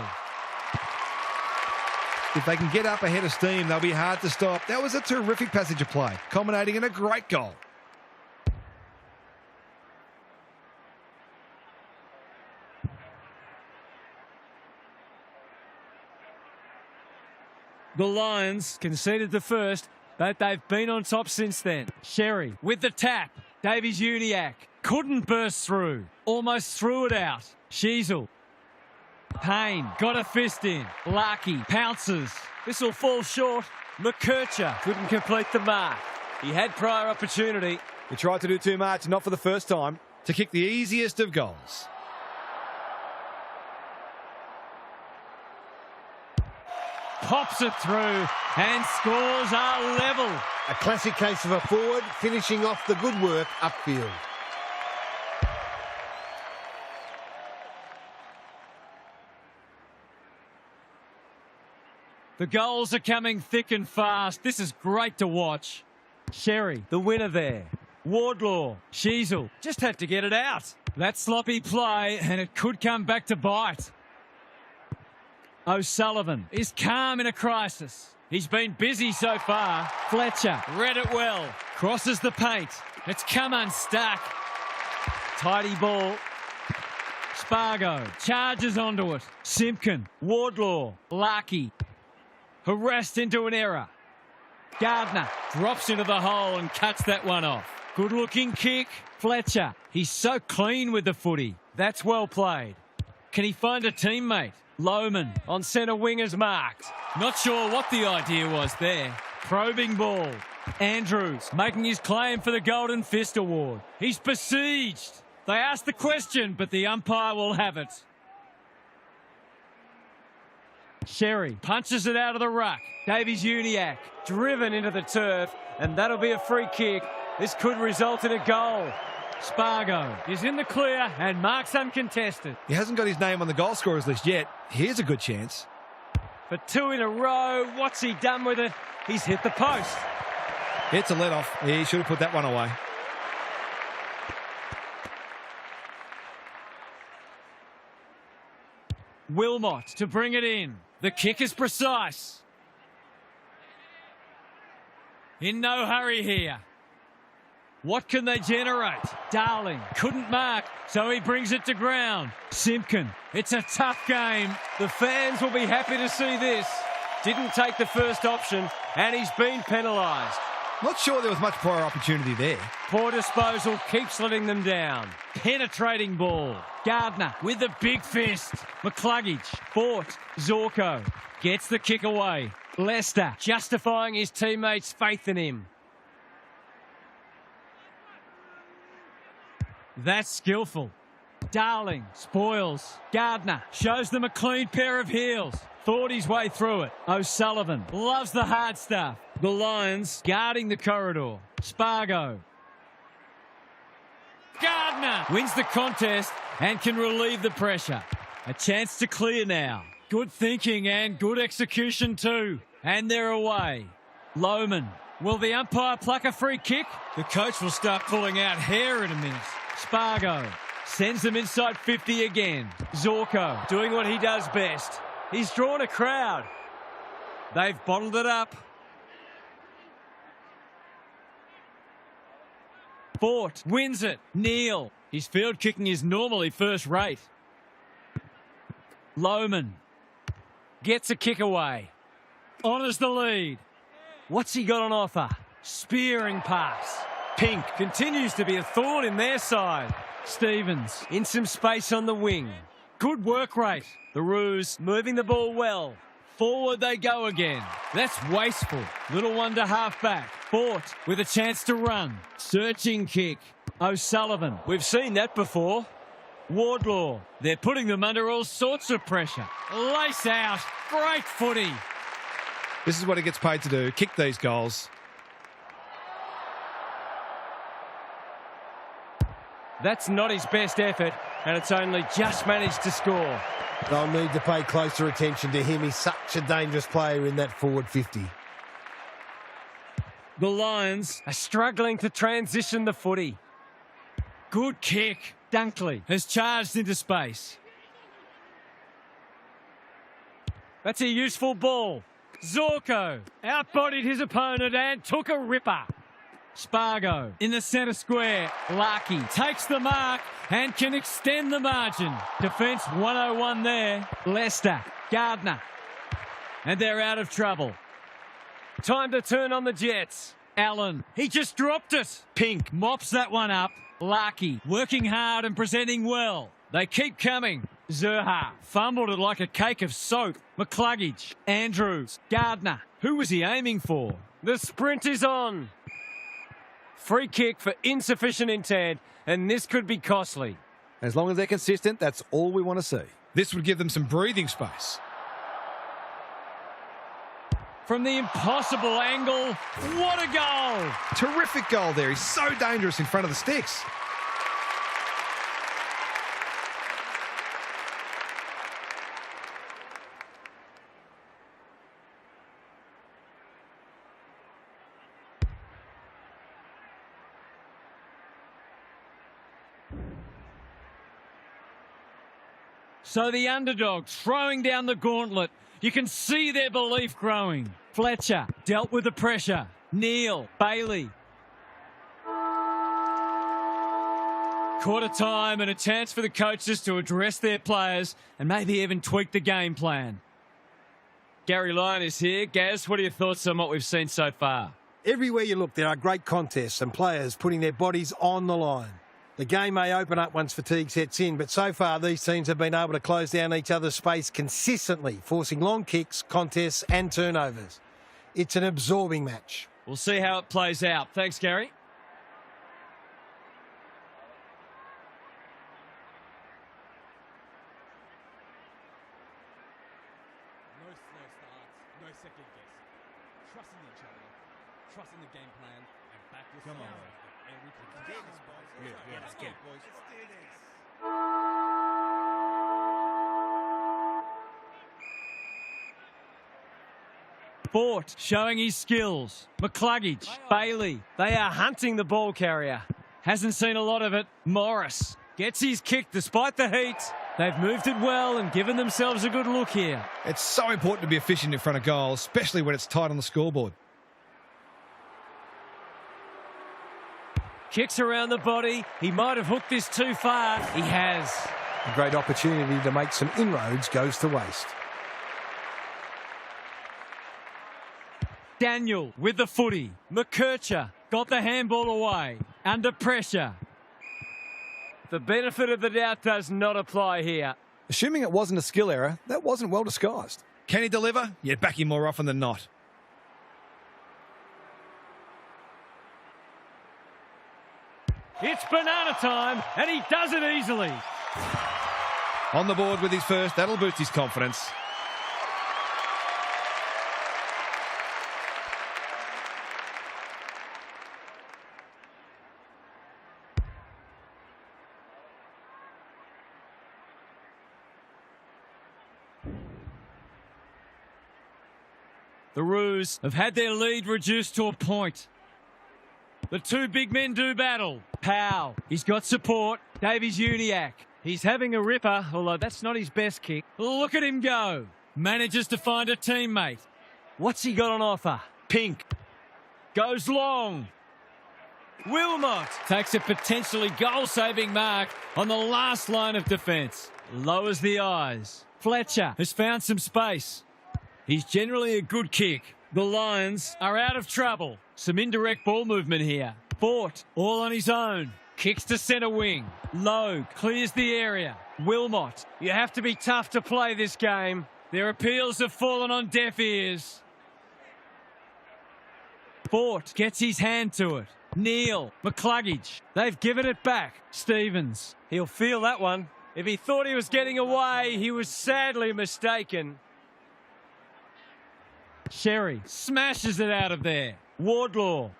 If they can get up ahead of steam, they'll be hard to stop. That was a terrific passage of play, culminating in a great goal. The Lions conceded the first, but they've been on top since then. Sherry with the tap. Davies-Uniacke couldn't burst through. Almost threw it out. Sheasel. Payne got a fist in. Larkey pounces. This will fall short. McKercher couldn't complete the mark. He had prior opportunity. He tried to do too much, not for the first time, to kick the easiest of goals. Pops it through and scores are level. A classic case of a forward finishing off the good work upfield. The goals are coming thick and fast. This is great to watch. Sherry, the winner there. Wardlaw. Sheasel just had to get it out. That sloppy play, and it could come back to bite. O'Sullivan is calm in a crisis. He's been busy so far. Fletcher read it well. Crosses the paint. It's come unstuck. Tidy ball. Spargo charges onto it. Simpkin. Wardlaw. Larkey. Harassed into an error. Gardner drops into the hole and cuts that one off. Good looking kick. Fletcher. He's so clean with the footy. That's well played. Can he find a teammate? Lohman On centre wing is marked. not sure what the idea was there. Probing ball. Andrews making his claim for the Golden Fist Award. He's besieged. They asked the question, but the umpire will have it. Sherry punches it out of the ruck. Davies-Uniacke driven into the turf, and that'll be a free kick. This could result in a goal. Spargo is in the clear and marks uncontested. He hasn't got his name on the goal scorers list yet. Here's a good chance. For two in a row, what's he done with it? He's hit the post. It's a let-off. He should have put that one away. Wilmot to bring it in. The kick is precise. In no hurry here. What can they generate? Darling couldn't mark, so he brings it to ground. Simpkin, it's a tough game. The fans will be happy to see this. Didn't take the first option, and he's been penalised. Not sure there was much prior opportunity there. Poor disposal keeps letting them down. Penetrating ball. Gardner with the big fist. McCluggage. Fort. Zorko gets the kick away. Lester Justifying his teammates' faith in him. That's skillful. Darling spoils. Gardner shows them a clean pair of heels. Thought his way through it. O'Sullivan loves the hard stuff. The Lions guarding the corridor. Spargo. Gardner wins the contest and can relieve the pressure. A chance to clear now. Good thinking and good execution too. And they're away. Lohman. Will the umpire pluck a free kick? The coach will start pulling out hair in a minute. Spargo sends them inside 50 again. Zorko Doing what he does best. He's drawn a crowd. They've bottled it up. Fort wins it. Neal. His field kicking is normally first rate. Lohman gets a kick away. Honours the lead. What's he got on offer? Spearing pass. Pink continues to be a thorn in their side. Stevens In some space on the wing. good work rate. The Roos moving the ball well. Forward they go again. That's wasteful. Little one to half back. Fort with a chance to run. Searching kick. O'Sullivan. We've seen that before. Wardlaw. They're putting them under all sorts of pressure. Lace out. Great footy. This is what he gets paid to do. Kick these goals. That's not his best effort, and it's only just managed to score. They'll need to pay closer attention to him. He's such a dangerous player in that forward 50. The Lions Are struggling to transition the footy. good kick. Dunkley has charged into space. That's a useful ball. Zorko outbodied his opponent and took a ripper. Spargo in the centre square. Larkey takes the mark and can extend the margin. Defence 101 there. Lester. Gardner. And they're out of trouble. Time to turn on the Jets. Allen, he just dropped it. Pink mops that one up. Larkey working hard and presenting well. They keep coming. Zerha fumbled it like a cake of soap. McCluggage, Andrews, Gardner. Who was he aiming for? The sprint is on. Free kick for insufficient intent, and this could be costly. As long as they're consistent, that's all we want to see. This would give them some breathing space. From the impossible angle, what a goal! Terrific goal there. He's so dangerous in front of the sticks. So the underdogs throwing down the gauntlet. You can see their belief growing. Fletcher dealt with the pressure. Neal, Bailey. Quarter time and a chance for the coaches to address their players and maybe even tweak the game plan. Gary Lyon is here. Gaz, what are your thoughts on what we've seen so far? Everywhere you look, there are great contests and players putting their bodies on the line. The game may open up once fatigue sets in, but so far these teams have been able to close down each other's space consistently, forcing long kicks, contests and turnovers. It's an absorbing match. We'll see how it plays out. Thanks, Gary. No slow starts, no second guessing. Trusting each other, trusting the game plan, and back with Come on. everything. Yeah, let's get boys. Fort showing his skills. McCluggage, Bailey. They are hunting the ball carrier. Hasn't seen a lot of it. Morris Gets his kick despite the heat. They've moved it well and given themselves a good look here. It's so important to be efficient in front of goal, especially when it's tight on the scoreboard. Kicks around the body. He might have hooked this too far. He has. A great opportunity to make some inroads goes to waste. Daniel with the footy. McKercher got the handball away. Under pressure. The benefit of the doubt does not apply here. Assuming it wasn't a skill error, that wasn't well disguised. Can he deliver? Yeah, back him more often than not. It's banana time, and he does it easily. On the board with his first, that'll boost his confidence. The Roos have had their lead reduced to a point. The two big men do battle. Powell, he's got support. Davies Uniacke. He's having a ripper, although that's not his best kick. Look at him go. Manages to find a teammate. What's he got on offer? Pink. Goes long. Wilmot. Takes a potentially goal-saving mark on the last line of defence. Lowers the eyes. Fletcher has found some space. He's generally a good kick. The Lions are out of trouble. Some indirect ball movement here. Fort all on his own. Kicks to centre wing. Logue clears the area. Wilmot. You have to be tough to play this game. Their appeals have fallen on deaf ears. Fort gets his hand to it. Neal. McCluggage. They've given it back. Stevens. He'll feel that one. If he thought he was getting away, he was sadly mistaken. Sherry smashes it out of there. Wardlaw.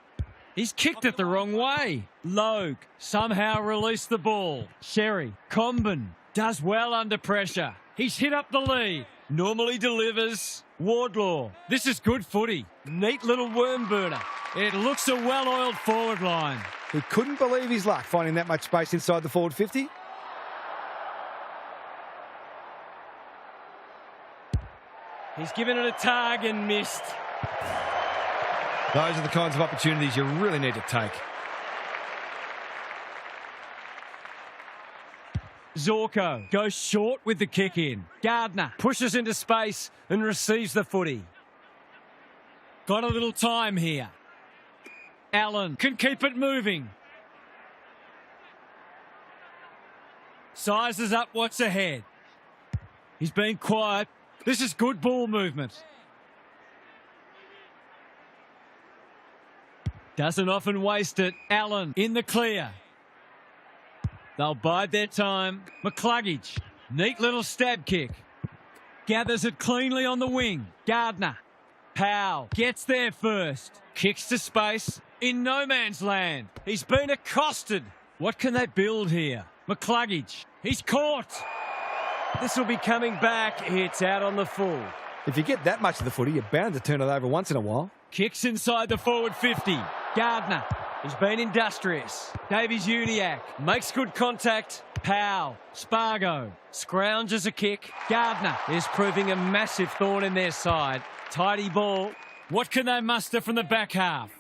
He's kicked it the wrong way. Logue somehow released the ball. Sherry. Comben does well under pressure. He's hit up the lead. Normally delivers. Wardlaw. This is good footy. Neat little worm burner. It looks a well-oiled forward line. He couldn't believe his luck finding that much space inside the forward 50. He's given it a tug and missed. Those are the kinds of opportunities you really need to take. Zorko goes short with the kick in. Gardner pushes into space and receives the footy. Got a little time here. Allen can keep it moving. Sizes up what's ahead. He's been quiet. This is good ball movement. Doesn't often waste it. Allen in the clear. They'll bide their time. McCluggage. Neat little stab kick. Gathers it cleanly on the wing. Gardner. Powell gets there first. Kicks to space. In no man's land. He's been accosted. What can they build here? McCluggage. He's caught. This will be coming back. It's out on the full. If you get that much of the footy, you're bound to turn it over once in a while. Kicks inside the forward 50. Gardner. He's been industrious. Davies-Uniacke makes good contact. Powell. Spargo. Scrounges a kick. Gardner is proving a massive thorn in their side. Tidy ball. What can they muster from the back half?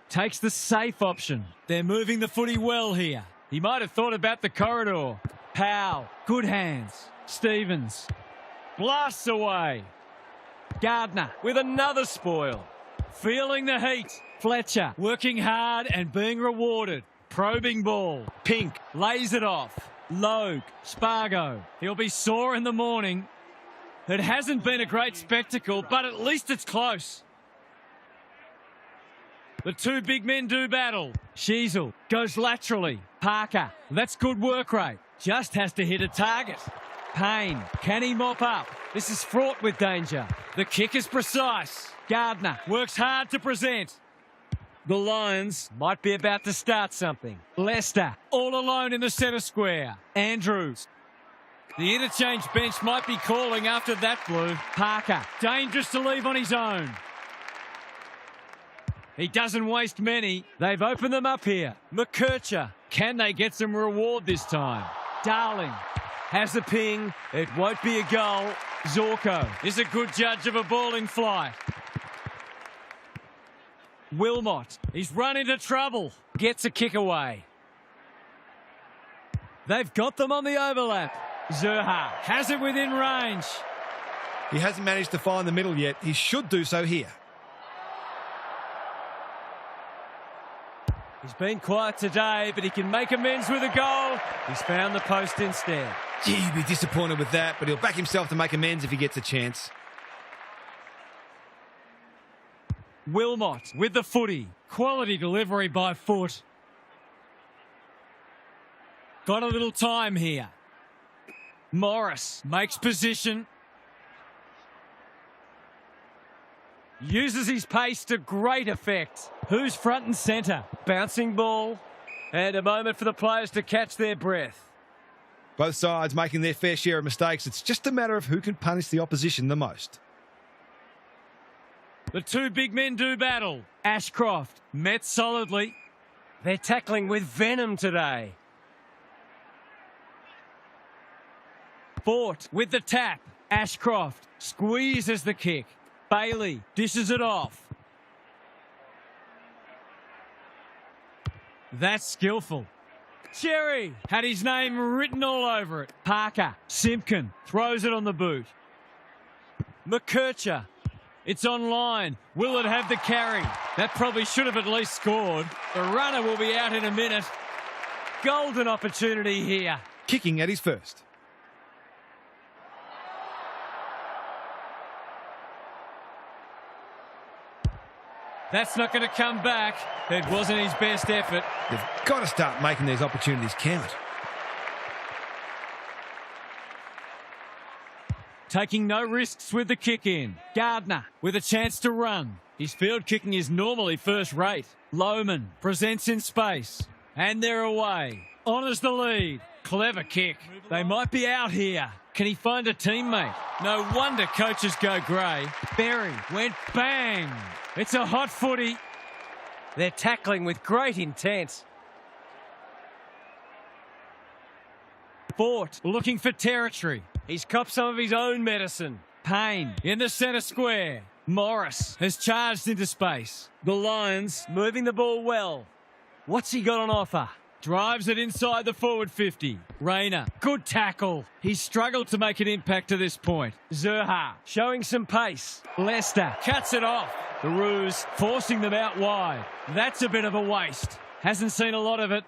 Takes the safe option. They're moving the footy well here. He might have thought about the corridor. Powell. Good hands. Stevens. Blasts away. Gardner with another spoil. Feeling the heat. Fletcher working hard and being rewarded. Probing ball. Pink lays it off. Logue. Spargo. He'll be sore in the morning. It hasn't been a great spectacle, but at least it's close. The two big men do battle. Sheasel goes laterally. Parker. That's good work rate. Just has to hit a target. Payne. Can he mop up? This is fraught with danger. The kick is precise. Gardner works hard to present. The Lions might be about to start something. Leicester all alone in the centre square. Andrews. The interchange bench might be calling after that blue. Parker. Dangerous to leave on his own. He doesn't waste many. They've opened them up here. McKercher. Can they get some reward this time? Darling has the ping. It won't be a goal. Zorko is a good judge of a ball in flight. Wilmot. He's run into trouble. Gets a kick away. They've got them on the overlap. Zerha has it within range. He hasn't managed to find the middle yet. He should do so here. He's been quiet today, but he can make amends with a goal. He's found the post instead. Gee, he'd be disappointed with that, but he'll back himself to make amends if he gets a chance. Wilmot with the footy. Quality delivery by foot. Got a little time here. Morris makes position. Uses his pace to great effect. Who's front and centre? Bouncing ball. And a moment for the players to catch their breath. Both sides making their fair share of mistakes. It's just a matter of who can punish the opposition the most. The two big men do battle. Ashcroft met solidly. They're tackling with venom today. Fort with the tap. Ashcroft squeezes the kick. Bailey dishes it off. That's skillful. Cherry had his name written all over it. Parker. Simpkin throws it on the boot. McKercher. It's online. Will it have the carry? That probably should have at least scored. The runner will be out in a minute. Golden opportunity here. Kicking at his first. That's not going to come back. It wasn't his best effort. They've got to start making these opportunities count. Taking no risks with the kick in. Gardner with a chance to run. His field kicking is normally first rate. Lohman presents in space. And they're away. Honours the lead. Clever kick. They might be out here. Can he find a teammate? No wonder coaches go grey. Berry went bang. It's a hot footy. They're tackling with great intent. Fort looking for territory. He's copped some of his own medicine. Payne in the centre square. Morris has charged into space. The Lions moving the ball well. What's he got on offer? Drives it inside the forward 50. Rayner, good tackle. He's struggled to make an impact to this point. Zerha showing some pace. Lester cuts it off. The Roos forcing them out wide. That's a bit of a waste. Hasn't seen a lot of it.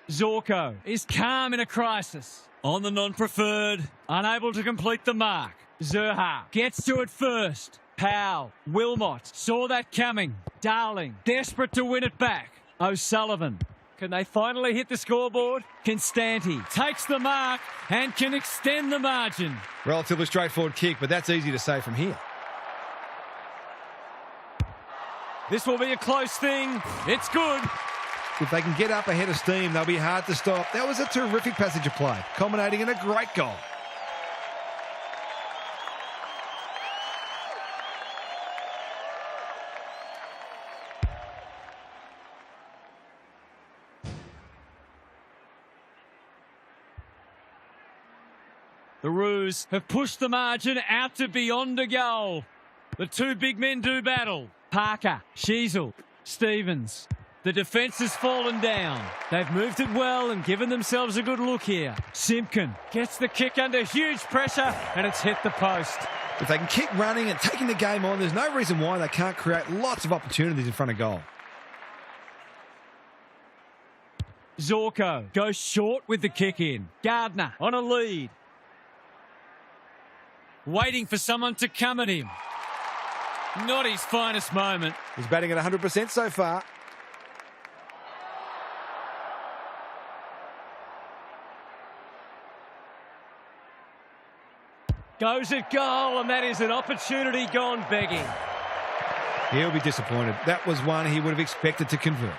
Zorko Is calm in a crisis. On the non-preferred. Unable to complete the mark. Zerha Gets to it first. Powell Wilmot saw that coming. Darling desperate to win it back. O'Sullivan. Can they finally hit the scoreboard? Constanti takes the mark and can extend the margin. Relatively straightforward kick, but that's easy to say from here. This will be a close thing. It's good. If they can get up ahead of steam, they'll be hard to stop. That was a terrific passage of play, culminating in a great goal. The Roos have pushed the margin out to beyond a goal. The two big men do battle. Parker, Sheasel, Stevens. The defence has fallen down. They've moved it well and given themselves a good look here. Simpkin Gets the kick under huge pressure and it's hit the post. If they can keep running and taking the game on, there's no reason why they can't create lots of opportunities in front of goal. Zorko goes short with the kick in. Gardner on a lead. Waiting for someone to come at him. Not his finest moment. He's batting at 100% so far. Goes at goal, and that is an opportunity gone begging. He'll be disappointed. That was one he would have expected to convert.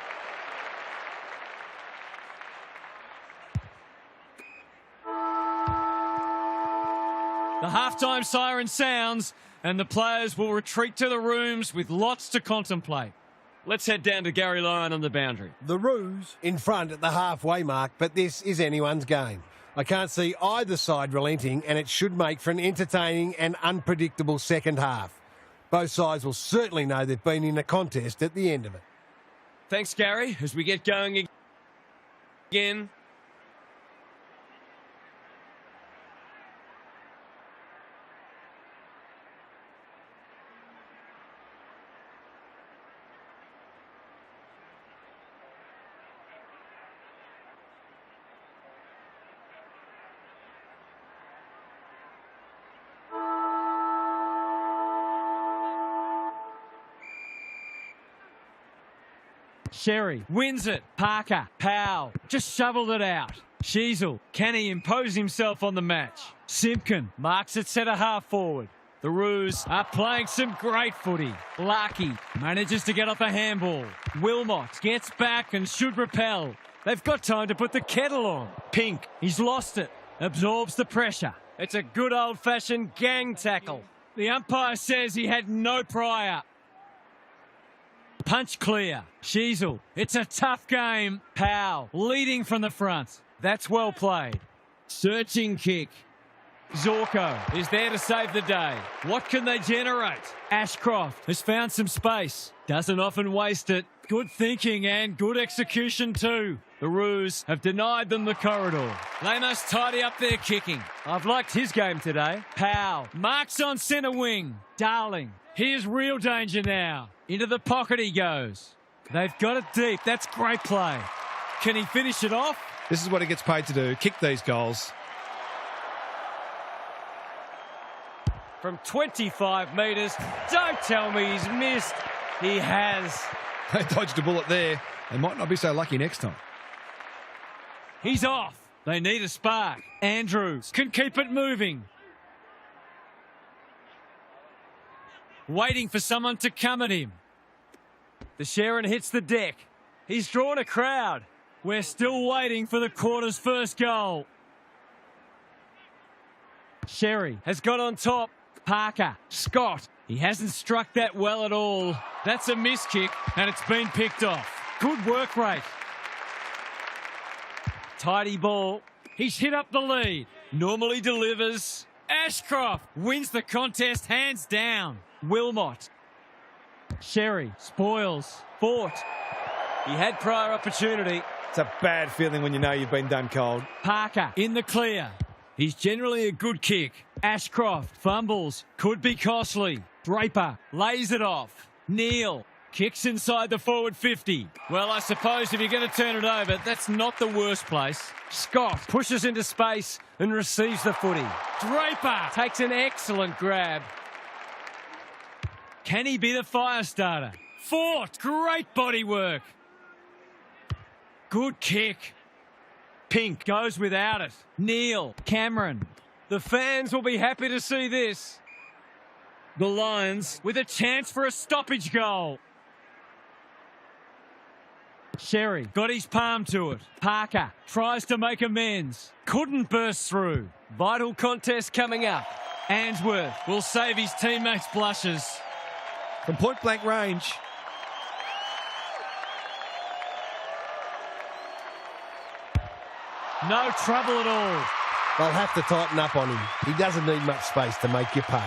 The halftime siren sounds and the players will retreat to the rooms with lots to contemplate. Let's head down to Gary Lyon on the boundary. The Roos in front at the halfway mark, but this is anyone's game. I can't see either side relenting, and it should make for an entertaining and unpredictable second half. Both sides will certainly know they've been in a contest at the end of it. Thanks, Gary, as we get going again. Sherry wins it. Parker, Powell, just shoveled it out. Sheasel, can he impose himself on the match? Simpkin marks it centre half forward. The Roos are playing some great footy. Larkey manages to get off a handball. Wilmot gets back and should repel. They've got time to put the kettle on. Pink, he's lost it. Absorbs the pressure. It's a good old-fashioned gang tackle. The umpire says he had no prior. Punch clear. Sheasel. It's a tough game. Powell leading from the front. That's well played. Searching kick. Zorko is there to save the day. What can they generate? Ashcroft has found some space. Doesn't often waste it. Good thinking and good execution too. The Roos have denied them the corridor. They must tidy up their kicking. I've liked his game today. Powell marks on centre wing. Darling. Here's real danger now. Into the pocket he goes. They've got it deep. That's great play. Can he finish it off? This is what he gets paid to do, kick these goals. From 25 metres. Don't tell me he's missed. He has. They dodged a bullet there. They might not be so lucky next time. He's off. They need a spark. Andrews can keep it moving. Waiting for someone to come at him. The Sharon hits the deck. He's drawn a crowd. We're still waiting for the quarter's first goal. Sherry has got on top. Parker, Scott. He hasn't struck that well at all. That's a miss kick, and it's been picked off. Good work rate. Tidy ball. He's hit up the lead. Normally delivers. Ashcroft wins the contest hands down. Wilmot. Sherry spoils. Fort. He had prior opportunity. It's a bad feeling when you know you've been done cold. Parker in the clear. He's generally a good kick. Ashcroft fumbles. Could be costly. Draper lays it off. Neal kicks inside the forward 50. Well, I suppose if you're going to turn it over, that's not the worst place. Scott pushes into space and receives the footy. Draper Takes an excellent grab. Can he be the fire starter? Fort, great body work. Good kick. Pink goes without it. Neal, Cameron. The fans will be happy to see this. The Lions with a chance for a stoppage goal. Sherry got his palm to it. Parker tries to make amends. Couldn't burst through. Vital contest coming up. Answorth will save his teammates' blushes. From point blank range. No trouble at all. They'll have to tighten up on him. He doesn't need much space to make you pay.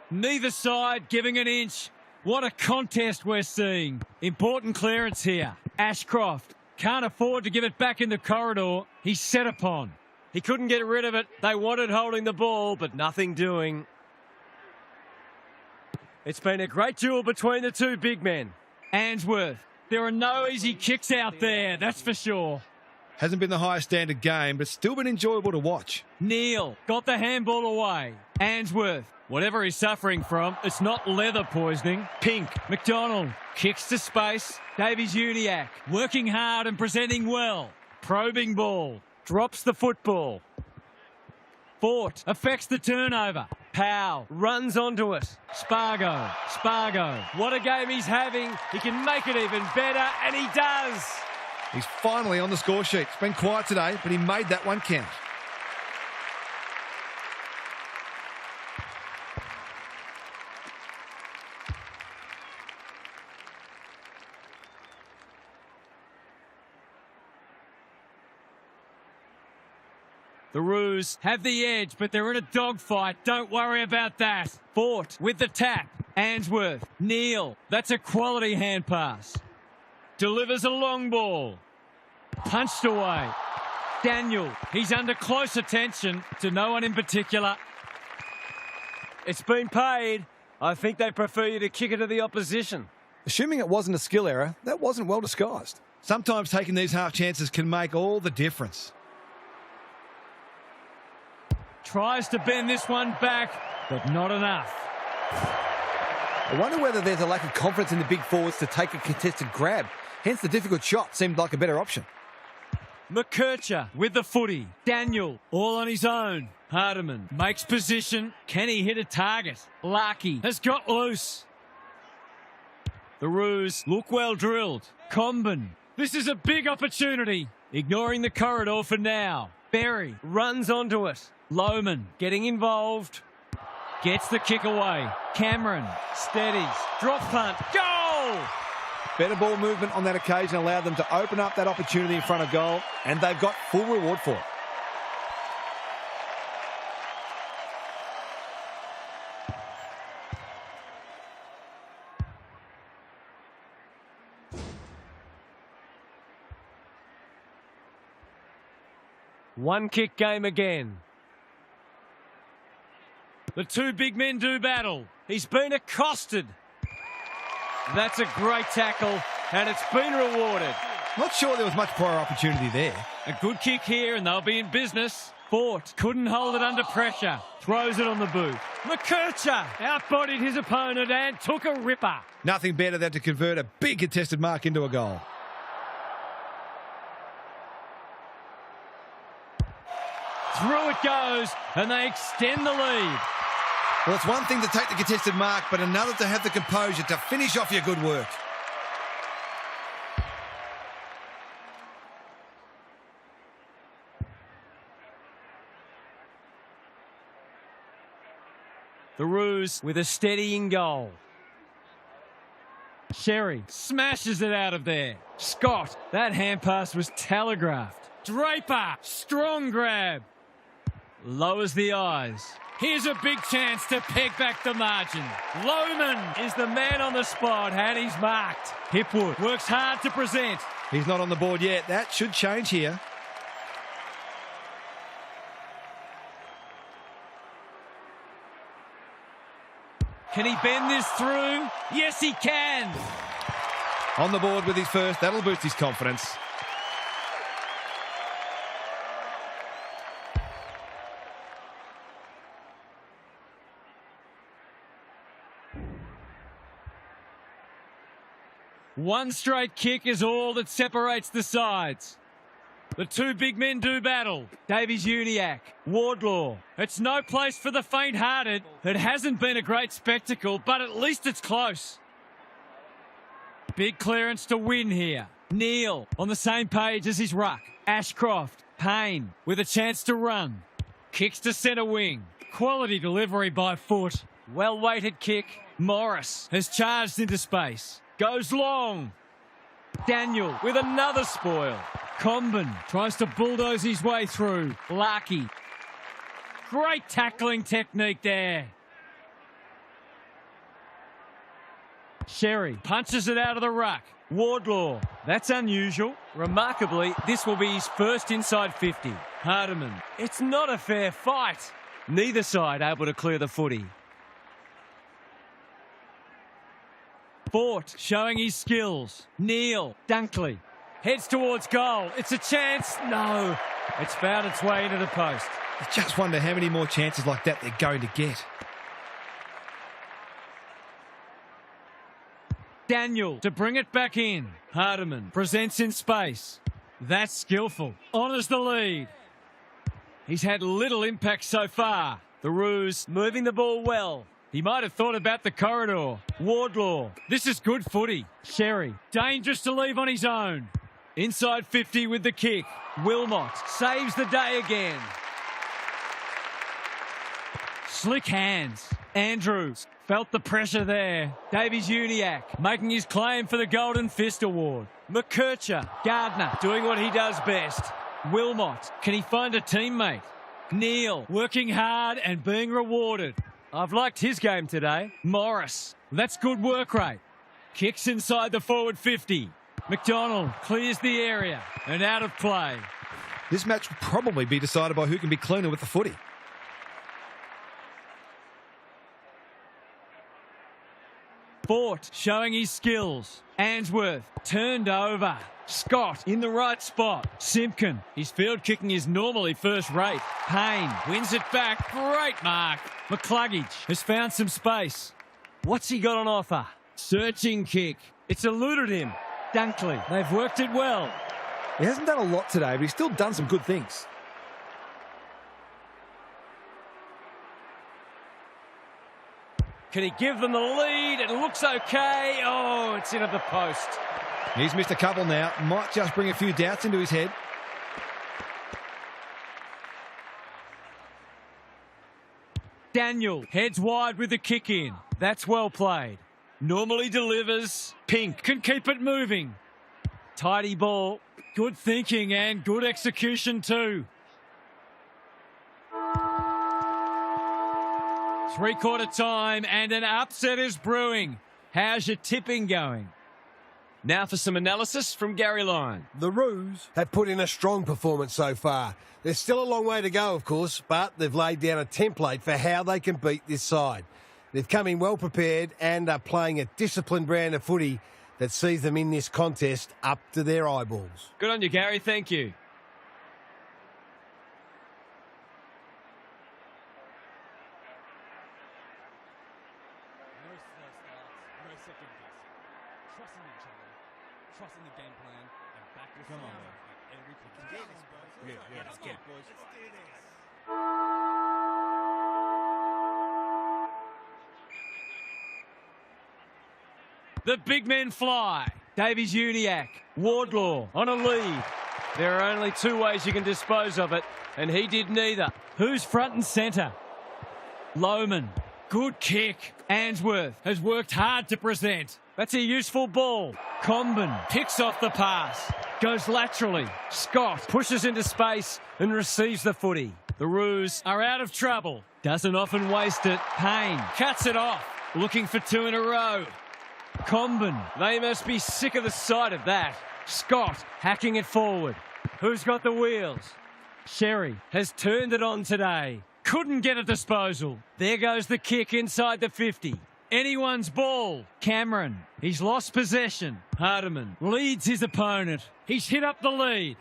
Neither side giving an inch. What a contest we're seeing. Important clearance here. Ashcroft can't afford to give it back in the corridor. He's set upon. He couldn't get rid of it. They wanted holding the ball, but nothing doing. It's been a great duel between the two big men. Answorth. There are no easy kicks out there, that's for sure. Hasn't been the highest standard game, but still been enjoyable to watch. Neal got the handball away. Answorth, whatever he's suffering from, it's not leather poisoning. Pink, McDonald kicks to space. Davies Uniacke working hard and presenting well. Probing ball. Drops the football. Fort affects the turnover. Powell runs onto it. Spargo. What a game he's having. He can make it even better, and he does. He's finally on the score sheet. It's been quiet today, but he made that one count. The Roos have the edge, but they're in a dogfight. Don't worry about that. Fort with the tap. Answorth. Neal. That's a quality hand pass. Delivers a long ball. Punched away. Daniel. He's under close attention to no one in particular. It's been paid. I think they prefer you to kick it to the opposition. Assuming it wasn't a skill error, that wasn't well disguised. Sometimes taking these half chances can make all the difference. Tries to bend this one back, but not enough. I wonder whether there's a lack of confidence in the big forwards to take a contested grab. Hence the difficult shot seemed like a better option. McKercher with the footy. Daniel all on his own. Hardiman makes position. Can he hit a target? Larkey has got loose. The Roos look well drilled. Comben. This is a big opportunity. Ignoring the corridor for now. Berry Runs onto it. Lohman getting involved. Gets the kick away. Cameron steadies. Drop punt. Goal! Better ball movement on that occasion allowed them to open up that opportunity in front of goal, and they've got full reward for it. One kick game again. The two big men do battle. He's been accosted. That's a great tackle, and it's been rewarded. Not sure there was much prior opportunity there. A good kick here, and they'll be in business. Fort couldn't hold it under pressure. Throws it on the boot. McKercher outbodied his opponent and took a ripper. Nothing better than to convert a big contested mark into a goal. Through it goes, and they extend the lead. Well, it's one thing to take the contested mark, but another to have the composure to finish off your good work. The Roos with a steadying goal. Sherry smashes it out of there. Scott, that hand pass was telegraphed. Draper, strong grab. Lowers the eyes. Here's a big chance to peg back the margin. Lohman Is the man on the spot, and he's marked. Hipwood works hard to present. He's not on the board yet. That should change here. Can he bend this through? Yes, he can. On the board with his first. That'll boost his confidence. One straight kick is all that separates the sides. The two big men do battle. Davies-Uniacke, Wardlaw. It's no place for the faint-hearted. It hasn't been a great spectacle, but at least it's close. Big clearance to win here. Neal on the same page as his ruck. Ashcroft, Payne with a chance to run. Kicks to centre wing. Quality delivery by foot. Well-weighted kick. Morris has charged into space. Goes long. Daniel with another spoil. Comben tries to bulldoze his way through. Larkey. Great tackling technique there. Sherry punches it out of the ruck. Wardlaw. That's unusual. Remarkably, this will be his first inside 50. Hardiman. It's not a fair fight. Neither side able to clear the footy. Fort showing his skills. Neal. Dunkley. Heads towards goal. It's a chance. No. It's found its way into the post. You just wonder how many more chances like that they're going to get. Daniel to bring it back in. Hardiman presents in space. That's skillful. Honours the lead. He's had little impact so far. The Roos moving the ball well. He might have thought about the corridor. Wardlaw. This is good footy. Sherry. Dangerous to leave on his own. Inside 50 with the kick. Wilmot saves the day again. Slick hands. Andrews felt the pressure there. Davies-Uniacke. Making his claim for the Golden Fist Award. McKercher. Gardner doing what he does best. Wilmot. Can he find a teammate? Neal working hard and being rewarded. I've liked his game today. Morris. That's good work rate. Kicks inside the forward 50. McDonald clears the area and out of play. This match will probably be decided by who can be cleaner with the footy. Fort showing his skills. Answorth turned over. Scott in the right spot. Simpkin. His field kicking is normally first rate. Payne wins it back. Great mark. McCluggage has found some space. What's he got on offer? Searching kick. It's eluded him. Dunkley. They've worked it well. He hasn't done a lot today, but he's still done some good things. Can he give them the lead? It looks okay. Oh, it's into the post. He's missed a couple now. Might just bring a few doubts into his head. Daniel heads wide with the kick in. That's well played. Normally delivers. Pink can keep it moving. Tidy ball. Good thinking and good execution too. Three-quarter time and an upset is brewing. How's your tipping going? Now for some analysis from Gary Lyon. The Roos have put in a strong performance so far. There's still a long way to go, of course, but they've laid down a template for how they can beat this side. They've come in well prepared and are playing a disciplined brand of footy that sees them in this contest up to their eyeballs. Good on you, Gary. Thank you. No slow starts, no second guessing. Trusting each other, trusting the game plan, and back with come on at every kick. Yeah, let's get it, boys. Let's do this. The big men fly. Davies-Uniacke, Wardlaw on a lead. There are only two ways you can dispose of it, and he did neither. Who's front and centre? Lohman. Good kick. Answorth has worked hard to present. That's a useful ball. Comben picks off the pass. Goes laterally. Scott pushes into space and receives the footy. The Roos are out of trouble. Doesn't often waste it. Payne cuts it off. Looking for 2 in a row. Comben. They must be sick of the sight of that. Scott hacking it forward. Who's got the wheels? Sherry has turned it on today. Couldn't get a disposal. There goes the kick inside the 50. Anyone's ball. Cameron. He's lost possession. Hardiman leads his opponent. He's hit up the lead.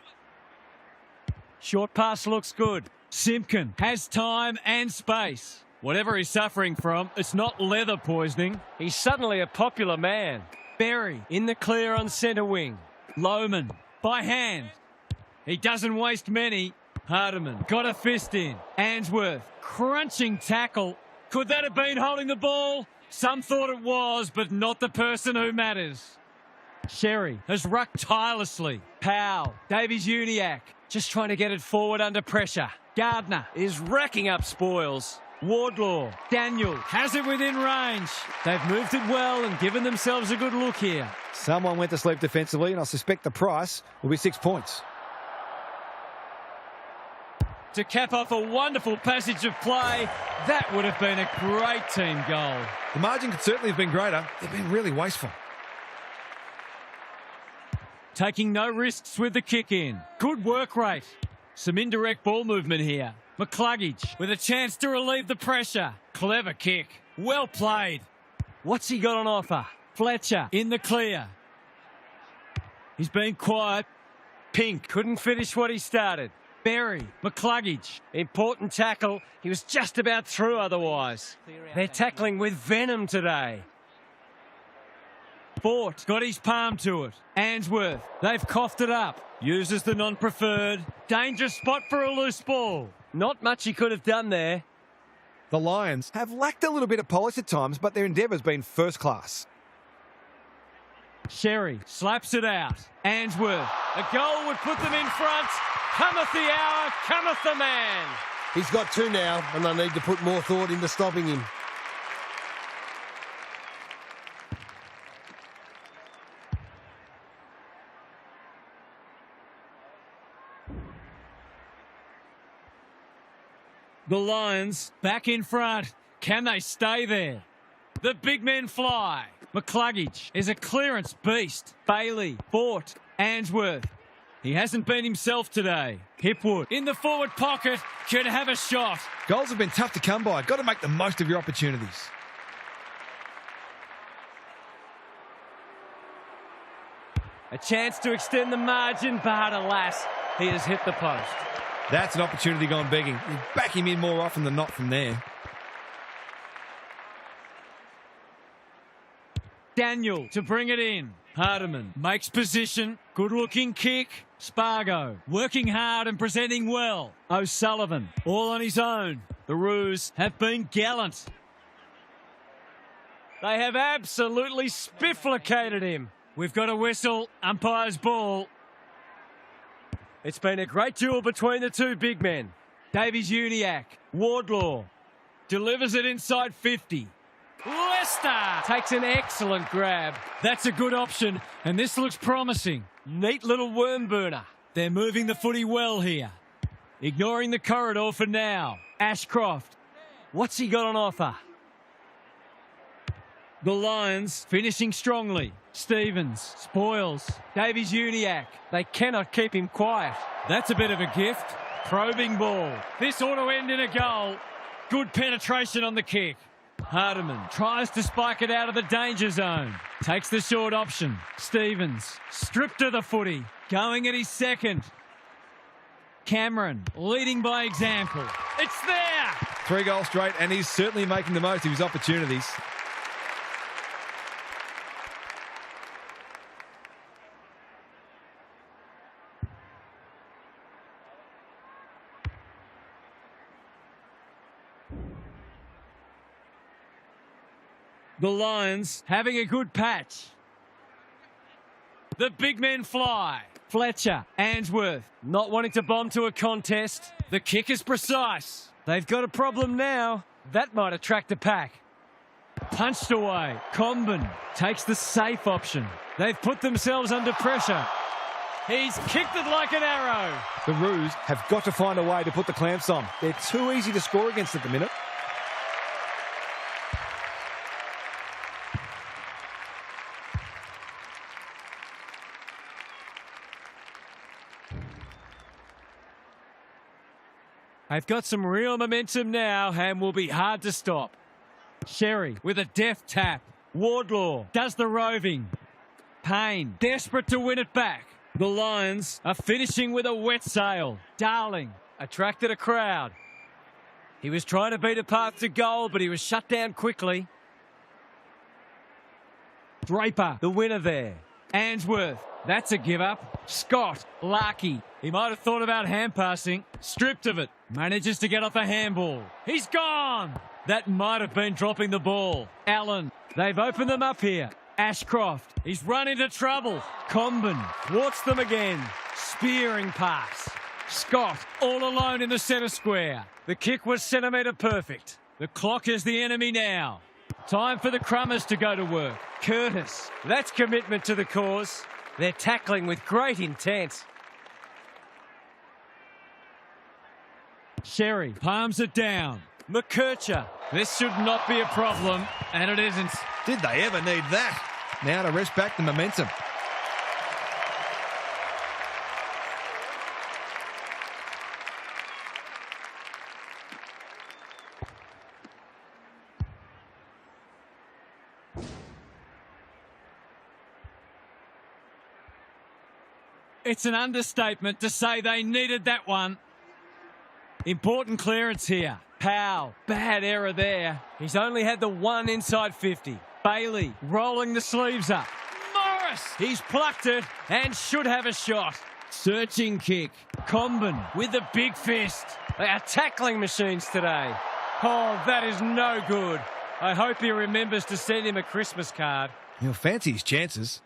Short pass looks good. Simpkin has time and space. Whatever he's suffering from, it's not leather poisoning. He's suddenly a popular man. Berry In the clear on centre wing. Lohman by hand. He doesn't waste many. Hardiman got a fist in. Answorth crunching tackle. Could that have been holding the ball? Some thought it was, but not the person who matters. Sherry Has rucked tirelessly. Powell. Davies-Uniacke just trying to get it forward under pressure. Gardner. Is racking up spoils. Wardlaw. Daniel has it within range. They've moved it well and given themselves a good look here. Someone went to sleep defensively, and I suspect the price will be 6 points. To cap off a wonderful passage of play, that would have been a great team goal. The margin could certainly have been greater. They've been really wasteful. Taking no risks with the kick in. Good work rate. Some indirect ball movement here. McCluggage with a chance to relieve the pressure. Clever kick. Well played. What's he got on offer? Fletcher in the clear. He's been quiet. Pink couldn't finish what he started. Berry. McCluggage. Important tackle. He was just about through otherwise. They're tackling with venom today. Fort got his palm to it. Answorth. They've coughed it up. Uses the non-preferred. Dangerous spot for a loose ball. Not much he could have done there. The Lions have lacked a little bit of polish at times, but their endeavour's been first class. Sherry slaps it out. Answorth. A goal would put them in front. Cometh the hour, cometh the man. He's got 2 now, and they need to put more thought into stopping him. The Lions back in front. Can they stay there? The big men fly. McCluggage is a clearance beast. Bailey, Fort, Answorth. He hasn't been himself today. Hipwood in the forward pocket could have a shot. Goals have been tough to come by. Got to make the most of your opportunities. A chance to extend the margin, but alas, he has hit the post. That's an opportunity gone begging. You back him in more often than not from there. Daniel to bring it in. Hardiman makes position. Good looking kick. Spargo working hard and presenting well. O'Sullivan all on his own. The Roos have been gallant. They have absolutely spifflicated him. We've got a whistle. Umpire's ball. It's been a great duel between the two big men. Davies-Uniacke, Wardlaw. Delivers it inside 50. Leicester Takes an excellent grab. That's a good option, and this looks promising. Neat little worm burner. They're moving the footy well here. Ignoring the corridor for now. Ashcroft. What's he got on offer? The Lions finishing strongly. Stevens spoils. Davies-Uniacke. They cannot keep him quiet. That's a bit of a gift. Probing ball. This ought to end in a goal. Good penetration on the kick. Hardiman tries to spike it out of the danger zone. Takes the short option. Stevens stripped of the footy. Going at his second. Cameron leading by example. It's there! 3 goals straight, and he's certainly making the most of his opportunities. The Lions having a good patch. The big men fly. Fletcher, Answorth, Not wanting to bomb to a contest. the kick is precise. They've got a problem now. That might attract a pack. Punched away. Comben takes the safe option. They've put themselves under pressure. He's kicked it like an arrow. The Roos have got to find a way to put the clamps on. They're too easy to score against at the minute. They've got some real momentum now and will be hard to stop. Sherry with a deft tap. Wardlaw does the roving. Payne desperate to win it back. The Lions are finishing with a wet sail. Darling Attracted a crowd. He was trying to beat a path to goal, but he was shut down quickly. Draper, The winner there. Answorth, that's a give up. Scott, Larkey, he might have thought about hand passing. Stripped of it, manages to get off a handball. He's gone. That might have been dropping the ball. Allen, they've opened them up here. Ashcroft, he's run into trouble. Comben thwarts them again. Spearing pass. Scott, all alone in the centre square. The kick was centimetre perfect. The clock is the enemy now. Time for the Crummers to go to work. Curtis, that's commitment to the cause. They're tackling with great intent. Sherry palms it down. McKercher. This should not be a problem, and it isn't. Did they ever need that? Now to rest back the momentum. It's an understatement to say they needed that one. Important clearance here. Powell, bad error there. He's only had the one inside 50. Bailey rolling the sleeves up. Morris! He's plucked it and should have a shot. Searching kick. Comben with the big fist. They are tackling machines today. Oh, that is no good. I hope he remembers to send him a Christmas card. He'll fancy his chances.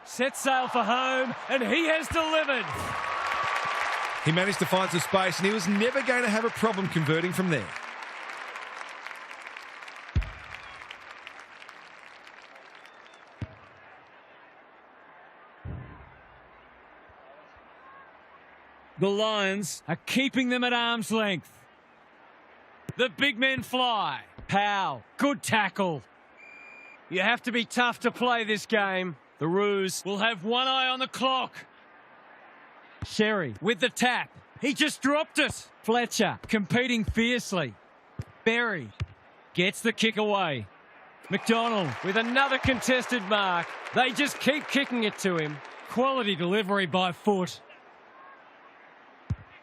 Set sail for home, and he has delivered. He managed to find some space, and he was never going to have a problem converting from there. The Lions are keeping them at arm's length. The big men fly. Powell, Good tackle. you have to be tough to play this game. The Roos will have one eye on the clock. Sherry with the tap. He just dropped it. Fletcher competing fiercely. Berry gets the kick away. McDonald With another contested mark, they just keep kicking it to him. quality delivery by foot.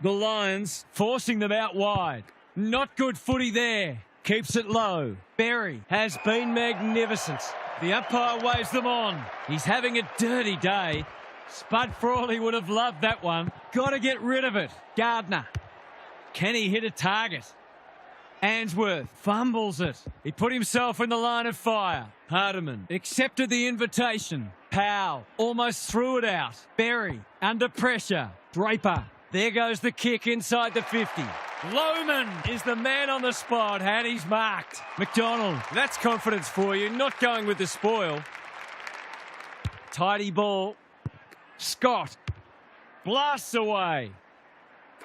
The Lions forcing them out wide. Not good footy there. Keeps it low. Berry Has been magnificent. The umpire waves them on. He's having a dirty day. Spud Frawley would have loved that one. Got to get rid of it. Gardner. Can he hit a target? Answorth fumbles it. He put himself in the line of fire. Hardiman accepted the invitation. Powell almost threw it out. Berry under pressure. Draper. There goes the kick inside the 50. Lohman Is the man on the spot, and he's marked. McDonald. That's confidence for you, not going with the spoil. Tidy ball. Scott blasts away.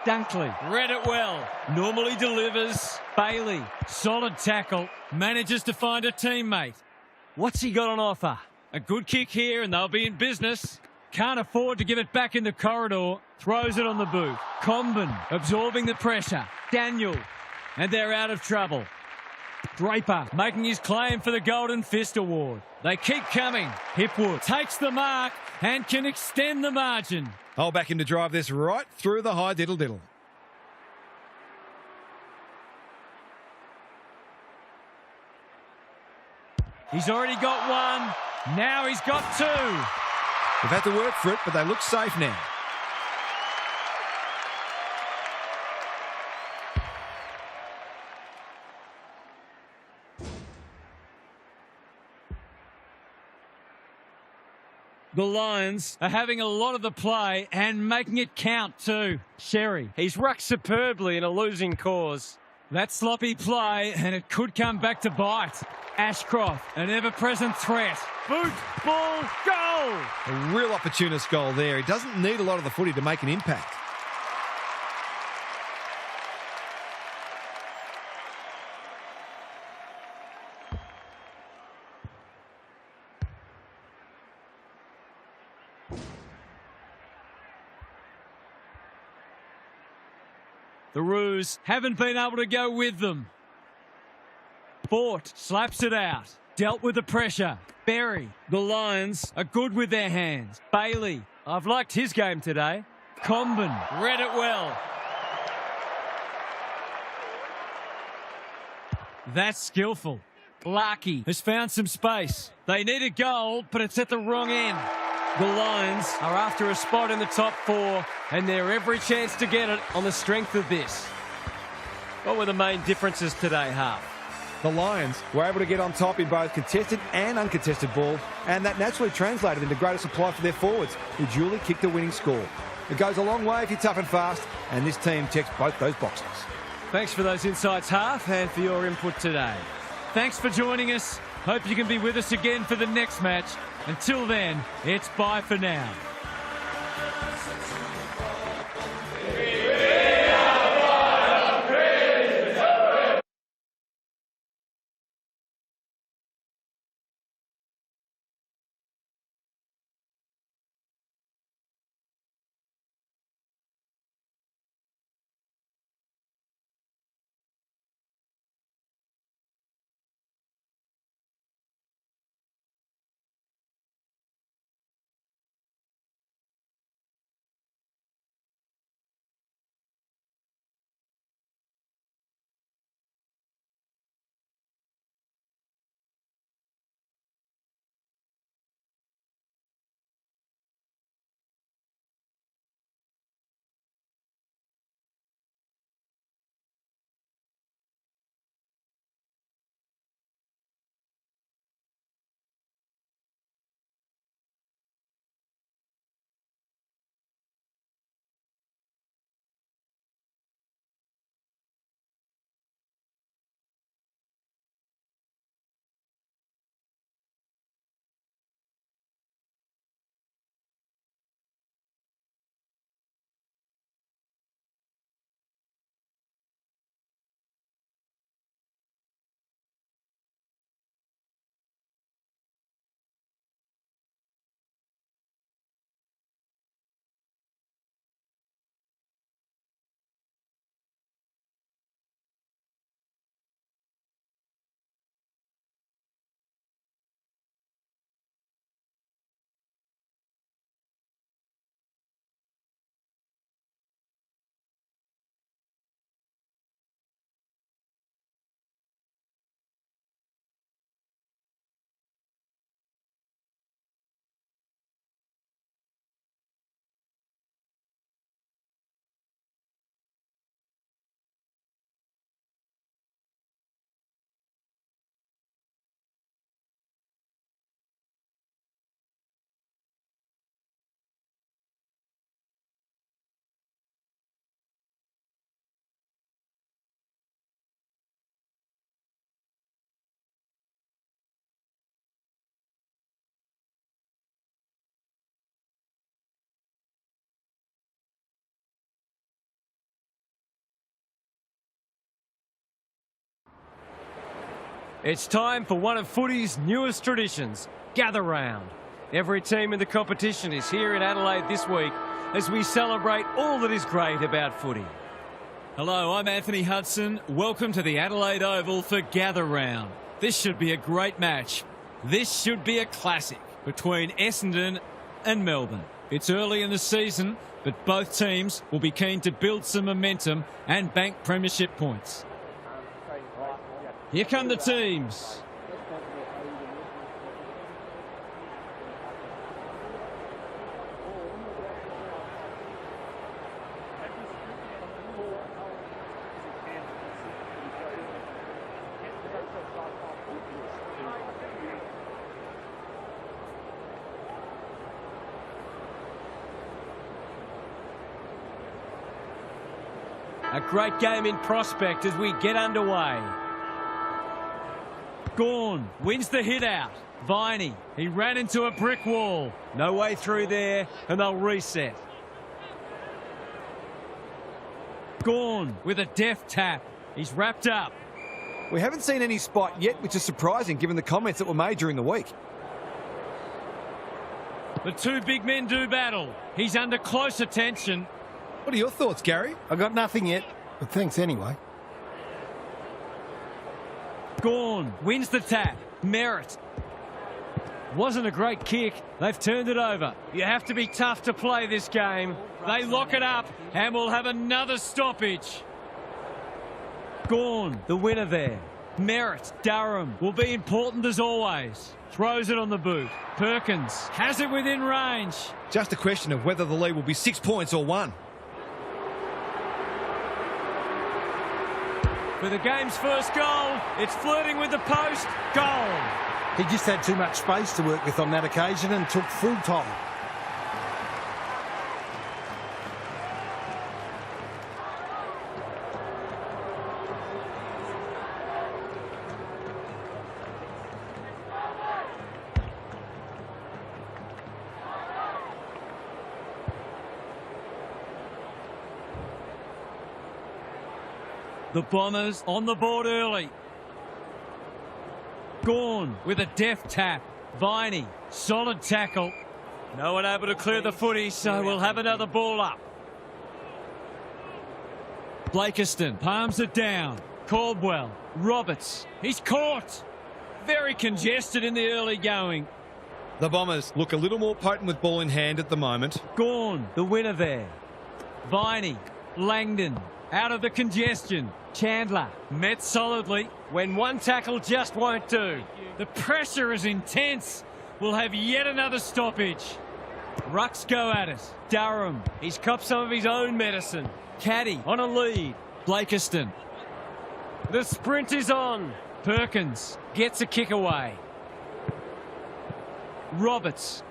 Dunkley read it well. Normally delivers. Bailey. Solid tackle. Manages to find a teammate. What's he got on offer? A good kick here and they'll be in business. Can't afford to give it back in the corridor. Throws it on the boot. Comben absorbing the pressure. Daniel. And they're out of trouble. Draper making his claim for the Golden Fist Award. They keep coming. Hipwood takes the mark and can extend the margin. I'll back him to drive this right through the high diddle-diddle. He's already got one. Now he's got two. They've had to work for it, but they look safe now. The Lions are having a lot of the play and making it count too. Sherry. He's rucked superbly in a losing cause. That sloppy play, and it could come back to bite. Ashcroft, an ever-present threat. Boot, ball, goal! A real opportunist goal there. He doesn't need a lot of the footy to make an impact. The Roos haven't been able to go with them. Fort slaps it out. Dealt with the pressure. Berry. The Lions are good with their hands. Bailey. I've liked his game today. Comben. Read it well. That's skillful. Larkey has found some space. They need a goal, but it's at the wrong end. The Lions Are after a spot in the top 4, and they're every chance to get it on the strength of this. What were the main differences today, Half? The Lions were able to get on top in both contested and uncontested ball, and that naturally translated into greater supply for their forwards, who duly kicked the winning score. It goes a long way if you're tough and fast, and this team checks both those boxes. Thanks for those insights, Half, and for your input today. Thanks for joining us. Hope you can be with us again for the next match. Until then, it's bye for now. It's time for one of footy's newest traditions, Gather Round. Every team in the competition is here in Adelaide this week as we celebrate all that is great about footy. Hello, I'm Anthony Hudson. Welcome to the Adelaide Oval for Gather Round. This should be a great match. This should be a classic between Essendon and Melbourne. It's early in the season, but both teams will be keen to build some momentum and bank premiership points. Here come the teams. A great game in prospect as we get underway. Gawn wins the hit out. Viney, he ran into a brick wall. No way through there, and they'll reset. Gawn with a deft tap. He's wrapped up. We haven't seen any spot yet, which is surprising given the comments that were made during the week. The two big men do battle. He's under close attention. What are your thoughts, Gary? I got nothing yet, but thanks anyway. Gawn wins the tap. Merritt. Wasn't a great kick. They've turned it over. You have to be tough to play this game. They lock it up and we'll have another stoppage. Gawn, The winner there. Merritt, Durham will be important as always. Throws it on the boot. Perkins has it within range. Just a question of whether the lead will be 6 points or 1. For the game's first goal, it's flirting with the post. Goal. He just had too much space to work with on that occasion and took full time. The Bombers on the board early. Gawn with a deft tap. Viney, solid tackle. No one able to clear the footy, so we'll have another ball up. Blakiston palms it down. Caldwell, Roberts, he's caught. Very congested in the early going. The Bombers look a little more potent with ball in hand at the moment. Gawn, The winner there. Viney, Langdon, out of the congestion. Chandler, met solidly. When one tackle just won't do. The pressure is intense. We'll have yet another stoppage. Rucks go at it. Durham, he's copped some of his own medicine. Caddy On a lead. Blakiston. The sprint is on. Perkins Gets a kick away. Roberts.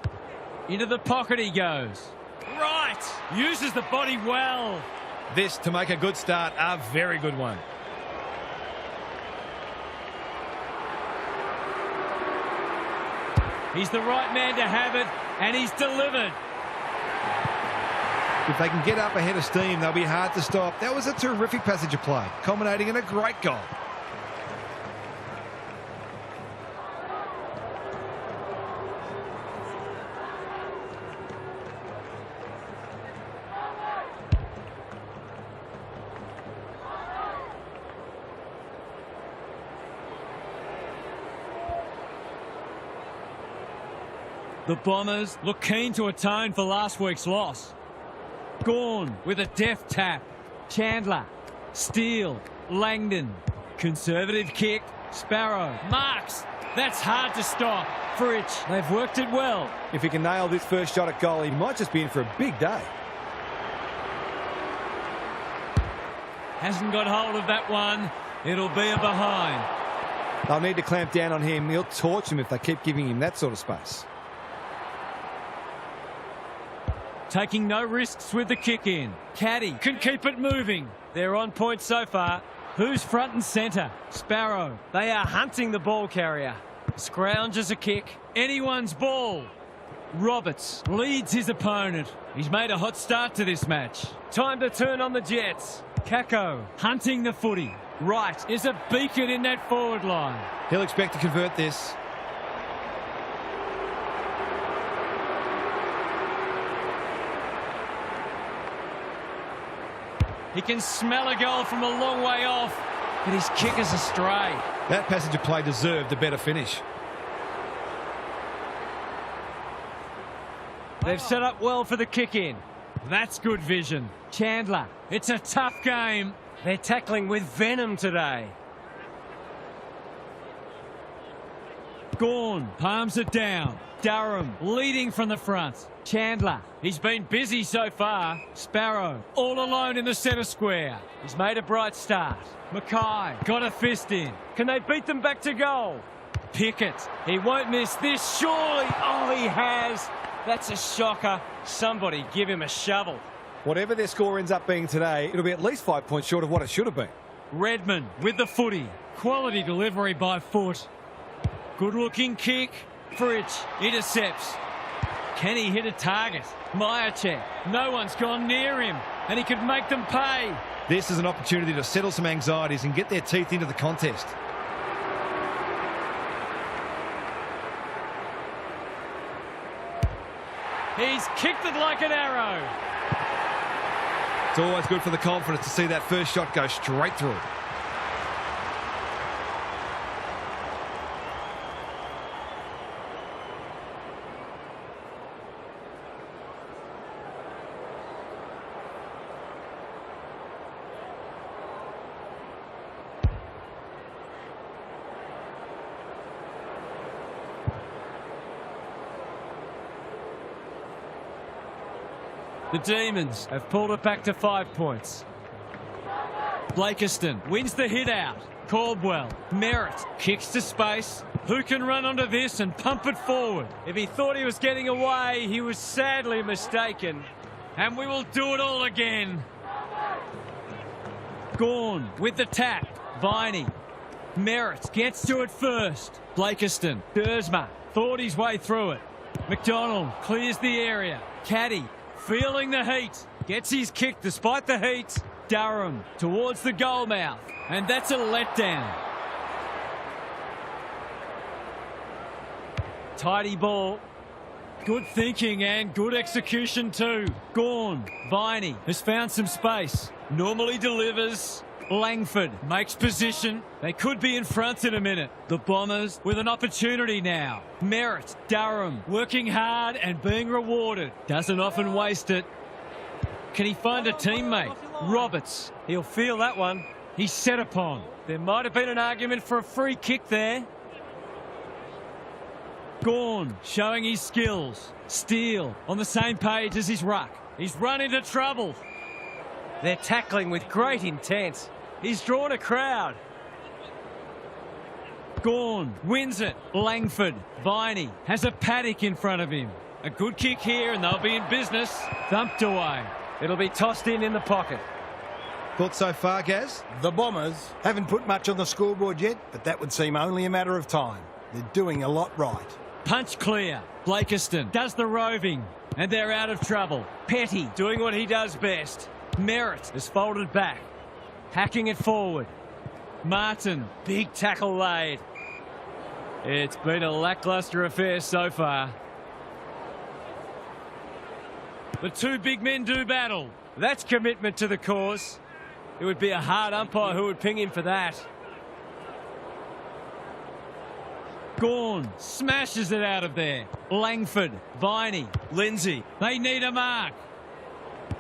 Into the pocket he goes. Right. Uses the body well. This, to make a good start, a very good one. He's the right man to have it, and he's delivered. If they can get up ahead of steam, they'll be hard to stop. That was a terrific passage of play, culminating in a great goal. The Bombers look keen to atone for last week's loss. Gawn with a deft tap. Chandler. Steele. Langdon. Conservative kick. Sparrow. Marks. That's hard to stop. Fritsch, they've worked it well. If he can nail this first shot at goal, he might just be in for a big day. Hasn't got hold of that one. It'll be a behind. They'll need to clamp down on him. He'll torch him if they keep giving him that sort of space. Taking no risks with the kick in. Caddy can keep it moving. They're on point so far. Who's front and centre? Sparrow. They are hunting the ball carrier. Scrounges a kick. Anyone's ball. Roberts leads his opponent. He's made a hot start to this match. Time to turn on the Jets. Kako hunting the footy. Wright is a beacon in that forward line. He'll expect to convert this. He can smell a goal from a long way off, but his kick is astray. That passage of play deserved a better finish. They've set up well for the kick in. That's good vision. Chandler, it's a tough game. They're tackling with venom today. Gawn palms it down. Durham leading from the front. Chandler, he's been busy so far. Sparrow, all alone in the centre square. He's made a bright start. Mackay got a fist in. Can they beat them back to goal? Pickett, He won't miss this, surely. Oh, he has. That's a shocker. Somebody give him a shovel. Whatever their score ends up being today, it'll be at least 5 points short of what it should have been. Redmond with the footy. Quality delivery by foot. Good looking kick. Fritsch intercepts. Can he hit a target? Myercheck. No one's gone near him, and he could make them pay. This is an opportunity to settle some anxieties and get their teeth into the contest. He's kicked it like an arrow. It's always good for the confidence to see that first shot go straight through. The Demons have pulled it back to 5 points. Blakiston wins the hit out. Caldwell, Merritt, kicks to space. Who can run onto this and pump it forward? If he thought he was getting away, he was sadly mistaken. And we will do it all again. Gawn with the tap. Viney. Merritt gets to it first. Blakiston. Dersma thought his way through it. McDonald clears the area. Caddy feeling the heat. Gets his kick despite the heat. Durham towards the goal mouth. And that's a letdown. Tidy ball. Good thinking and good execution too. Gawn. Viney has found some space. Normally delivers. Langford makes position. They could be in front in a minute. The Bombers with an opportunity now. Merritt, Durham working hard and being rewarded. Doesn't often waste it. Can he find a teammate? Roberts. He'll feel that one. He's set upon. There might have been an argument for a free kick there. Gawn showing his skills. Steele on the same page as his ruck. He's run into trouble. They're tackling with great intent. He's drawn a crowd. Gawn wins it. Langford. Viney has a paddock in front of him. A good kick here and they'll be in business. Thumped away. It'll be tossed in the pocket. Thoughts so far, Gaz? The Bombers haven't put much on the scoreboard yet, but that would seem only a matter of time. They're doing a lot right. Punch clear. Blakiston does the roving. And they're out of trouble. Petty doing what he does best. Merritt is folded back. Hacking it forward. Martin. Big tackle laid. It's been a lacklustre affair so far. The two big men do battle. That's commitment to the cause. It would be a hard umpire who would ping him for that. Gawn smashes it out of there. Langford, Viney, Lindsay. They need a mark.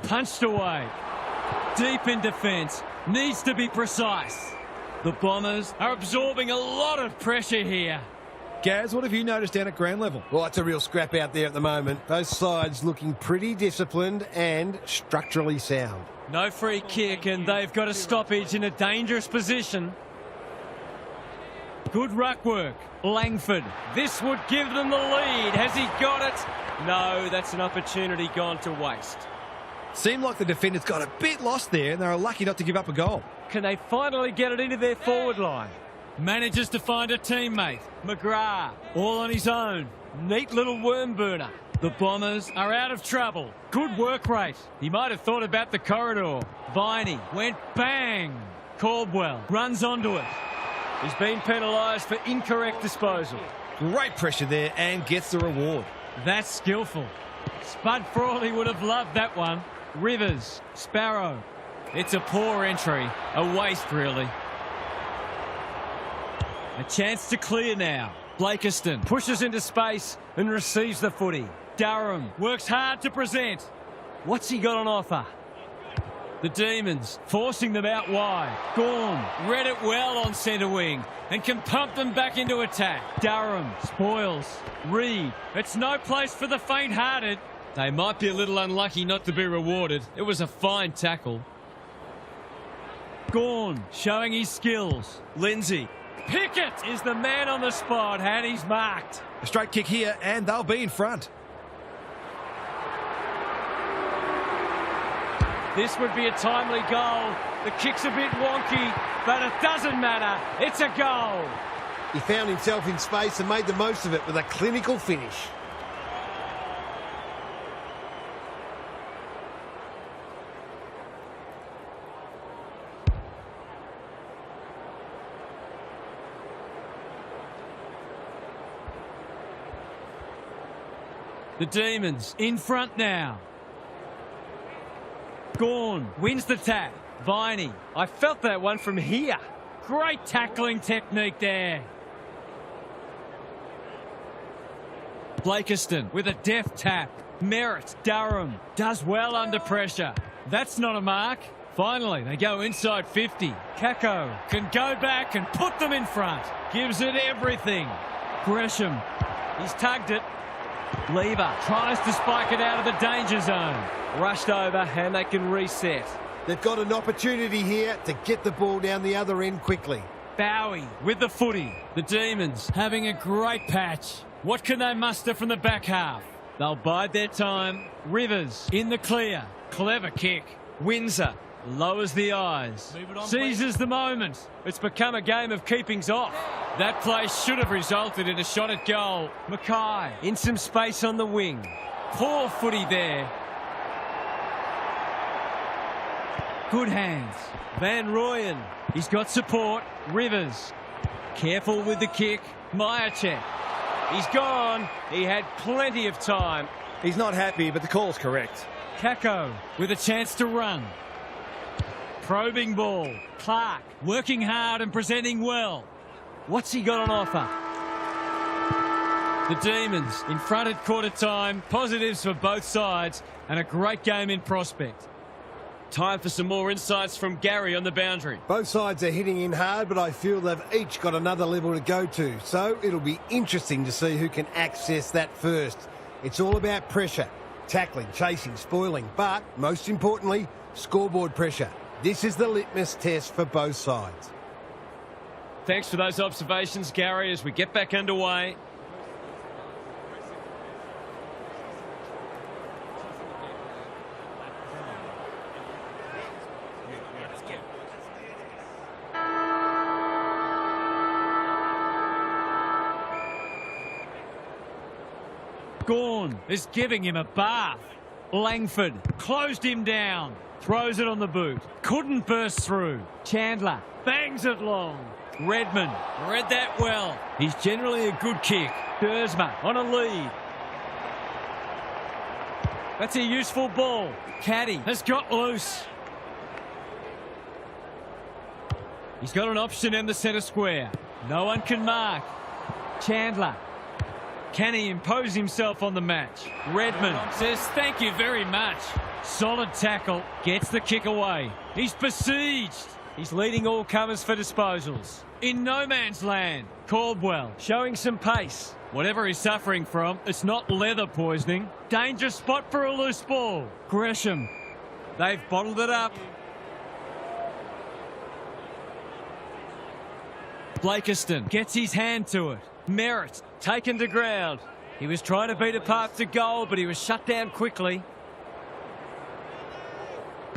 Punched away. Deep in defence. Needs to be precise. The Bombers are absorbing a lot of pressure here. Gaz, what have you noticed down at ground level? Well, it's a real scrap out there at the moment. Both sides looking pretty disciplined and structurally sound. No free kick and they've got a stoppage in a dangerous position. Good ruck work. Langford. This would give them the lead. Has he got it? No, that's an opportunity gone to waste. Seemed like the defenders got a bit lost there and they were lucky not to give up a goal. Can they finally get it into their forward line? Manages to find a teammate. McGrath, all on his own. Neat little worm burner. The Bombers are out of trouble. Good work rate. He might have thought about the corridor. Viney went bang. Caldwell runs onto it. He's been penalised for incorrect disposal. Great pressure there and gets the reward. That's skillful. Spud Frawley would have loved that one. Rivers, Sparrow. It's a poor entry. A waste, really. A chance to clear now. Blakiston pushes into space and receives the footy. Durham works hard to present. What's he got on offer? The Demons forcing them out wide. Gawn read it well on centre wing and can pump them back into attack. Durham spoils. Reed. It's no place for the faint-hearted. They might be a little unlucky not to be rewarded. It was a fine tackle. Gawn showing his skills. Lindsay. Pickett is the man on the spot and he's marked. A straight kick here and they'll be in front. This would be a timely goal. The kick's a bit wonky, but it doesn't matter. It's a goal. He found himself in space and made the most of it with a clinical finish. The Demons in front now. Gawn wins the tap. Viney. I felt that one from here. Great tackling technique there. Blakiston with a deft tap. Merritt. Durham does well under pressure. That's not a mark. Finally, they go inside 50. Kako can go back and put them in front. Gives it everything. Gresham. He's tugged it. Lever tries to spike it out of the danger zone. Rushed over and they can reset. They've got an opportunity here to get the ball down the other end quickly. Bowie with the footy. The Demons having a great patch. What can they muster from the back half? They'll bide their time. Rivers in the clear. Clever kick. Windsor lowers the eyes. Seizes the moment. It's become a game of keepings off. That play should have resulted in a shot at goal. Mackay In some space on the wing. poor footy there. Good hands. Van Rooyen. He's got support. Rivers. Careful with the kick. Myercheck. He's gone. He had plenty of time. He's not happy, but the call's correct. Kako with a chance to run. Probing ball. Clark working hard and presenting well. What's he got on offer? The Demons in front at quarter time. Positives for both sides and a great game in prospect. Time for some more insights from Gary on the boundary. Both sides are hitting in hard, but I feel they've each got another level to go to. So it'll be interesting to see who can access that first. It's all about pressure, tackling, chasing, spoiling, but most importantly, scoreboard pressure. This is the litmus test for both sides. Thanks for those observations, Gary, as we get back underway. Gawn is giving him a bath. Langford closed him down. Throws it on the boot. Couldn't burst through. Chandler bangs it long. Redmond read that well. He's generally a good kick. Dersma on a lead. That's a useful ball. Caddy has got loose. He's got an option in the centre square. No one can mark. Chandler. Can he impose himself on the match? Redmond says thank you very much. Solid tackle. Gets the kick away. He's besieged. He's leading all comers for disposals. In no man's land. Caldwell Showing some pace. whatever he's suffering from, it's not leather poisoning. Dangerous spot for a loose ball. Gresham. They've bottled it up. Blakiston gets his hand to it. Merritt taken to ground. He was trying to beat a path to goal, but he was shut down quickly.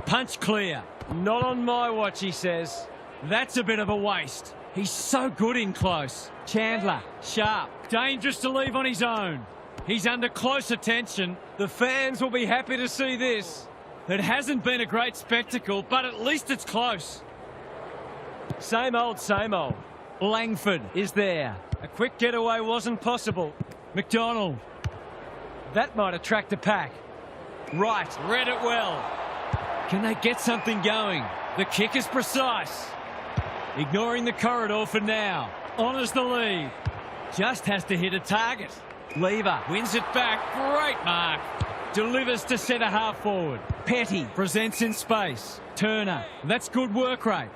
Punch clear. Not on my watch, he says. That's a bit of a waste. He's so good in close. Chandler, sharp. Dangerous to leave on his own. He's under close attention. The fans will be happy to see this. It hasn't been a great spectacle, but at least it's close. Same old, same old. Langford Is there. A quick getaway wasn't possible. McDonald. That might attract a pack. Right, read it well. Can they get something going? The kick is precise. Ignoring the corridor for now. Honours the lead. Just has to hit a target. Lever wins it back. Great mark. Delivers to centre half forward. Petty presents in space. Turner. That's good work rate.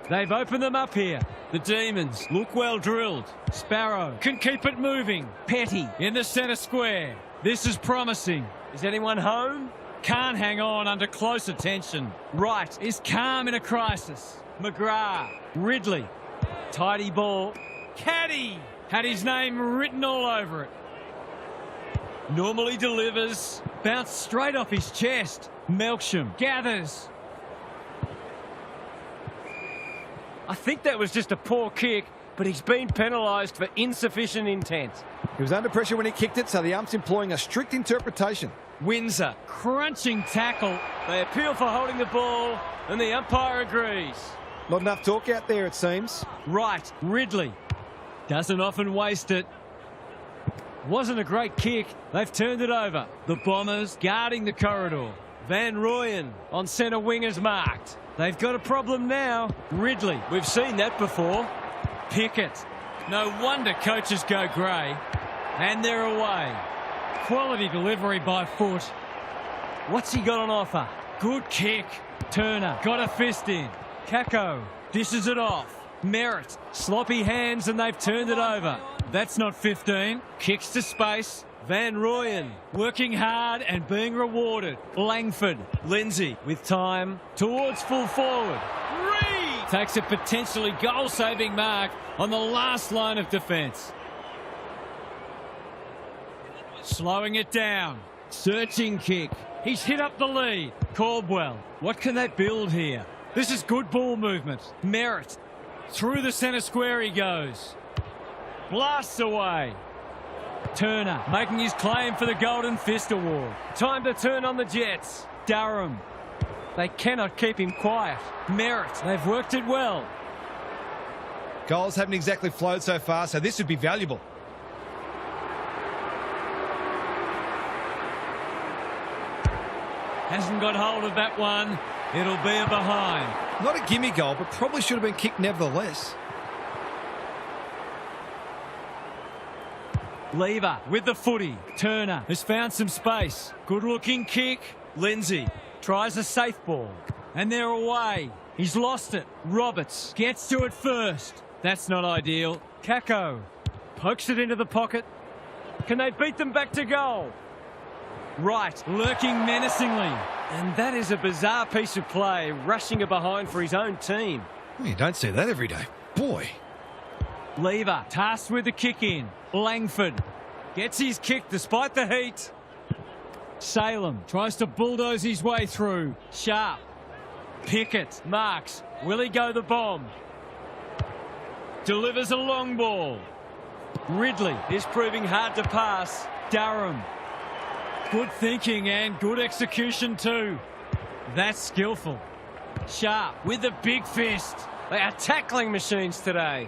They've opened them up here. The Demons look well drilled. Sparrow can keep it moving. Petty in the centre square. This is promising. Is anyone home? Can't hang on under close attention. Wright is calm in a crisis. McGrath. Ridley. Tidy ball. Caddy had his name written all over it. Normally delivers. Bounced straight off his chest. Melksham gathers. I think that was just a poor kick, but he's been penalised for insufficient intent. He was under pressure when he kicked it, so the ump's employing a strict interpretation. Windsor, crunching tackle. They appeal for holding the ball, and the umpire agrees. Not enough talk out there, it seems. Right, Ridley. Doesn't often waste it. Wasn't a great kick. They've turned it over. The Bombers guarding the corridor. Van Rooyen on centre wing is marked. They've got a problem now. Ridley, we've seen that before. Pickett. No wonder coaches go grey. And they're away. Quality delivery by foot. What's he got on offer? Good kick. Turner got a fist in. Kako dishes it off. Merritt. Sloppy hands and they've turned it over. That's not 15. Kicks to space. Van Rooyen working hard and being rewarded. Langford. Lindsay with time Towards full forward. Reed Takes a potentially goal-saving mark on the last line of defence. Slowing it down. Searching kick. He's hit up the lead. Caldwell. What can they build here? This is good ball movement. Merritt. Through the centre square he goes. Blasts away. Turner making his claim for the Golden Fist Award. Time to turn on the Jets. Durham. They cannot keep him quiet. Merritt. They've worked it well. Goals haven't exactly flowed so far, so this would be valuable. Hasn't got hold of that one. It'll be a behind. Not a gimme goal, but probably should have been kicked nevertheless. Lever with the footy. Turner has found some space. Good looking kick. Lindsay tries a safe ball. And they're away. He's lost it. Roberts gets to it first. That's not ideal. Kako pokes it into the pocket. Can they beat them back to goal? Right, lurking menacingly. And that is a bizarre piece of play, rushing a behind for his own team. Well, you don't see that every day. Boy. Lever tasked with the kick in. Langford gets his kick despite the heat. Salem tries to bulldoze his way through. Sharp. Pickett marks. Will he go the bomb? Delivers a long ball. Ridley is proving hard to pass. Durham. Good thinking and good execution too. That's skillful. Sharp with the big fist. They are tackling machines today.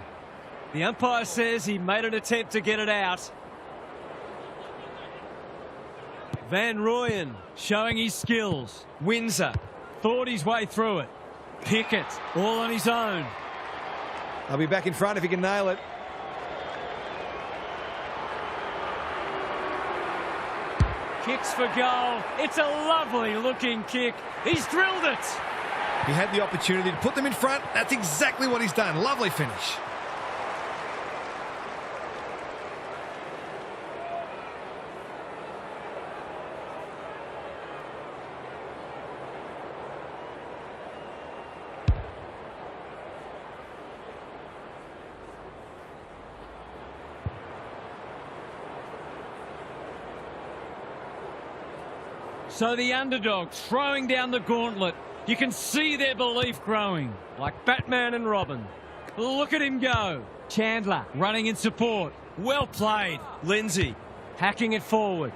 The umpire says he made an attempt to get it out. Van Rooyen showing his skills. Windsor thought his way through it. Pickett all on his own. I'll be back in front if he can nail it. Kicks for goal. It's a lovely looking kick. He's drilled it. He had the opportunity to put them in front. That's exactly what he's done. Lovely finish. So the underdogs throwing down the gauntlet. You can see their belief growing. Like Batman and Robin. Look at him go. Chandler running in support. Well played. Lindsay hacking it forward.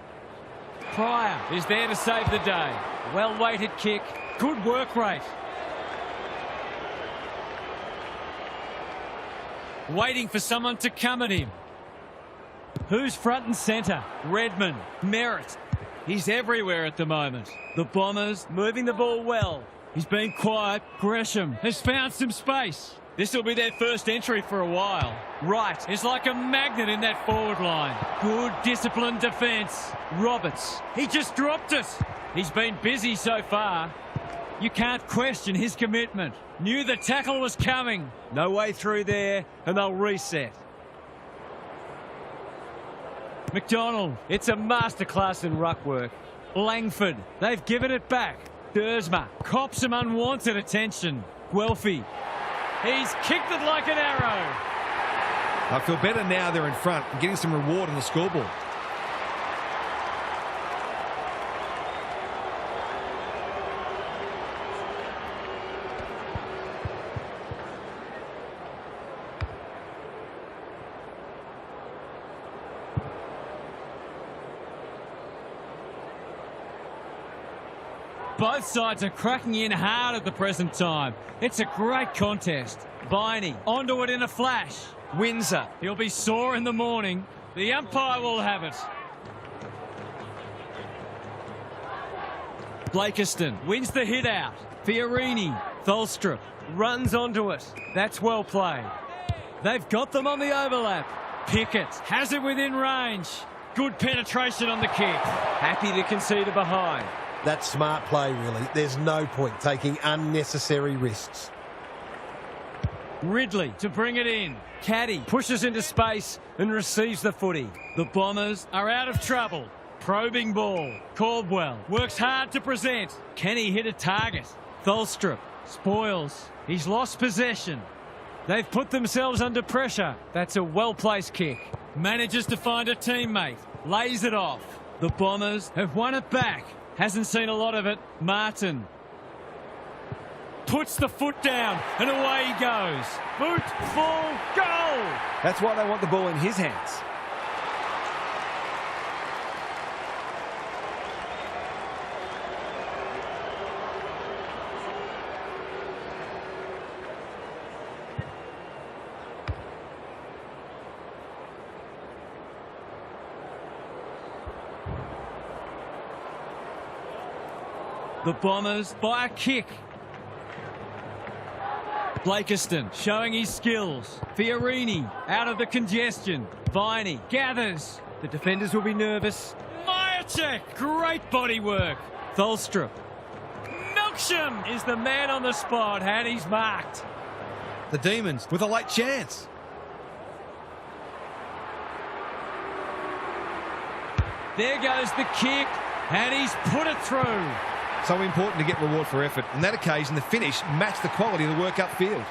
Pryor is there to save the day. Well-weighted kick. Good work rate. Waiting for someone to come at him. Who's front and centre? Redmond. Merritt. He's everywhere at the moment. The Bombers moving the ball well. He's been quiet. Gresham has found some space. This will be their first entry for a while. Wright is like a magnet in that forward line. Good disciplined defence. Roberts, he just dropped it. He's been busy so far. You can't question his commitment. Knew the tackle was coming. No way through there, and they'll reset. McDonald. It's a masterclass in ruck work. Langford. They've given it back. Dersma cops some unwanted attention. Guelphy. He's kicked it like an arrow. I feel better now they're in front and getting some reward on the scoreboard. Both sides are cracking in hard at the present time. It's a great contest. Viney onto it in a flash. Windsor. He'll be sore in the morning. The umpire will have it. Blakiston wins the hit out. Fiorini. Tholstrup runs onto it. That's well played. They've got them on the overlap. Pickett has it within range. Good penetration on the kick. Happy to concede a behind. That's smart play, really. There's no point taking unnecessary risks. Ridley to bring it in. Caddy Pushes into space and receives the footy. The Bombers are out of trouble. Probing ball. Caldwell works hard to present. Can he hit a target? Tholstrup spoils. He's lost possession. They've put themselves under pressure. That's a well-placed kick. Manages to find a teammate. Lays it off. The Bombers have won it back. Hasn't seen a lot of it. Martin puts the foot down and away he goes. Boot, full, goal! That's why they want the ball in his hands. The Bombers by a kick. Blakiston showing his skills. Fiorini out of the congestion. Viney gathers. The defenders will be nervous. Myercheck, great body work. Tholstrup. Milksham is the man on the spot and he's marked. The Demons with a late chance. There goes the kick and he's put it through. So important to get reward for effort. On that occasion, the finish matched the quality of the work upfield.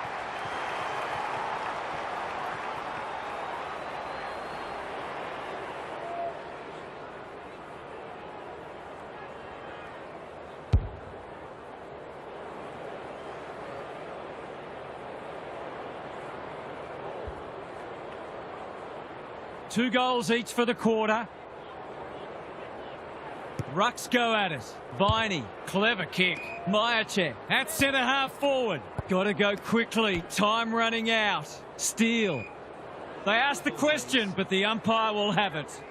Two goals each for the quarter. Rucks go at it. Viney, clever kick. Myercheck at centre half forward. Got to go quickly. Time running out. Steele. They asked the question, but the umpire will have it.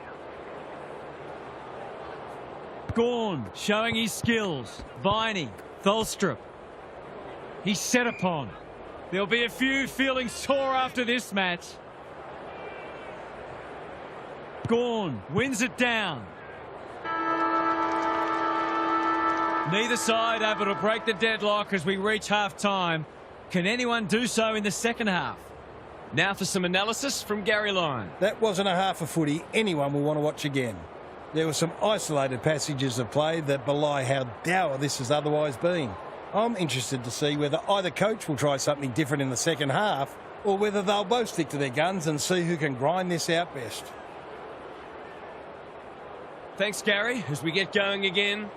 Gawn showing his skills. Viney, Tholstrup. He's set upon. There'll be a few feeling sore after this match. Gawn wins it down. Neither side able to break the deadlock as we reach half-time. Can anyone do so in the second half? Now for some analysis from Gary Lyon. That wasn't a half a footy anyone will want to watch again. There were some isolated passages of play that belie how dour this has otherwise been. I'm interested to see whether either coach will try something different in the second half or whether they'll both stick to their guns and see who can grind this out best. Thanks, Gary, as we get going again.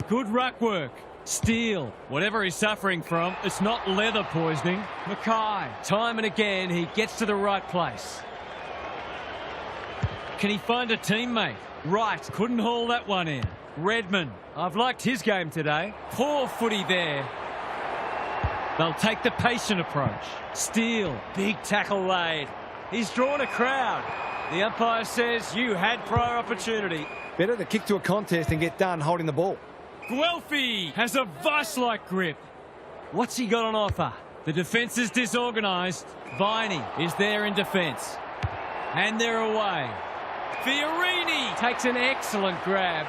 Good ruck work. Steele, whatever he's suffering from, it's not leather poisoning. Mackay, Time and again, he gets to the right place. can he find a teammate? Right, couldn't haul that one in. Redmond, I've liked his game today. poor footy there. They'll take the patient approach. Steele, Big tackle laid. He's drawn a crowd. The umpire says you had prior opportunity. Better to kick to a contest and get done holding the ball. Guelphy has a vice-like grip. What's he got on offer? The defence is disorganised. Viney is there in defence. And they're away. Fiorini Takes an excellent grab.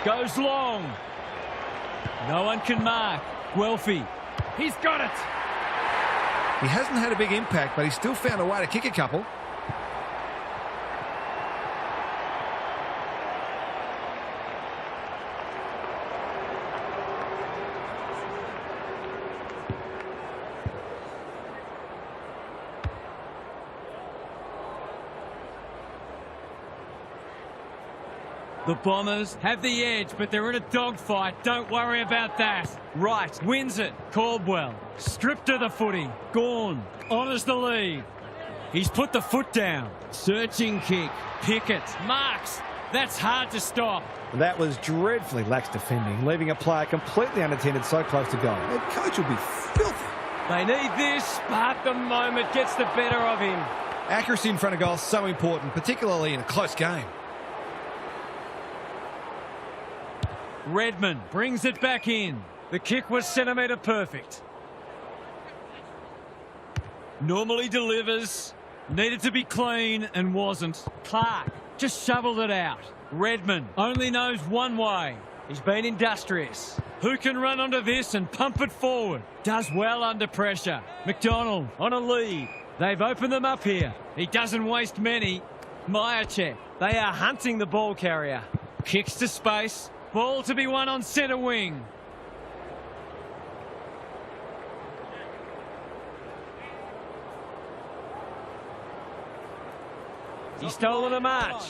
goes long. No one can mark. Guelphy, he's got it. He hasn't had a big impact, but he's still found a way to kick a couple. The Bombers have the edge, but they're in a dogfight. Don't worry about that. Right, wins it. Caldwell, stripped of the footy. Gawn, honours the lead. He's put the foot down. Searching kick. Pickett, marks. That's hard to stop. That was dreadfully lax defending, leaving a player completely unattended so close to goal. The coach will be filthy. They need this, but the moment gets the better of him. Accuracy in front of goal is so important, particularly in a close game. Redmond brings it back in. The kick was centimetre perfect. Normally delivers. Needed to be clean and wasn't. Clark just shoveled it out. Redmond only knows one way. He's been industrious. Who can run onto this and pump it forward? Does well under pressure. McDonald on a lead. They've opened them up here. He doesn't waste many. Myercheck. They are hunting the ball carrier. Kicks to space. Ball to be won on centre wing. He's stolen a march.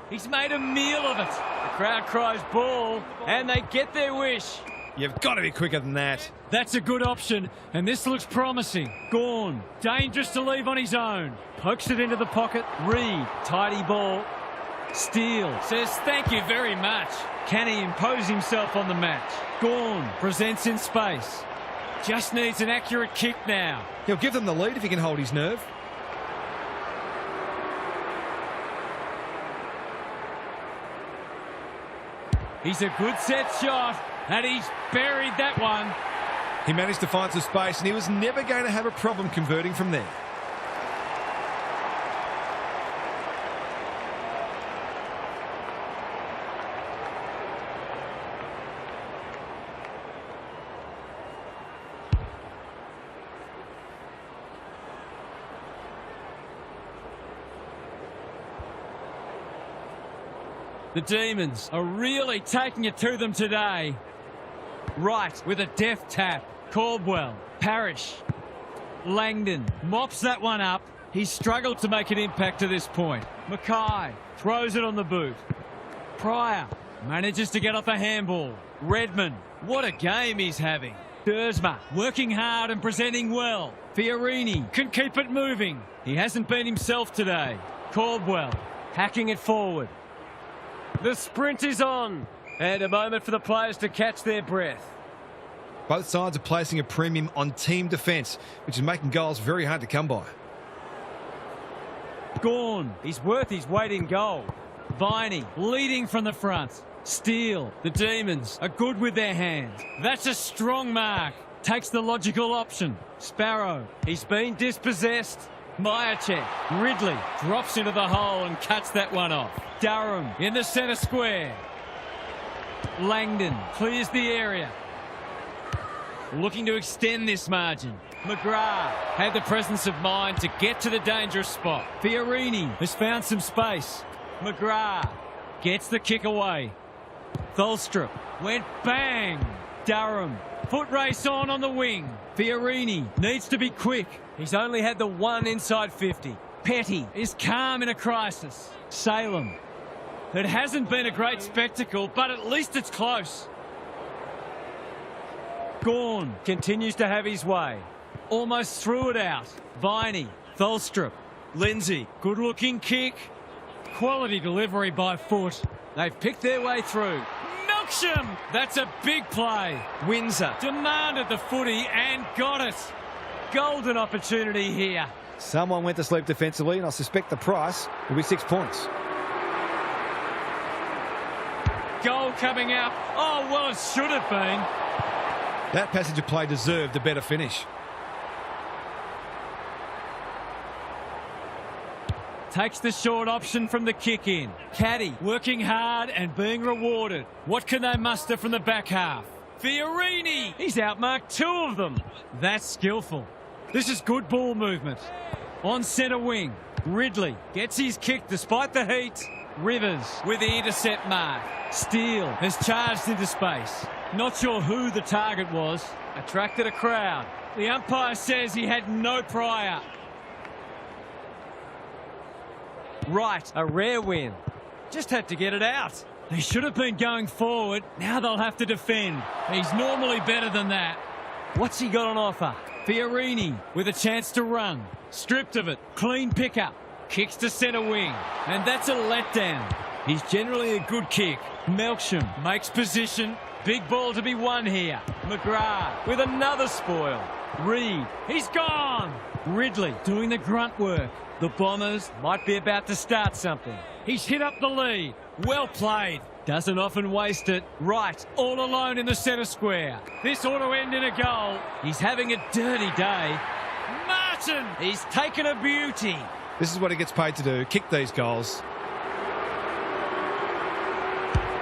He's made a meal of it. The crowd cries ball, and they get their wish. You've got to be quicker than that. That's a good option, and this looks promising. Gawn, dangerous to leave on his own. Pokes it into the pocket. Reed, tidy ball. Steele Says thank you very much. Can he impose himself on the match? Gawn presents in space. Just needs an accurate kick now. He'll give them the lead if he can hold his nerve. He's a good set shot, and he's buried that one. He managed to find some space, and he was never going to have a problem converting from there. The Demons are really taking it to them today. Right, with a deft tap. Caldwell, Parrish, Langdon mops that one up. He's struggled to make an impact to this point. Mackay throws it on the boot. Pryor manages to get off a handball. Redmond, what a game he's having. Dersma working hard and presenting well. Fiorini can keep it moving. He hasn't been himself today. Caldwell Hacking it forward. The sprint is on. And a moment for the players to catch their breath. Both sides are placing a premium on team defence, which is making goals very hard to come by. Gawn, He's worth his weight in gold. Viney leading from the front. Steele, the Demons are good with their hands. That's a strong mark. Takes the logical option. Sparrow, He's been dispossessed. Myercheck, Ridley drops into the hole and cuts that one off. Durham in the centre square. Langdon clears the area. Looking to extend this margin. McGrath had the presence of mind to get to the dangerous spot. Fiorini has found some space. McGrath gets the kick away. Tholstrup went bang. Durham, foot race on the wing. Fiorini needs to be quick. He's only had the one inside 50. Petty is calm in a crisis. Salem. It hasn't been a great spectacle, but at least it's close. Gawn Continues to have his way. almost threw it out. Viney, Tholstrup, Lindsay, good looking kick. Quality delivery by foot. They've picked their way through. Milksham, that's a big play. Windsor. Demanded the footy and got it. Golden opportunity here. Someone went to sleep defensively, and I suspect the price will be 6 points. Goal coming up. Oh, well, it should have been. That passage of play deserved a better finish. Takes the short option from the kick in. Caddy working hard and being rewarded. What can they muster from the back half? Fiorini! He's outmarked two of them. That's skillful. This is good ball movement. On centre wing, Ridley gets his kick despite the heat. Rivers with the intercept mark. Steele has charged into space. Not sure who the target was. Attracted a crowd. The umpire says he had no prior. Right, a rare win. Just had to get it out. They should have been going forward. Now they'll have to defend. He's normally better than that. What's he got on offer? Fiorini with a chance to run. Stripped of it. Clean pickup. Kicks to centre wing. And that's a letdown. He's generally a good kick. Melksham makes position. Big ball to be won here. McGrath with another spoil. Reed, he's gone. Ridley doing the grunt work. The Bombers might be about to start something. He's hit up the lead. Well played. Doesn't often waste it. Right, all alone in the centre square. This ought to end in a goal. He's having a dirty day. Martin! He's taken a beauty. This is what he gets paid to do, kick these goals.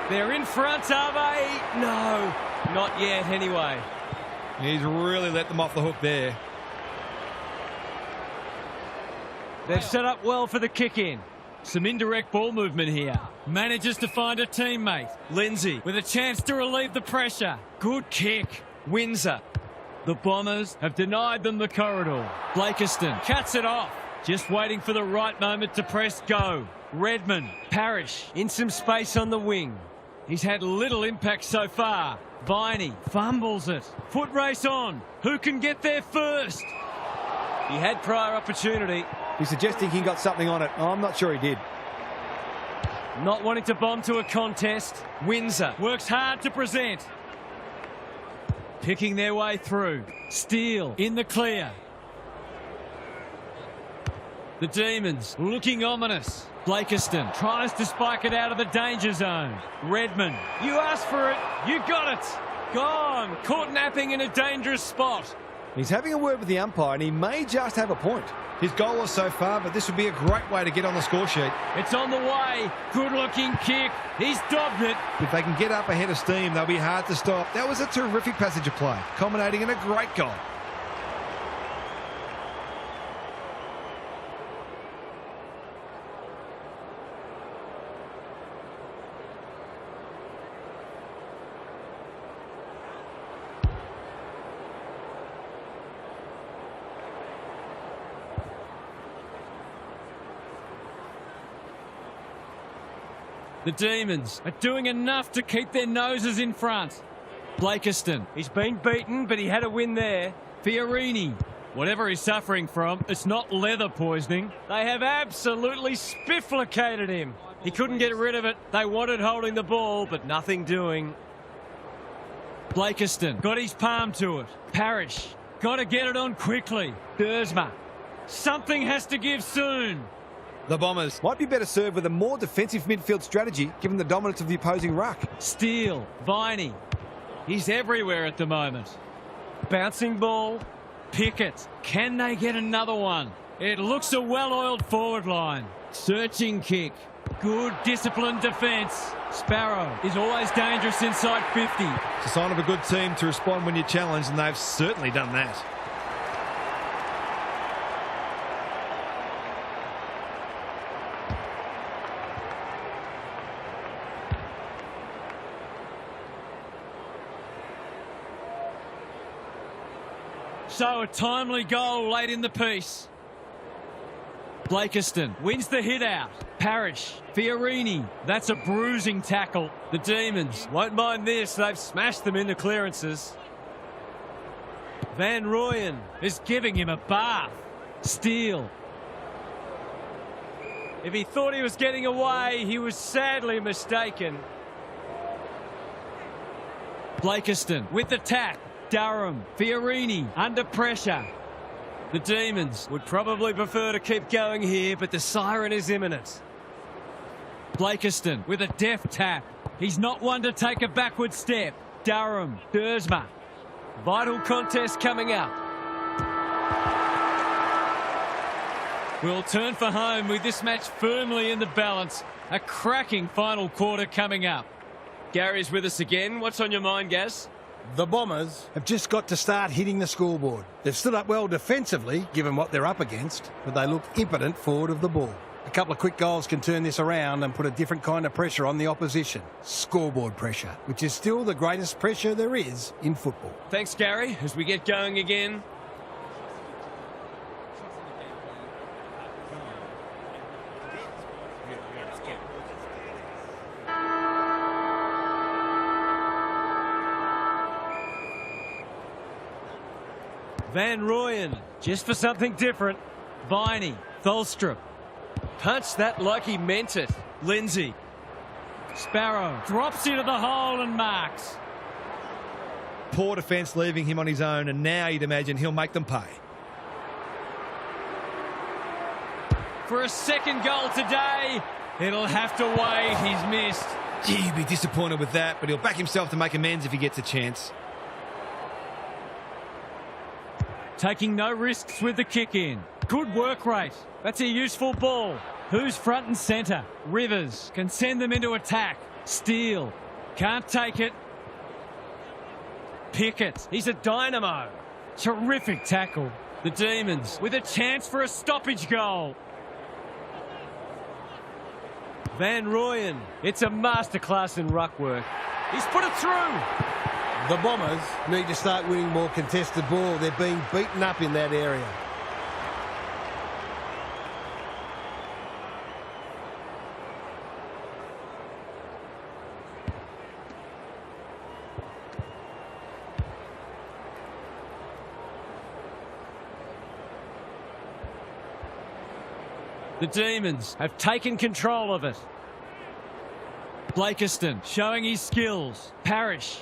They're in front, are they? No, not yet anyway. He's really let them off the hook there. They've set up well for the kick-in. Some indirect ball movement here. Manages to find a teammate. Lindsay With a chance to relieve the pressure. Good kick. Windsor. The Bombers have denied them the corridor. Blakiston cuts it off. Just waiting for the right moment to press go. Redmond. Parrish. In some space on the wing. He's had little impact so far. Viney fumbles it. Foot race on. Who can get there first? He had prior opportunity. He's suggesting he got something on it. Oh, I'm not sure he did. Not wanting to bomb to a contest. Windsor. Works hard to present. Picking their way through. Steele in the clear. The Demons looking ominous. Blakiston tries to spike it out of the danger zone. Redmond. You asked for it. You got it. Gone. Caught napping in a dangerous spot. He's having a word with the umpire, and he may just have a point. His goal was so far, but this would be a great way to get on the score sheet. It's on the way. Good looking kick. He's dobbed it. If they can get up ahead of steam, they'll be hard to stop. That was a terrific passage of play, culminating in a great goal. The Demons are doing enough to keep their noses in front. Blakiston. He's been beaten, but he had a win there. Fiorini. Whatever he's suffering from, it's not leather poisoning. They have absolutely spifflicated him. He couldn't get rid of it. They wanted holding the ball, but nothing doing. Blakiston got his palm to it. Parrish. Got to get it on quickly. Dersma. Something has to give soon. The Bombers Might be better served with a more defensive midfield strategy, given the dominance of the opposing ruck. Steele. Viney. He's everywhere at the moment. Bouncing ball. Pickett. Can they get another one? It looks a well-oiled forward line. Searching kick. Good disciplined defence. Sparrow is always dangerous inside 50. It's a sign of a good team to respond when you're challenged, and they've certainly done that. So a timely goal late in the piece. Blakiston wins the hit out. Parrish. Fiorini. That's a bruising tackle. The Demons Won't mind this. They've smashed them into clearances. Van Rooyen. is giving him a bath. Steele. If he thought he was getting away, he was sadly mistaken. Blakiston with the tap. Durham. Fiorini under pressure. The Demons Would probably prefer to keep going here, but the siren is imminent. Blakiston with a deft tap. He's not one to take a backward step. Durham. Dersma. Vital contest coming up. We'll turn for home with this match firmly in the balance. A cracking final quarter coming up. Gary's with us again. What's on your mind, Gaz? The Bombers have just got to start hitting the scoreboard. They've stood up well defensively, given what they're up against, but they look impotent forward of the ball. A couple of quick goals can turn this around and put a different kind of pressure on the opposition. Scoreboard pressure, which is still the greatest pressure there is in football. Thanks, Gary. As we get going again. Van Rooyen, just for something different. Viney, Tholstrup, Punched that like he meant it. Lindsay. Sparrow drops into the hole and marks. Poor defence leaving him on his own, and now you'd imagine he'll make them pay. For a second goal today, it'll have to wait. He's missed. Gee, he'd be disappointed with that, but he'll back himself to make amends if he gets a chance. Taking no risks with the kick in. Good work rate. That's a useful ball. Who's front and centre? Rivers can send them into attack. Steele can't take it. Pickett, he's a dynamo. Terrific tackle. The Demons with a chance for a stoppage goal. Van Rooyen, it's a masterclass in ruck work. He's put it through. The Bombers need to start winning more contested ball. They're being beaten up in that area. The Demons have taken control of it. Blakiston showing his skills. Parrish.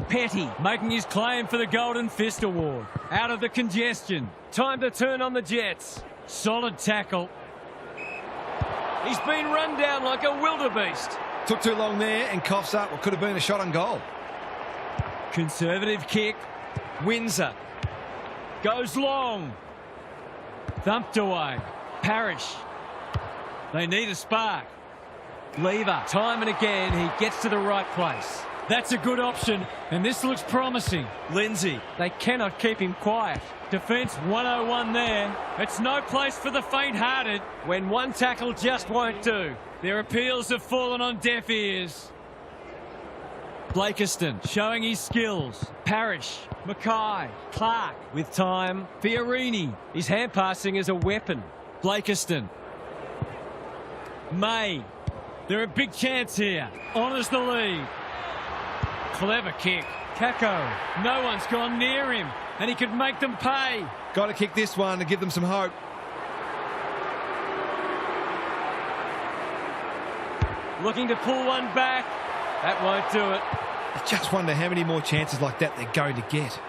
Petty making his claim for the Golden Fist Award. Out of the congestion. Time to turn on the Jets. Solid tackle. He's been run down like a wildebeest. Took too long there and coughs up what could have been a shot on goal. Conservative kick. Windsor. Goes long. Thumped away. Parrish. They need a spark. Lever, time and again, he gets to the right place. That's a good option, and this looks promising. Lindsay, they cannot keep him quiet. Defence 101 there. It's no place for the faint-hearted. When one tackle just won't do. Their appeals have fallen on deaf ears. Blakiston showing his skills. Parrish, Mackay, Clark with time. Fiorini, his hand passing is a weapon. Blakiston. May. They're a big chance here. Honours the lead. Clever kick. Kako. No one's gone near him, and he could make them pay. Got to kick this one to give them some hope. Looking to pull one back. That won't do it. I just wonder how many more chances like that they're going to get.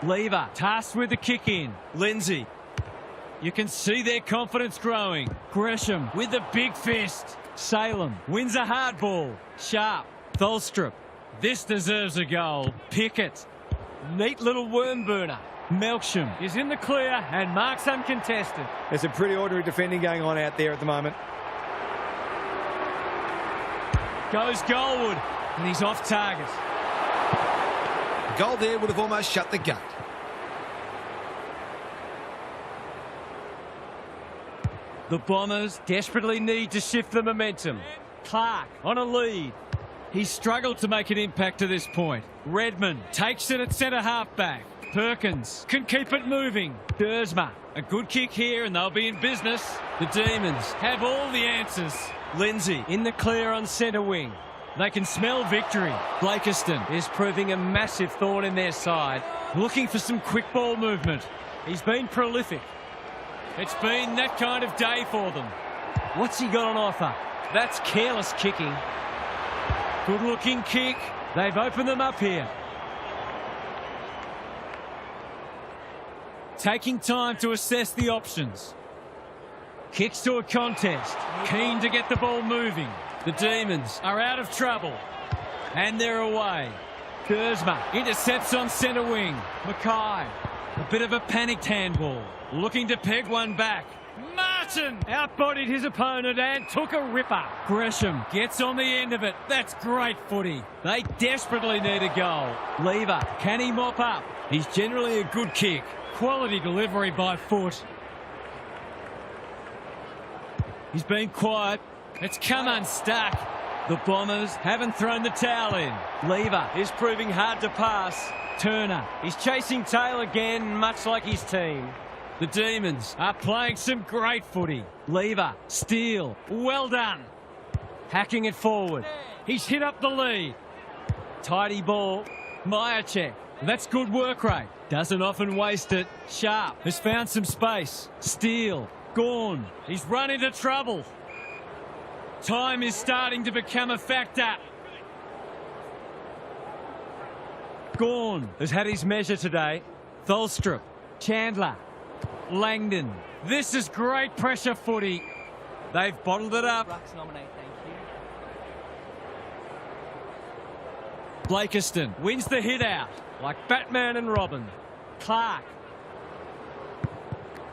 Lever tasked with the kick in. Lindsay. You can see their confidence growing. Gresham with the big fist. Salem wins a hard ball. Sharp. Tholstrup. This deserves a goal. Pickett. Neat little worm burner. Melksham is in the clear and marks uncontested. There's some pretty ordinary defending going on out there at the moment. Goes Goldwood, and he's off target. A goal there would have almost shut the gate. The Bombers desperately need to shift the momentum. Clark on a lead. He's struggled to make an impact to this point. Redmond takes it at centre halfback. Perkins can keep it moving. Dersma, a good kick here and they'll be in business. The Demons have all the answers. Lindsay in the clear on centre wing. They can smell victory. Blakiston is proving a massive thorn in their side. Looking for some quick ball movement. He's been prolific. It's been that kind of day for them. What's he got on offer? That's careless kicking. Good looking kick. They've opened them up here. Taking time to assess the options. Kicks to a contest. Keen to get the ball moving. The Demons are out of trouble. And they're away. Dersma intercepts on centre wing. Mackay. A bit of a panicked handball. Looking to peg one back. Martin outbodied his opponent and took a ripper. Gresham gets on the end of it. That's great footy. They desperately need a goal. Lever, can he mop up? He's generally a good kick. Quality delivery by foot. He's been quiet. It's come unstuck. The Bombers haven't thrown the towel in. Lever is proving hard to pass. Turner. He's chasing tail again, much like his team. The Demons are playing some great footy. Lever, Steele, well done. Hacking it forward. He's hit up the lead. Tidy ball. Myercheck. That's good work rate. Doesn't often waste it. Sharp has found some space. Steele. Gawn. He's run into trouble. Time is starting to become a factor. Gawn has had his measure today. Tholstrup. Chandler. Langdon. This is great pressure footy. They've bottled it up. Blakiston wins the hit out like Batman and Robin. Clark.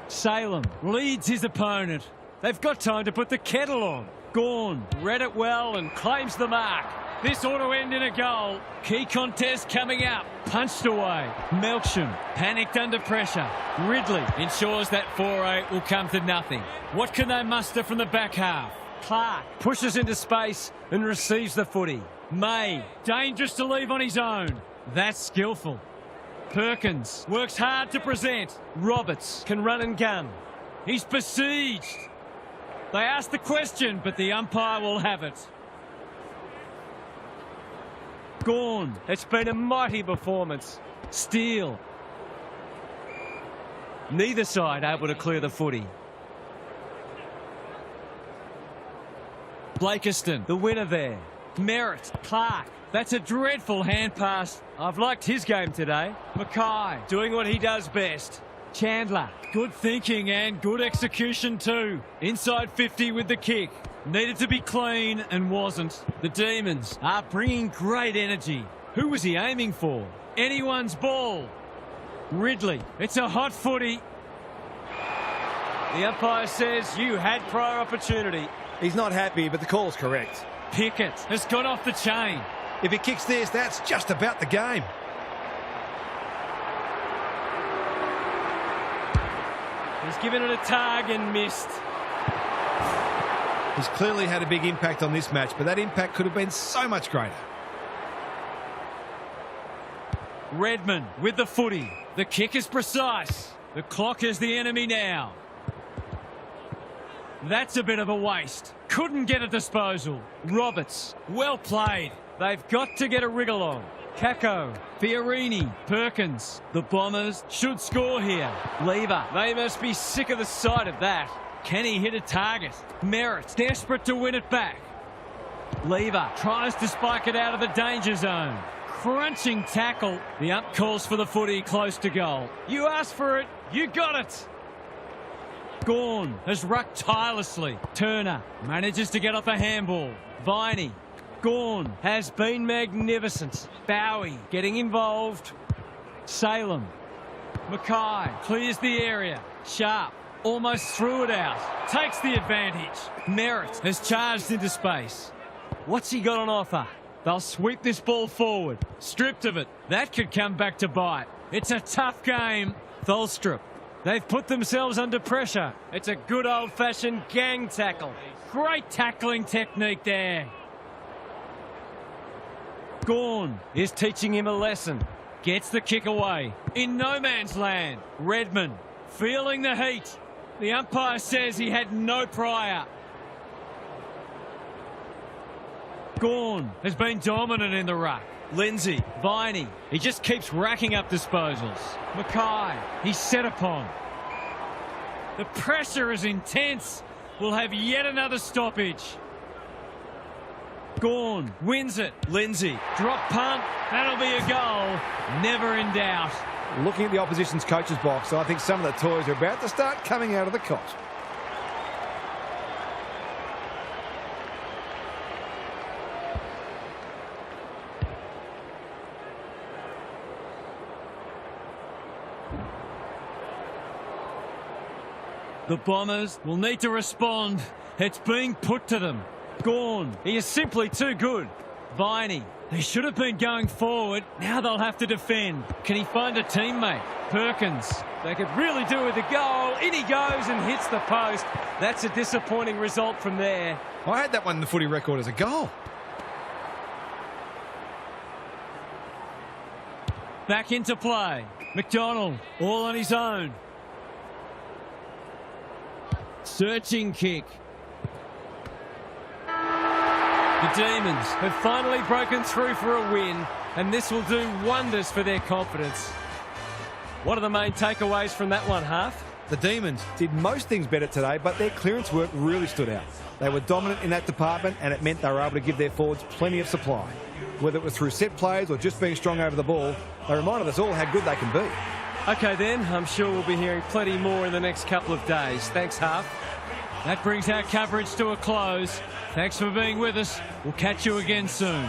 Salem leads his opponent. They've got time to put the kettle on. Gawn read it well and claims the mark. This ought to end in a goal. Key contest coming up. Punched away. Melksham panicked under pressure. Ridley ensures that 4-8 will come to nothing. What can they muster from the back half? Clark pushes into space and receives the footy. May, dangerous to leave on his own. That's skillful. Perkins works hard to present. Roberts can run and gun. He's besieged. They ask the question, but the umpire will have it. Gawn. It's been a mighty performance. Steele. Neither side able to clear the footy. Blakiston, the winner there. Merritt, Clark. That's a dreadful hand pass. I've liked his game today. Mackay doing what he does best. Chandler, good thinking and good execution too. Inside 50 with the kick. Needed to be clean and wasn't. The Demons are bringing great energy. Who was he aiming for? Anyone's ball. Ridley, it's a hot footy. The umpire says you had prior opportunity. He's not happy, but the call's correct. Pickett has got off the chain. If he kicks this, that's just about the game. He's given it a tug and missed. He's clearly had a big impact on this match, but that impact could have been so much greater. Redmond with the footy. The kick is precise. The clock is the enemy now. That's a bit of a waste. Couldn't get a disposal. Roberts, well played. They've got to get a wriggle on. Kako, Fiorini, Perkins. The Bombers should score here. Lever, they must be sick of the sight of that. Can he hit a target? Merritt, desperate to win it back. Lever tries to spike it out of the danger zone. Crunching tackle. The ump calls for the footy close to goal. You asked for it, you got it. Gawn has rucked tirelessly. Turner manages to get off a handball. Viney. Gawn has been magnificent. Bowie getting involved. Salem. Mackay clears the area. Sharp almost threw it out. Takes the advantage. Merritt has charged into space. What's he got on offer? They'll sweep this ball forward. Stripped of it. That could come back to bite. It's a tough game. Tholstrup. They've put themselves under pressure. It's a good old-fashioned gang tackle. Great tackling technique there. Gawn is teaching him a lesson. Gets the kick away. In no man's land. Redmond feeling the heat. The umpire says he had no prior. Gawn has been dominant in the ruck. Lindsay, Viney, he just keeps racking up disposals. Mackay, he's set upon. The pressure is intense. We'll have yet another stoppage. Gawn wins it. Lindsay, drop punt. That'll be a goal. Never in doubt. Looking at the opposition's coach's box, I think some of the toys are about to start coming out of the cot. The Bombers will need to respond. It's being put to them. Gawn, he is simply too good. Viney, they should have been going forward. Now they'll have to defend. Can he find a teammate? Perkins, they could really do with a goal. In he goes and hits the post. That's a disappointing result from there. I had that one in the footy record as a goal. Back into play. McDonald, all on his own. Searching kick. The Demons have finally broken through for a win, and this will do wonders for their confidence. What are the main takeaways from that one, Half? The Demons did most things better today, but their clearance work really stood out. They were dominant in that department, and it meant they were able to give their forwards plenty of supply. Whether it was through set plays or just being strong over the ball, they reminded us all how good they can be. OK then, I'm sure we'll be hearing plenty more in the next couple of days. Thanks, Half. That brings our coverage to a close. Thanks for being with us. We'll catch you again soon.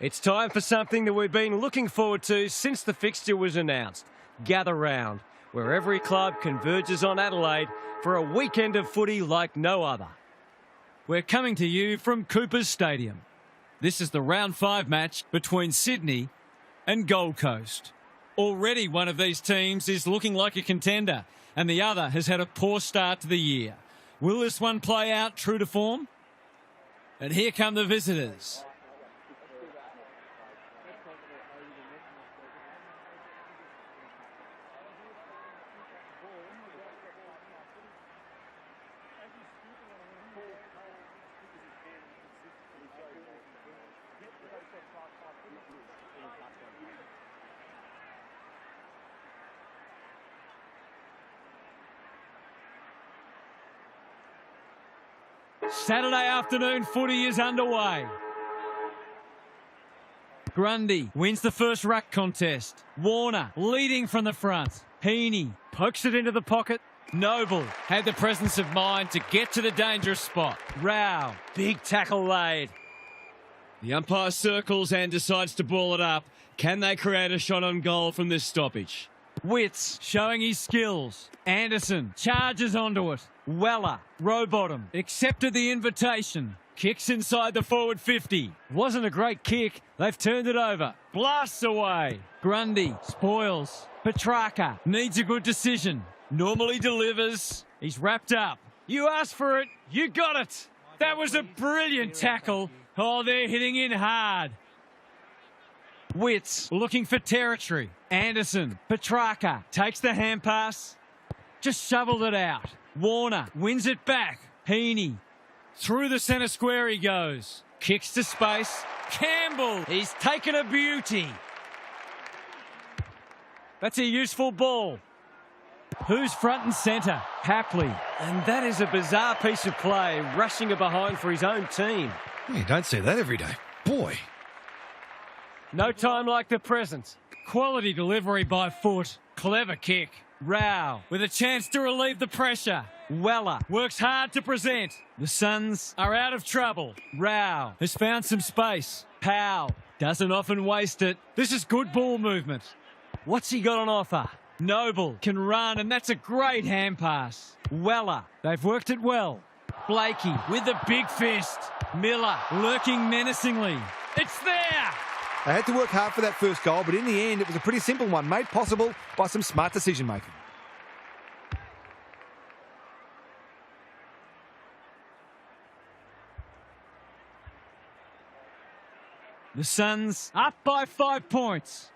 It's time for something that we've been looking forward to since the fixture was announced. Gather Round, where every club converges on Adelaide for a weekend of footy like no other. We're coming to you from Coopers Stadium. This is the round 5 match between Sydney and Gold Coast. Already one of these teams is looking like a contender, and the other has had a poor start to the year. Will this one play out true to form? And here come the visitors. Saturday afternoon footy is underway. Grundy wins the first ruck contest. Warner leading from the front. Heaney pokes it into the pocket. Noble had the presence of mind to get to the dangerous spot. Rao, big tackle laid. The umpire circles and decides to ball it up. Can they create a shot on goal from this stoppage? Witts showing his skills. Anderson charges onto it. Weller, row bottom, accepted the invitation. Kicks inside the forward 50. Wasn't a great kick. They've turned it over. Blasts away. Grundy spoils. Petrarca needs a good decision. Normally delivers. He's wrapped up. You asked for it. You got it. That was a brilliant tackle. Oh, they're hitting in hard. Witts looking for territory. Anderson, Petrarca takes the hand pass. Just shoveled it out. Warner wins it back. Heaney through the centre square he goes. Kicks to space. Campbell, he's taken a beauty. That's a useful ball. Who's front and centre? Hapley. And that is a bizarre piece of play, rushing a behind for his own team. You don't see that every day. Boy. No time like the present. Quality delivery by foot. Clever kick. Rao with a chance to relieve the pressure. Weller works hard to present. The Suns are out of trouble. Rao has found some space. Powell doesn't often waste it. This is good ball movement. What's he got on offer? Noble can run, and that's a great hand pass. Weller, they've worked it well. Blakey with the big fist. Miller lurking menacingly. It's there! They had to work hard for that first goal, but in the end, it was a pretty simple one, made possible by some smart decision-making. The Suns up by 5 points.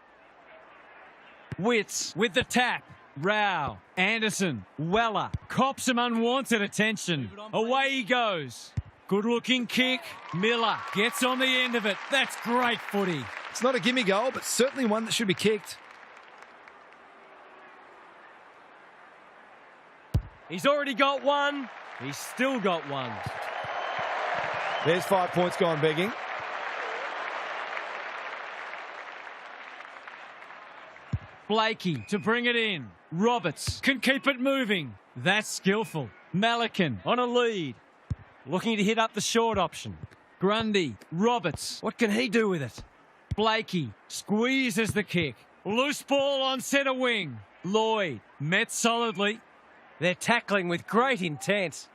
Witts with the tap. Rao, Anderson, Weller, cops some unwanted attention. Away he goes. Good-looking kick. Miller gets on the end of it. That's great footy. It's not a gimme goal, but certainly one that should be kicked. He's already got one. He's still got one. There's 5 points gone begging. Blakey to bring it in. Roberts can keep it moving. That's skillful. Malikan on a lead. Looking to hit up the short option. Grundy, Roberts. What can he do with it? Blakey squeezes the kick. Loose ball on centre wing. Lloyd met solidly. They're tackling with great intent.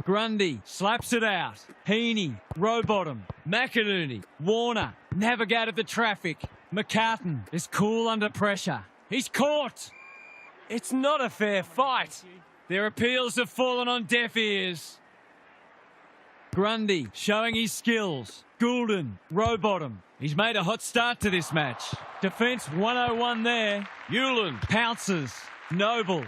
Grundy slaps it out. Heaney, Rowbottom, McInerney, Warner navigated the traffic. McCartan is cool under pressure. He's caught. It's not a fair fight. Their appeals have fallen on deaf ears. Grundy showing his skills. Goulden, Rowbottom. He's made a hot start to this match. Defence 101 there. Hewlin pounces. Noble.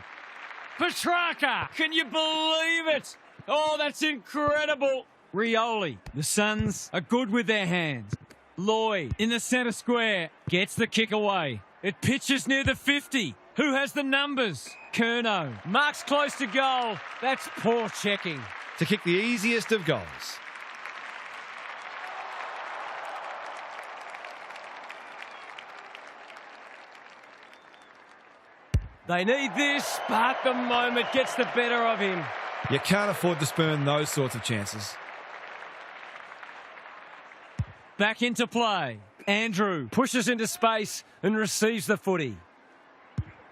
Petrarca! Can you believe it? Oh, that's incredible. Rioli. The Suns are good with their hands. Lloyd in the centre square gets the kick away. It pitches near the 50. Who has the numbers? Curnow. Marks close to goal. That's poor checking. To kick the easiest of goals. They need this, but the moment gets the better of him. You can't afford to spurn those sorts of chances. Back into play. Andrew Pushes into space and receives the footy.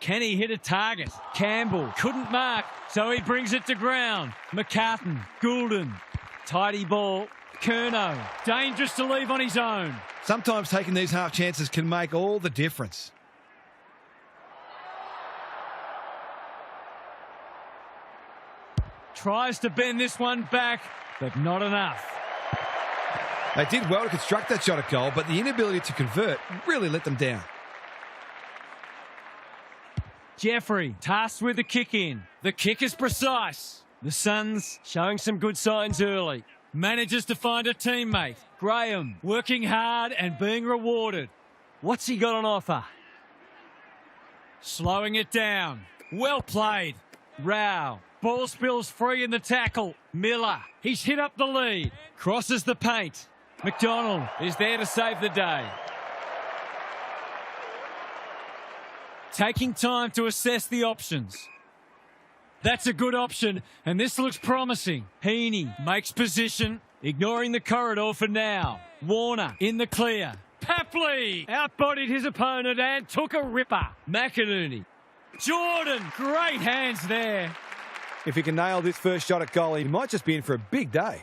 Can he hit a target? Campbell couldn't mark, so he brings it to ground. McCartan, Goulden, tidy ball. Curnow, dangerous to leave on his own. Sometimes taking these half chances can make all the difference. Tries to bend this one back, but not enough. They did well to construct that shot at goal, but the inability to convert really let them down. Jeffrey tasked with the kick in. The kick is precise. The Suns Showing some good signs early. manages to find a teammate. Graham working hard and being rewarded. What's he got on offer? Slowing it down. Well played. Rao. Ball spills free in the tackle. Miller. He's hit up the lead. Crosses the paint. McDonald is there to save the day. Taking time to assess the options. That's a good option, and this looks promising. Heaney makes position, ignoring the corridor for now. Warner in the clear. Papley outbodied his opponent and took a ripper. McInerney. Jordan, great hands there. If he can nail this first shot at goal, he might just be in for a big day.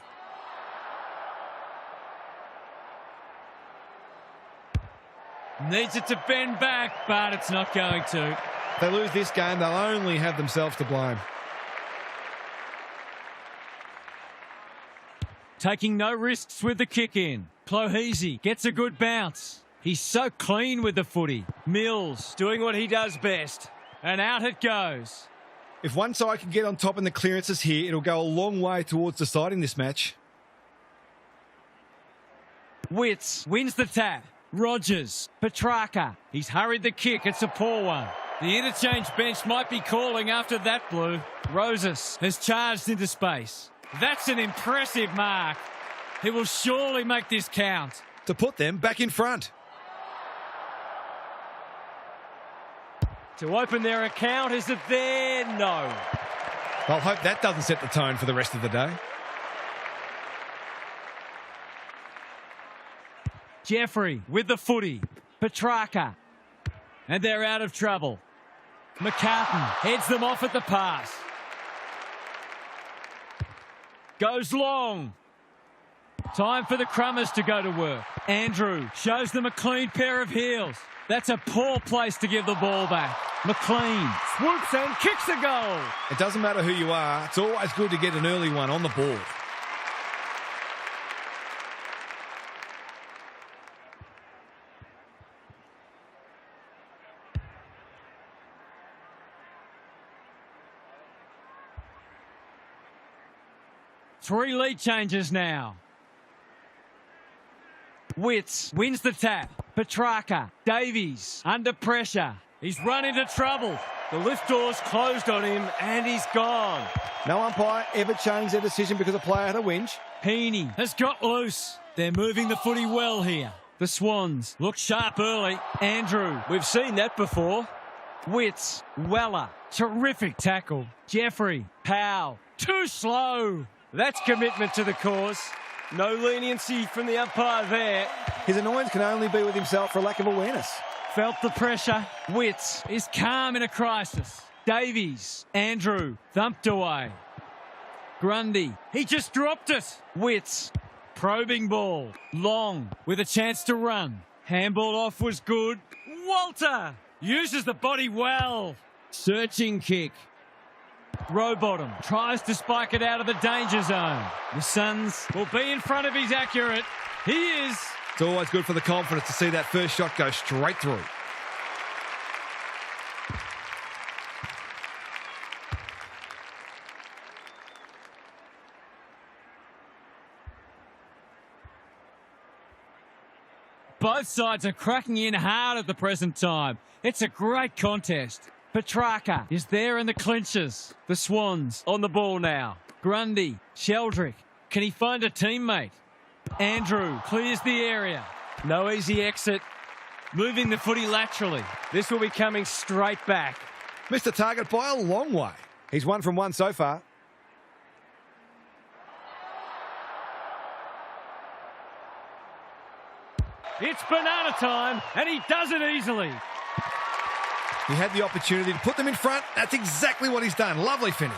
Needs it to bend back, but it's not going to. If they lose this game, they'll only have themselves to blame. Taking no risks with the kick in. Clohese gets a good bounce. He's so clean with the footy. Mills Doing what he does best. and out it goes. If one side can get on top in the clearances here, it'll go a long way towards deciding this match. Witts wins the tap. Rogers, Petrarca. He's hurried the kick. It's a poor one. The interchange bench might be calling after that blue. Rosas has charged into space. That's an impressive mark. He will surely make this count. To put them back in front. To open their account, is it there? No. I'll hope that doesn't set the tone for the rest of the day. Jeffrey with the footy. Petrarca. And they're out of trouble. McCartan heads them off at the pass. Goes long. Time for the Crummers to go to work. Andrew shows them a clean pair of heels. That's a poor place to give the ball back. McLean swoops and kicks a goal. It doesn't matter who you are. It's always good to get an early one on the board. Three lead changes now. Witts wins the tap. Petrarca. Davies under pressure. He's run into trouble. The lift door's closed on him and he's gone. No umpire ever changed their decision because a player had a whinge. Heaney has got loose. They're moving the footy well here. The Swans look sharp early. Andrew. We've seen that before. Witts. Weller. Terrific tackle. Jeffrey. Powell. Too slow. That's commitment to the cause. No leniency from the umpire there. His annoyance can only be with himself for a lack of awareness. Felt the pressure. Witts is calm in a crisis. Davies. Andrew. Thumped away. Grundy. He just dropped it. Witts. Probing ball. Long with a chance to run. Handball off was good. Walter uses the body well. Searching kick. Rowbottom tries to spike it out of the danger zone. The Suns will be in front of his accurate. He is. It's always good for the confidence to see that first shot go straight through. Both sides are cracking in hard at the present time. It's a great contest. Petrarca is there in the clinches. The Swans on the ball now. Grundy, Sheldrick. Can he find a teammate? Andrew clears the area. No easy exit. Moving the footy laterally. This will be coming straight back. Missed the target by a long way. He's 1 from 1 so far. It's banana time, and he does it easily. He had the opportunity to put them in front. That's exactly what he's done. Lovely finish.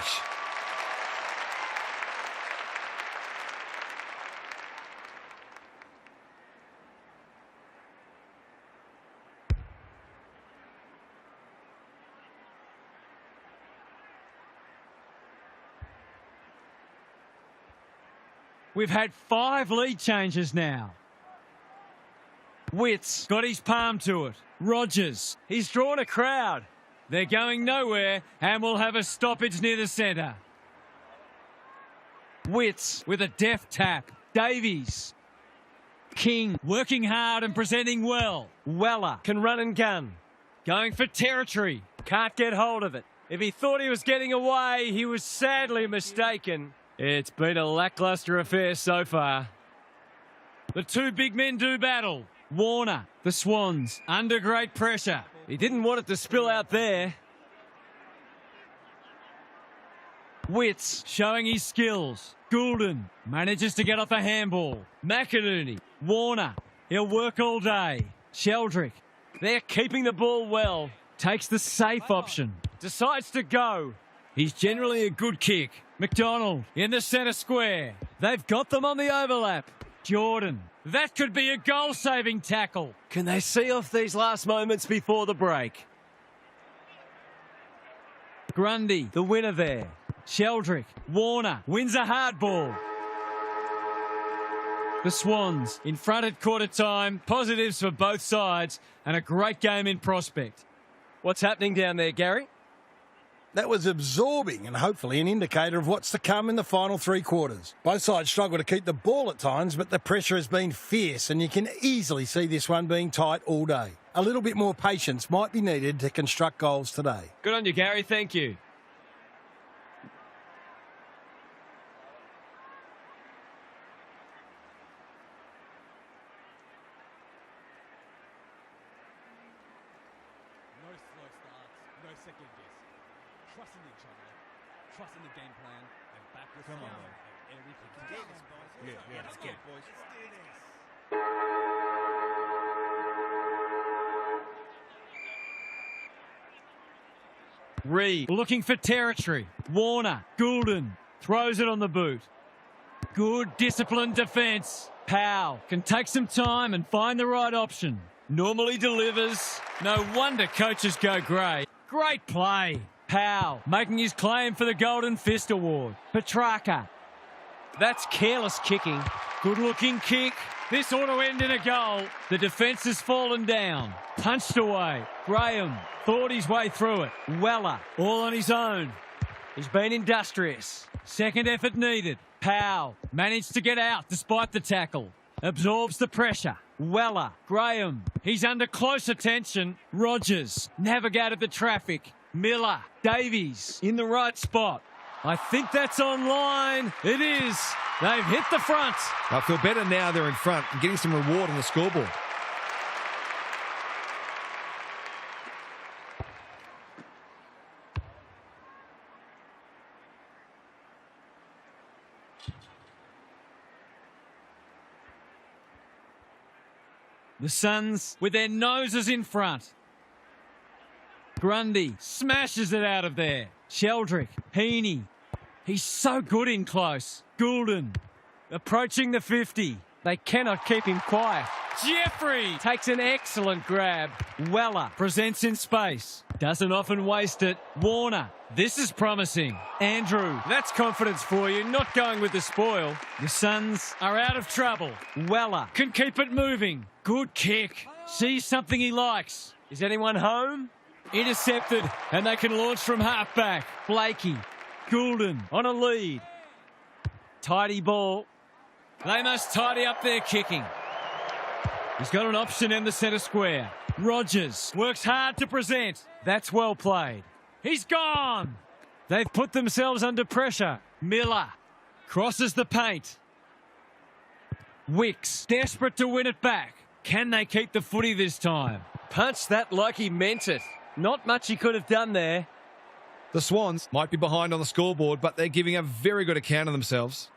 We've had 5 lead changes now. Witts got his palm to it. Rogers, he's drawn a crowd. They're going nowhere and will have a stoppage near the centre. Witts with a deft tap. Davies. King working hard and presenting well. Weller can run and gun. Going for territory. Can't get hold of it. If he thought he was getting away, he was sadly mistaken. It's been a lacklustre affair so far. The two big men do battle. Warner, the Swans, under great pressure. He didn't want it to spill out there. Witts showing his skills. Goulden manages to get off a handball. McInerney, Warner, he'll work all day. Sheldrick, they're keeping the ball well. Takes the safe option. Decides to go. He's generally a good kick. McDonald in the centre square. They've got them on the overlap. Jordan. That could be a goal-saving tackle. Can they see off these last moments before the break? Grundy, the winner there. Sheldrick, Warner, wins a hard ball. The Swans in front at quarter time. Positives for both sides and a great game in prospect. What's happening down there, Gary? That was absorbing and hopefully an indicator of what's to come in the final 3 quarters. Both sides struggle to keep the ball at times, but the pressure has been fierce and you can easily see this one being tight all day. A little bit more patience might be needed to construct goals today. Good on you, Gary. Thank you. No slow starts, no second guess. Trusting each other, trusting the game plan, and back with Come on, skill boys. and everything. Yeah, let's get it, boys. Reed looking for territory. Warner, Goulden throws it on the boot. Good disciplined defence. Powell can take some time and find the right option. Normally delivers. No wonder coaches go grey. Great play. Powell making his claim for the Golden Fist Award. Petrarca. That's careless kicking. Good looking kick. This ought to end in a goal. The defence has fallen down. Punched away. Graham thought his way through it. Weller all on his own. He's been industrious. Second effort needed. Powell managed to get out despite the tackle. Absorbs the pressure. Weller. Graham. He's under close attention. Rogers navigated the traffic. Miller. Davies in the right spot. I think that's online. It is. They've hit the front. I feel better now they're in front and getting some reward on the scoreboard. The Suns with their noses in front. Grundy smashes it out of there. Sheldrick, Heaney. He's so good in close. Goulden approaching the 50. They cannot keep him quiet. Jeffrey Takes an excellent grab. Weller presents in space. Doesn't often waste it. Warner. This is promising. Andrew. That's confidence for you, not going with the spoil. The Suns are out of trouble. Weller can keep it moving. Good kick. Sees something he likes. Is anyone home? Intercepted, and they can launch from halfback. Blakey. Goulden on a lead. Tidy ball. They must tidy up their kicking. He's got an option in the centre square. Rogers works hard to present. That's well played. He's gone. They've put themselves under pressure. Miller crosses the paint. Wicks desperate to win it back. Can they keep the footy this time? Punched that like he meant it. Not much he could have done there. The Swans might be behind on the scoreboard, but they're giving a very good account of themselves.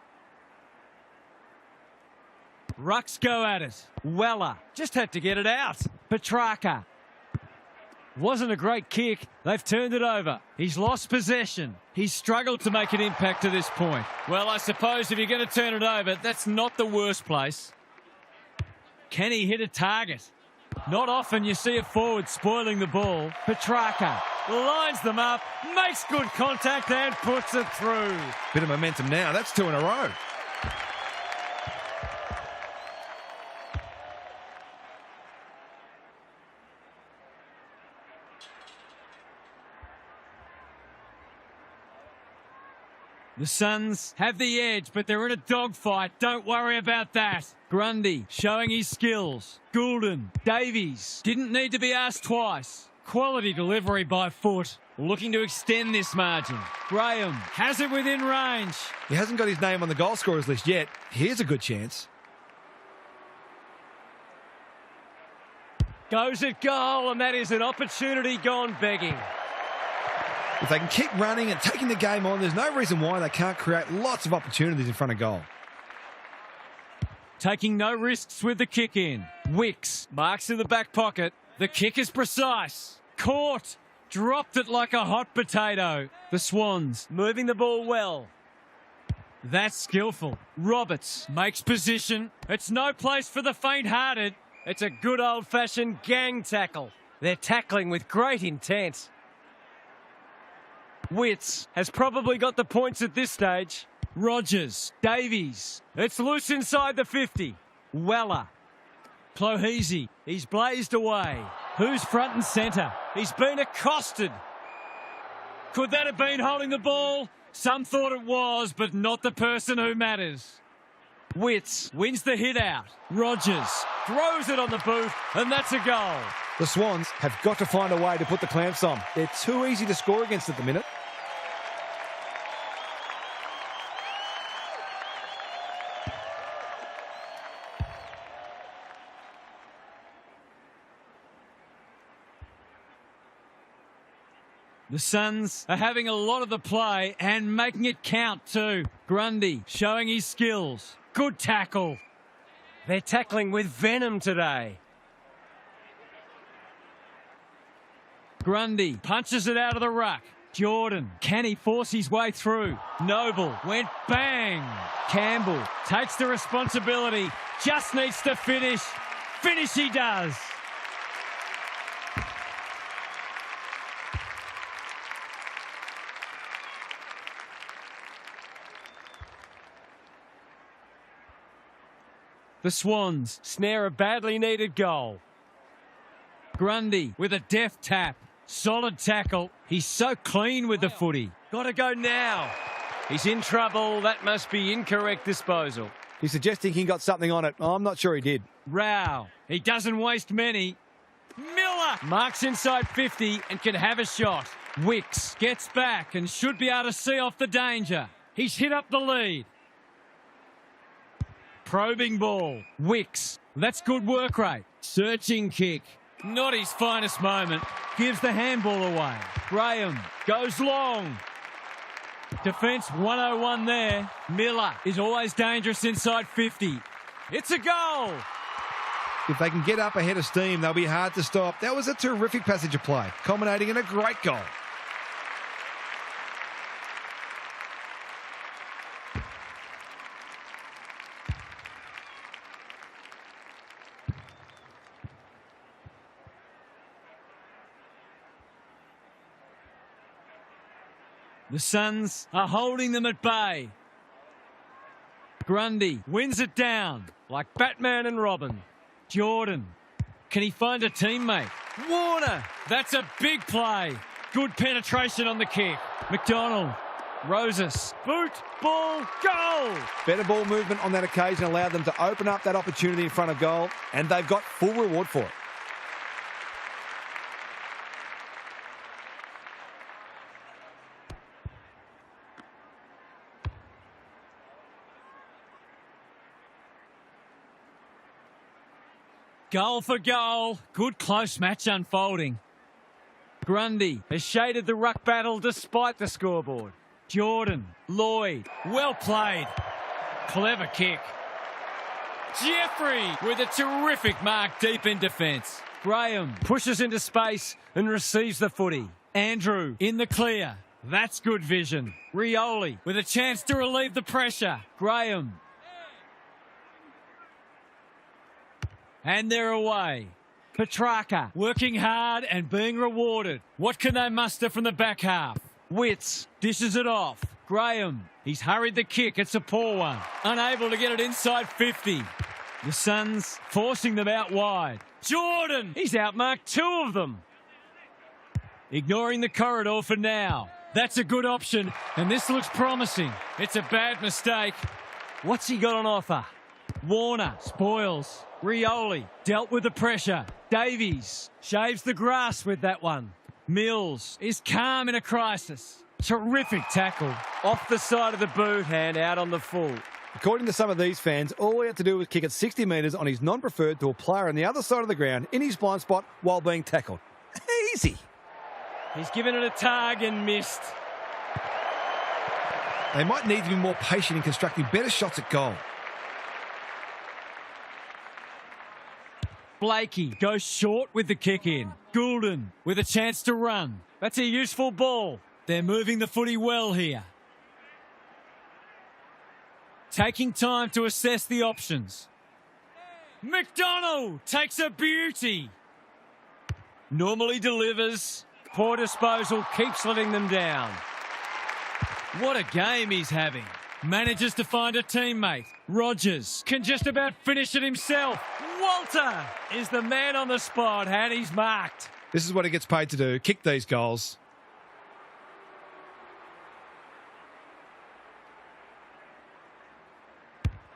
Rucks go at it. Weller Just had to get it out. Petrarca. Wasn't a great kick. They've turned it over. He's lost possession. He's struggled to make an impact to this point. Well, I suppose if you're going to turn it over, that's not the worst place. Can he hit a target? Not often you see a forward spoiling the ball. Petrarca lines them up, makes good contact and puts it through. Bit of momentum now. That's 2 in a row. The Suns have the edge, but they're in a dogfight. Don't worry about that. Grundy showing his skills. Goulden, Davies, didn't need to be asked twice. Quality delivery by foot. Looking to extend this margin. Graham has it within range. He hasn't got his name on the goal scorers list yet. Here's a good chance. Goes at goal, and that is an opportunity gone begging. If they can keep running and taking the game on, there's no reason why they can't create lots of opportunities in front of goal. Taking no risks with the kick in. Wicks marks in the back pocket. The kick is precise. Caught. Dropped it like a hot potato. The Swans Moving the ball well. That's skillful. Roberts makes position. It's no place for the faint-hearted. It's a good old-fashioned gang tackle. They're tackling with great intent. Witts has probably got the points at this stage. Rogers. Davies. It's loose inside the 50. Weller. Clohesy. He's blazed away. Who's front and centre? He's been accosted. Could that have been holding the ball? Some thought it was, but not the person who matters. Witts wins the hit out. Rogers throws it on the boot, and that's a goal. The Swans have got to find a way to put the clamps on. They're too easy to score against at the minute. The Suns are having a lot of the play and making it count too. Grundy showing his skills. Good tackle. They're tackling with venom today. Grundy punches it out of the ruck. Jordan, can he force his way through? Noble went bang. Campbell takes the responsibility. Just needs to finish. Finish he does. The Swans snare a badly needed goal. Grundy with a deft tap. Solid tackle. He's so clean with the footy. Got to go now. He's in trouble. That must be incorrect disposal. He's suggesting he got something on it. I'm not sure he did. Rao. He doesn't waste many. Miller Marks inside 50 and can have a shot. Wicks gets back and should be able to see off the danger. He's hit up the lead. Probing ball. Wicks. That's good work rate. Searching kick. Not his finest moment. Gives the handball away. Graham goes long. Defence 101 there. Miller is always dangerous inside 50. It's a goal. If they can get up ahead of steam, they'll be hard to stop. That was a terrific passage of play, culminating in a great goal. The Suns are holding them at bay. Grundy wins it down. Like Batman and Robin. Jordan. Can he find a teammate? Warner. That's a big play. Good penetration on the kick. McDonald. Roses. Boot. Ball. Goal. Better ball movement on that occasion allowed them to open up that opportunity in front of goal, and they've got full reward for it. Goal for goal. Good close match unfolding. Grundy Has shaded the ruck battle despite the scoreboard. Jordan. Lloyd. Well played. Clever kick. Jeffrey with a terrific mark deep in defence. Graham Pushes into space and receives the footy. Andrew in the clear. That's good vision. Rioli with a chance to relieve the pressure. Graham. And they're away. Petrarca working hard and being rewarded. What can they muster from the back half? Witts dishes it off. Graham. He's hurried the kick. It's a poor one. Unable to get it inside 50. The Suns forcing them out wide. Jordan. He's outmarked two of them. Ignoring the corridor for now. That's a good option, and this looks promising. It's a bad mistake. What's he got on offer? Warner spoils. Rioli dealt with the pressure. Davies shaves the grass with that one. Mills is calm in a crisis. Terrific tackle. Off the side of the boot and out on the full. According to some of these fans, all he had to do was kick it 60 metres on his non-preferred to a player on the other side of the ground in his blind spot while being tackled. Easy. He's given it a tug and missed. They might need to be more patient in constructing better shots at goal. Blakey goes short with the kick in. Goulden with a chance to run. That's a useful ball. They're moving the footy well here. Taking time to assess the options. McDonald takes a beauty. Normally delivers. Poor disposal keeps letting them down. What a game he's having. Manages to find a teammate. Rogers can just about finish it himself. Walter is the man on the spot and he's marked. This is what he gets paid to do, kick these goals.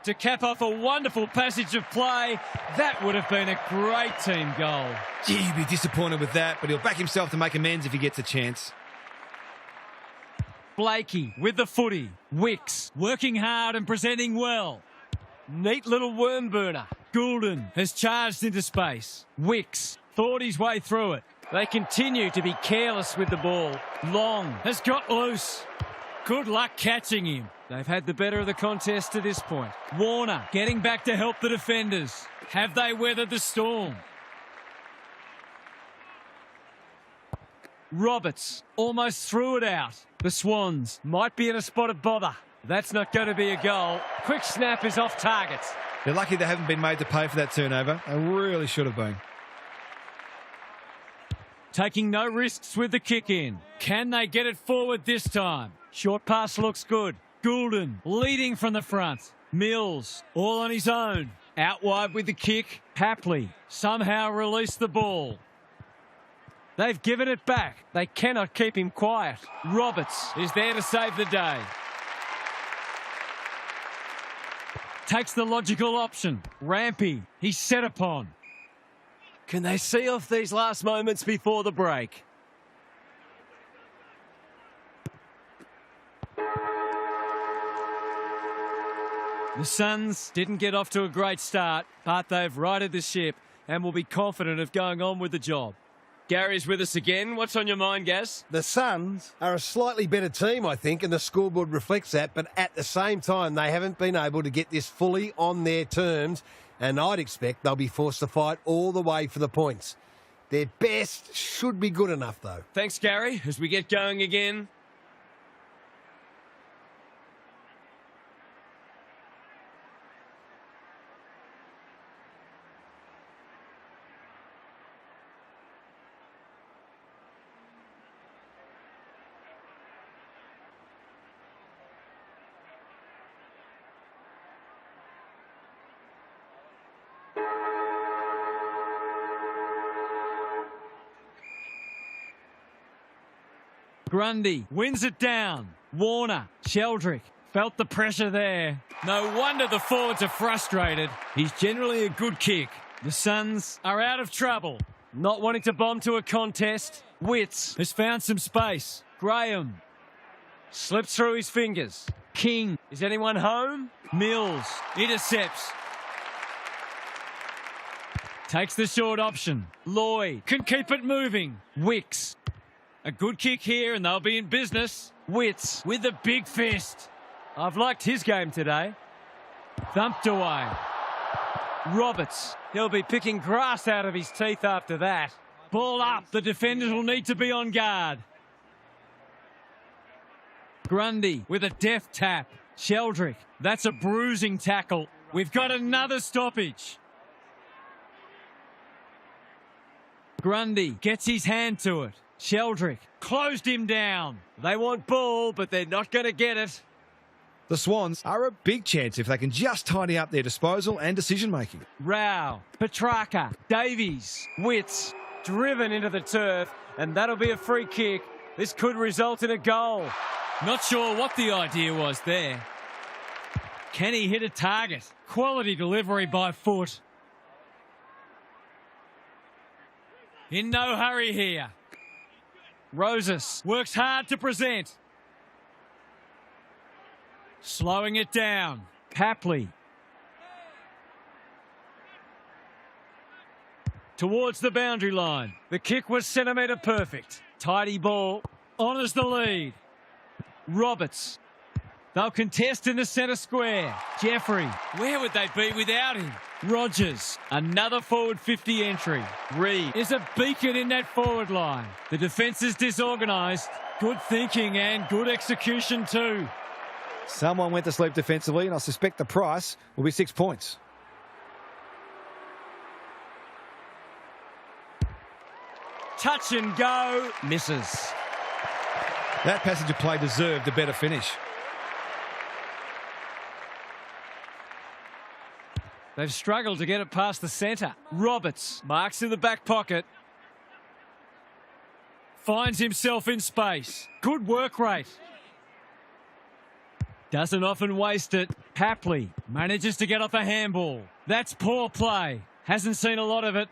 to cap off a wonderful passage of play. That would have been a great team goal. Gee, he'd be disappointed with that, but he'll back himself to make amends if he gets a chance. Blakey with the footy. Wicks working hard and presenting well. Neat little worm burner. Goulden has charged into space. Wicks thought his way through it. They continue to be careless with the ball. Long has got loose. Good luck catching him. They've had the better of the contest to this point. Warner getting back to help the defenders. Have they weathered the storm? Roberts almost threw it out. The Swans might be in a spot of bother. That's not going to be a goal. Quick snap is off target. They're lucky they haven't been made to pay for that turnover. They really should have been. Taking no risks with the kick in. Can they get it forward this time? Short pass looks good. Goulden leading from the front. Mills all on his own. Out wide with the kick. Hapley somehow released the ball. They've given it back. They cannot keep him quiet. Roberts is there to save the day. Takes the logical option. Rampy, he's set upon. Can they see off these last moments before the break? The Suns didn't get off to a great start, but they've righted the ship and will be confident of going on with the job. Gary's with us again. What's on your mind, Gaz? The Suns are a slightly better team, I think, and the scoreboard reflects that, but at the same time, they haven't been able to get this fully on their terms, and I'd expect they'll be forced to fight all the way for the points. Their best should be good enough, though. Thanks, Gary. As we get going again. Grundy wins it down. Warner, Sheldrick felt the pressure there. No wonder the forwards are frustrated. He's generally a good kick. The Suns are out of trouble. Not wanting to bomb to a contest. Witts Has found some space. Graham slips through his fingers. King. Is anyone home? Mills intercepts. Takes the short option. Lloyd can keep it moving. Wicks. A good kick here and they'll be in business. Witts With the big fist. I've liked his game today. Thumped away. Roberts. He'll be picking grass out of his teeth after that. Ball up. The defenders will need to be on guard. Grundy with a deft tap. Sheldrick. That's a bruising tackle. We've got another stoppage. Grundy gets his hand to it. Sheldrick closed him down. They want ball, but they're not going to get it. The Swans are a big chance if they can just tidy up their disposal and decision-making. Rao, Petrarca, Davies, Witts, driven into the turf, and that'll be a free kick. This could result in a goal. Not sure what the idea was there. Can he hit a target? Quality delivery by foot. In no hurry here. Rosas works hard to present. Slowing it down. Hapley. Towards the boundary line. The kick was centimetre perfect. Tidy ball. Honours the lead. Roberts. They'll contest in the centre square. Jeffrey. Where would they be without him? Rogers. Another forward 50 entry. Reed is a beacon in that forward line. The defence is disorganised. Good thinking and good execution too. Someone went to sleep defensively, and I suspect the price will be 6 points. Touch and go. Misses. That passage of play deserved a better finish. They've struggled to get it past the centre. Roberts marks in the back pocket. Finds himself in space. Good work rate. Doesn't often waste it. Hapley manages to get off a handball. That's poor play. Hasn't seen a lot of it.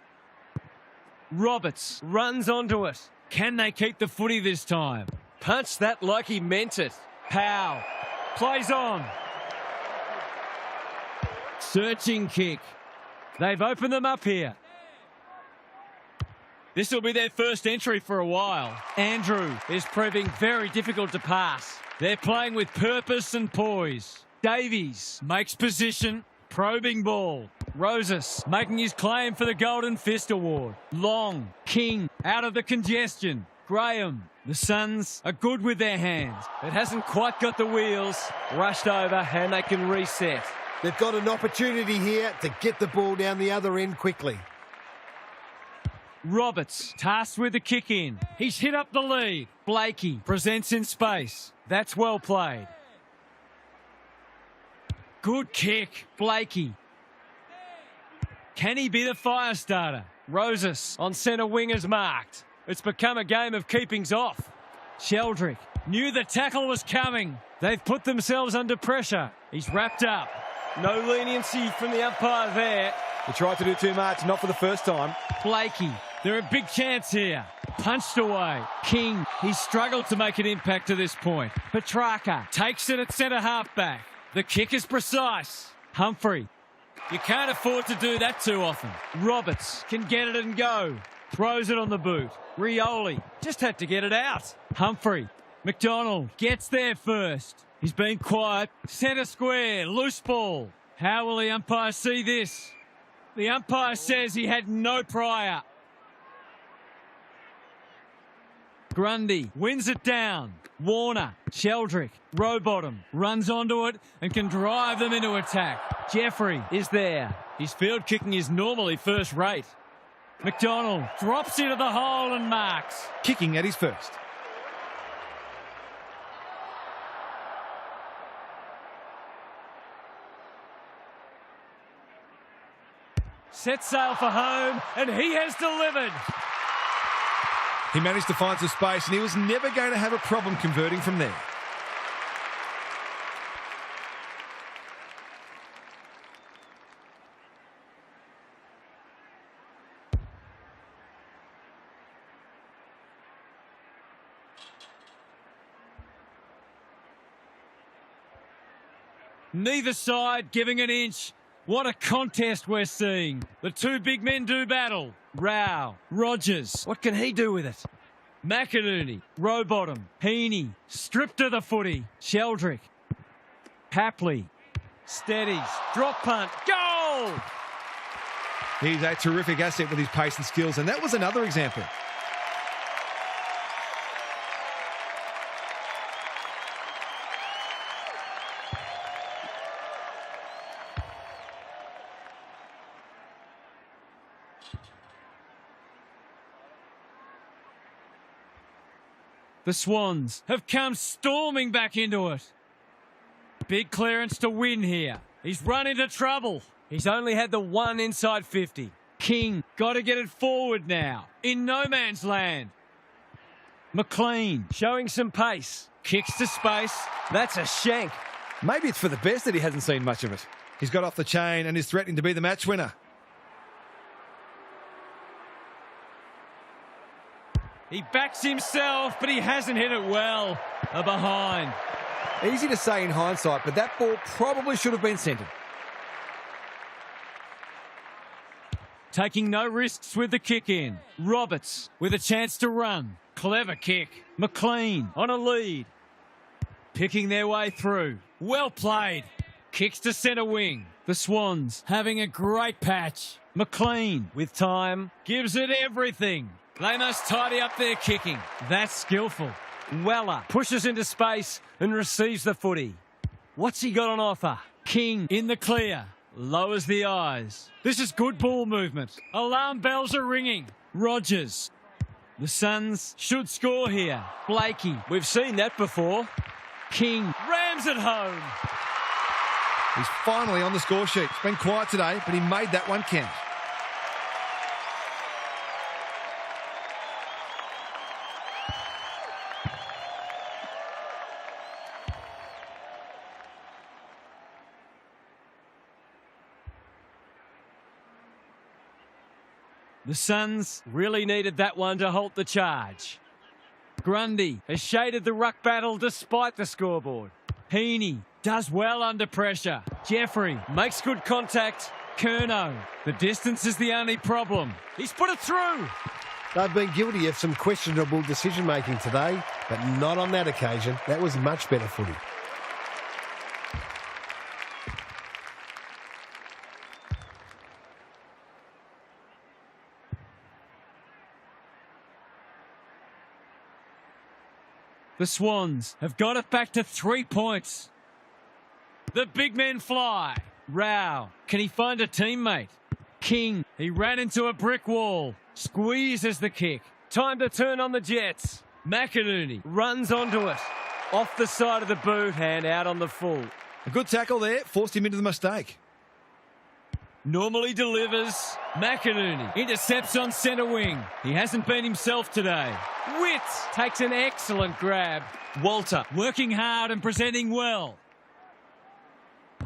Roberts runs onto it. Can they keep the footy this time? Punched that like he meant it. Powell plays on. Searching kick. They've opened them up here. This will be their first entry for a while. Andrew is proving very difficult to pass. They're playing with purpose and poise. Davies makes position. Probing ball. Rosas making his claim for the Golden Fist Award. Long. King out of the congestion. Graham. The Suns are good with their hands. It hasn't quite got the wheels. Rushed over and they can reset. They've got an opportunity here to get the ball down the other end quickly. Roberts tasked with the kick in. He's hit up the lead. Blakey presents in space. That's well played. Good kick. Blakey. Can he be the fire starter? Rosas on centre wing is marked. It's become a game of keepings off. Sheldrick knew the tackle was coming. They've put themselves under pressure. He's wrapped up. No leniency from the umpire there. He tried to do too much, not for the first time. Blakey. They're a big chance here. Punched away. King. He's struggled to make an impact to this point. Petrarca takes it at centre halfback. The kick is precise. Humphrey. You can't afford to do that too often. Roberts can get it and go. Throws it on the boot. Rioli just had to get it out. Humphrey. McDonald gets there first. He's been quiet. Centre square. Loose ball. How will the umpire see this? The umpire says he had no prior. Grundy wins it down. Warner, Sheldrick, Rowbottom runs onto it and can drive them into attack. Jeffrey is there. His field kicking is normally first rate. McDonald drops into the hole and marks. Kicking at his first. Set sail for home, and he has delivered. He managed to find some space, and he was never going to have a problem converting from there. Neither side giving an inch. What a contest we're seeing. The two big men do battle. Rao, Rogers. What can he do with it? McInerney, Rowbottom, Heaney, stripped of the footy. Sheldrick, Hapley, steadies, drop punt, goal! He's a terrific asset with his pace and skills, and that was another example. The Swans have come storming back into it. Big clearance to win here. He's run into trouble. He's only had the one inside 50. King got to get it forward now. In no man's land. McLean showing some pace. Kicks to space. That's a shank. Maybe it's for the best that he hasn't seen much of it. He's got off the chain and is threatening to be the match winner. He backs himself, but he hasn't hit it well. A behind. Easy to say in hindsight, but that ball probably should have been centred. Taking no risks with the kick in. Roberts with a chance to run. Clever kick. McLean on a lead. Picking their way through. Well played. Kicks to centre wing. The Swans having a great patch. McLean with time. Gives it everything. They must tidy up their kicking. That's skillful. Weller pushes into space and receives the footy. What's he got on offer? King in the clear. Lowers the eyes. This is good ball movement. Alarm bells are ringing. Rogers. The Suns should score here. Blakey. We've seen that before. King rams it home. He's finally on the score sheet. It's been quiet today, but he made that one count. The Suns really needed that one to halt the charge. Grundy has shaded the ruck battle despite the scoreboard. Heaney does well under pressure. Jeffrey makes good contact. Curnow, the distance is the only problem. He's put it through. They've been guilty of some questionable decision-making today, but not on that occasion. That was much better footy. The Swans have got it back to 3 points. The big men fly. Rao, can he find a teammate? King, he ran into a brick wall. Squeezes the kick. Time to turn on the Jets. McInerney Runs onto it. Off the side of the boot and out on the full. A good tackle there, forced him into the mistake. normally delivers. McInerney intercepts on centre wing. He hasn't been himself today. Witt takes an excellent grab. Walter working hard and presenting well.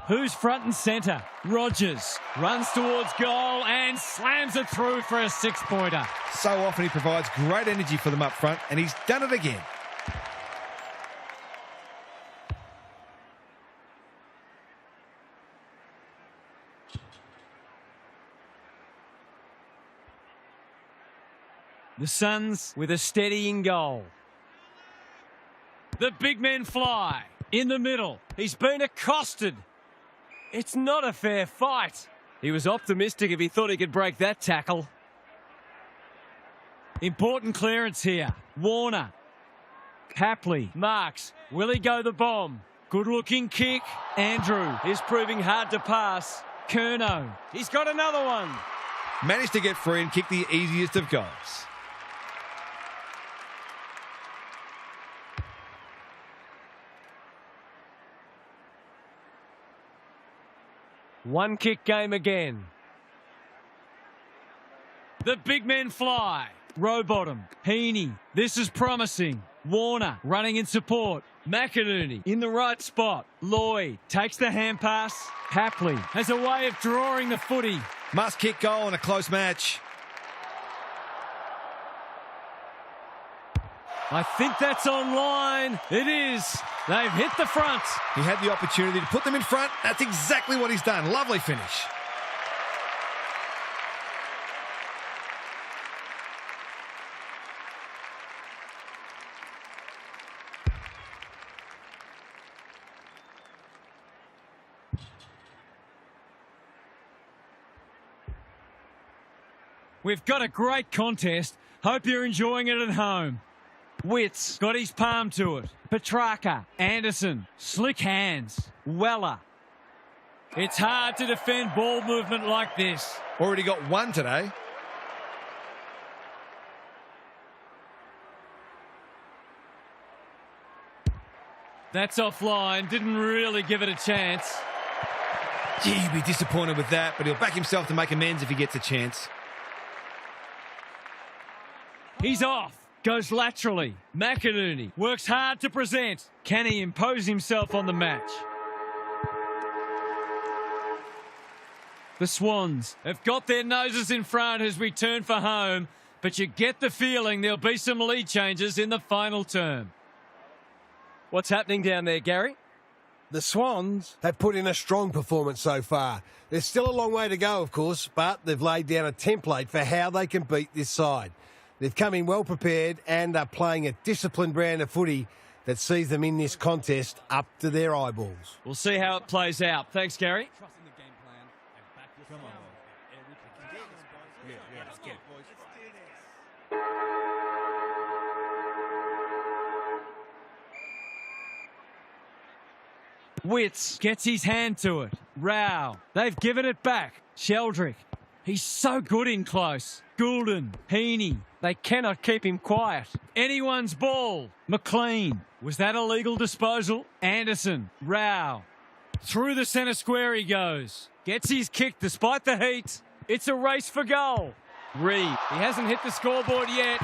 Who's front and centre? Rogers runs towards goal and slams it through for a six-pointer. So often he provides great energy for them up front, and he's done it again. The Suns with a steadying goal. The big men fly in the middle. He's been accosted. It's not a fair fight. He was optimistic if he thought he could break that tackle. Important clearance here. Warner. Hapley marks. Will he go the bomb? Good looking kick. Andrew is proving hard to pass. Curnow. He's got another one. Managed to get free and kick the easiest of goals. One kick game again. The big men fly. Rowbottom. Heaney. This is promising. Warner running in support. McInerney in the right spot. Lloyd takes the hand pass. Hapley has a way of drawing the footy. Must kick goal in a close match. I think that's online. It is. They've hit the front. He had the opportunity to put them in front. That's exactly what he's done. Lovely finish. We've got a great contest. Hope you're enjoying it at home. Witt's got his palm to it. Petrarca, Anderson, slick hands. Weller. It's hard to defend ball movement like this. Already got one today. That's offline. Didn't really give it a chance. Gee, he'd be disappointed with that, but he'll back himself to make amends if he gets a chance. He's off. Goes laterally. McInerney works hard to present. Can he impose himself on the match? The Swans have got their noses in front as we turn for home, but you get the feeling there'll be some lead changes in the final term. What's happening down there, Gary? The Swans have put in a strong performance so far. There's still a long way to go, of course, but they've laid down a template for how they can beat this side. They've come in well prepared and are playing a disciplined brand of footy that sees them in this contest up to their eyeballs. We'll see how it plays out. Thanks, Gary. Trust in the game plan and back your Come on. Yeah, let's get it, boys. Witts gets his hand to it. Rao. They've given it back. Sheldrick. He's so good in close. Goulden. Heaney. They cannot keep him quiet. Anyone's ball. McLean. Was that a legal disposal? Anderson. Rao. Through the centre square he goes. Gets his kick despite the heat. It's a race for goal. Reed. He hasn't hit the scoreboard yet.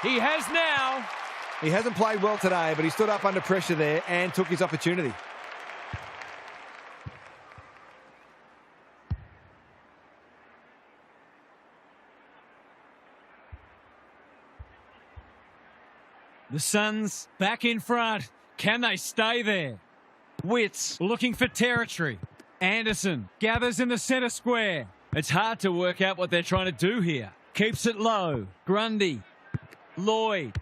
He has now. He hasn't played well today, but he stood up under pressure there and took his opportunity. The Suns back in front. Can they stay there? Wits looking for territory. Anderson gathers in the centre square. It's hard to work out what they're trying to do here. Keeps it low. Grundy. Lloyd.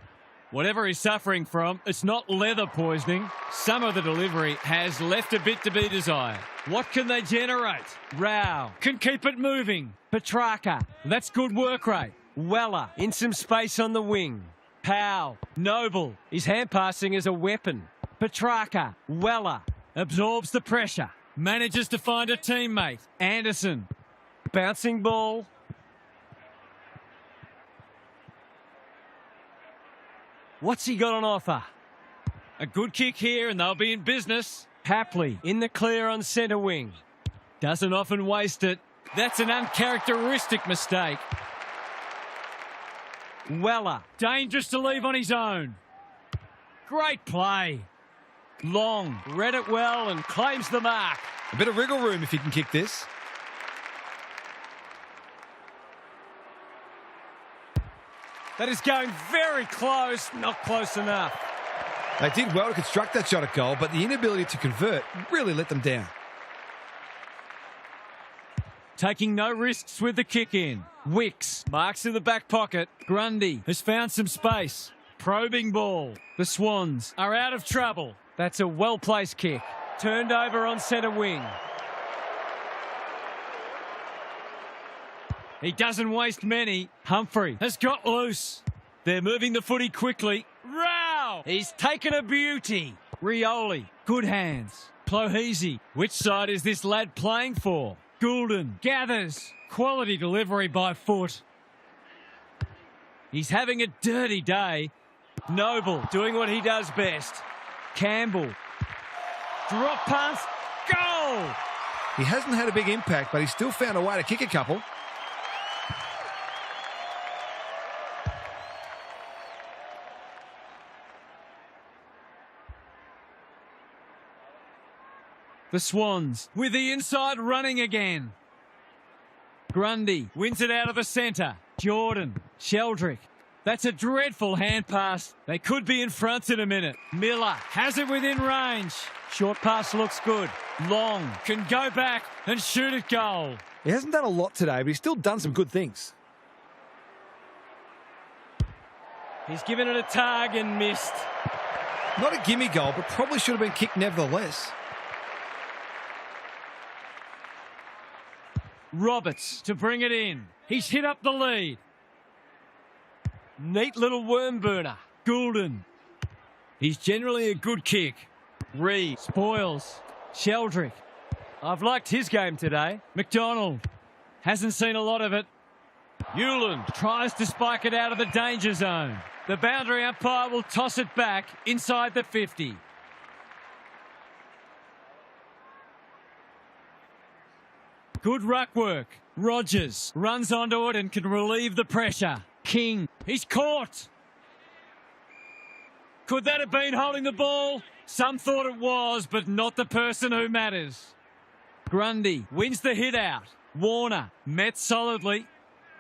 Whatever he's suffering from, it's not leather poisoning. Some of the delivery has left a bit to be desired. What can they generate? Rao can keep it moving. Petrarca. That's good work rate. Weller in some space on the wing. Powell. Noble. His hand passing is a weapon. Petrarca. Weller Absorbs the pressure. Manages to find a teammate. Anderson. bouncing ball. What's he got on offer? A good kick here and they'll be in business. Hapley in the clear on centre wing. Doesn't often waste it. That's an uncharacteristic mistake. Weller. Dangerous to leave on his own. Great play. Long. Read it well and claims the mark. A bit of wriggle room if you can kick this. That is going very close, not close enough. They did well to construct that shot at goal, but the inability to convert really let them down. Taking no risks with the kick in. Wicks marks in the back pocket. Grundy has found some space. Probing ball. The Swans are out of trouble. That's a well-placed kick. Turned over on centre wing. He doesn't waste many. Humphrey has got loose. They're moving the footy quickly. Rao! He's taken a beauty. Rioli. Good hands. Clohese. Which side is this lad playing for? Goulden gathers. Quality delivery by foot. He's having a dirty day. Noble doing what he does best. Campbell. Drop pass. Goal! He hasn't had a big impact, but he's still found a way to kick a couple. The Swans with the inside running again. Grundy wins it out of the centre. Jordan. Sheldrick. That's a dreadful hand pass. They could be in front in a minute. Miller has it within range. Short pass looks good. Long can go back and shoot at goal. He hasn't done a lot today, but he's still done some good things. He's given it a tug and missed. Not a gimme goal, but probably should have been kicked nevertheless. Roberts to bring it in. He's hit up the lead. Neat little worm burner. Goulden. He's generally a good kick. Reed. Spoils. Sheldrick. I've liked his game today. McDonald. Hasn't seen a lot of it. Hewland tries to spike it out of the danger zone. The boundary umpire will toss it back inside the 50. Good ruck work. Rogers runs onto it and can relieve the pressure. King. He's caught. Could that have been holding the ball? Some thought it was, but not the person who matters. Grundy wins the hit out. Warner met solidly.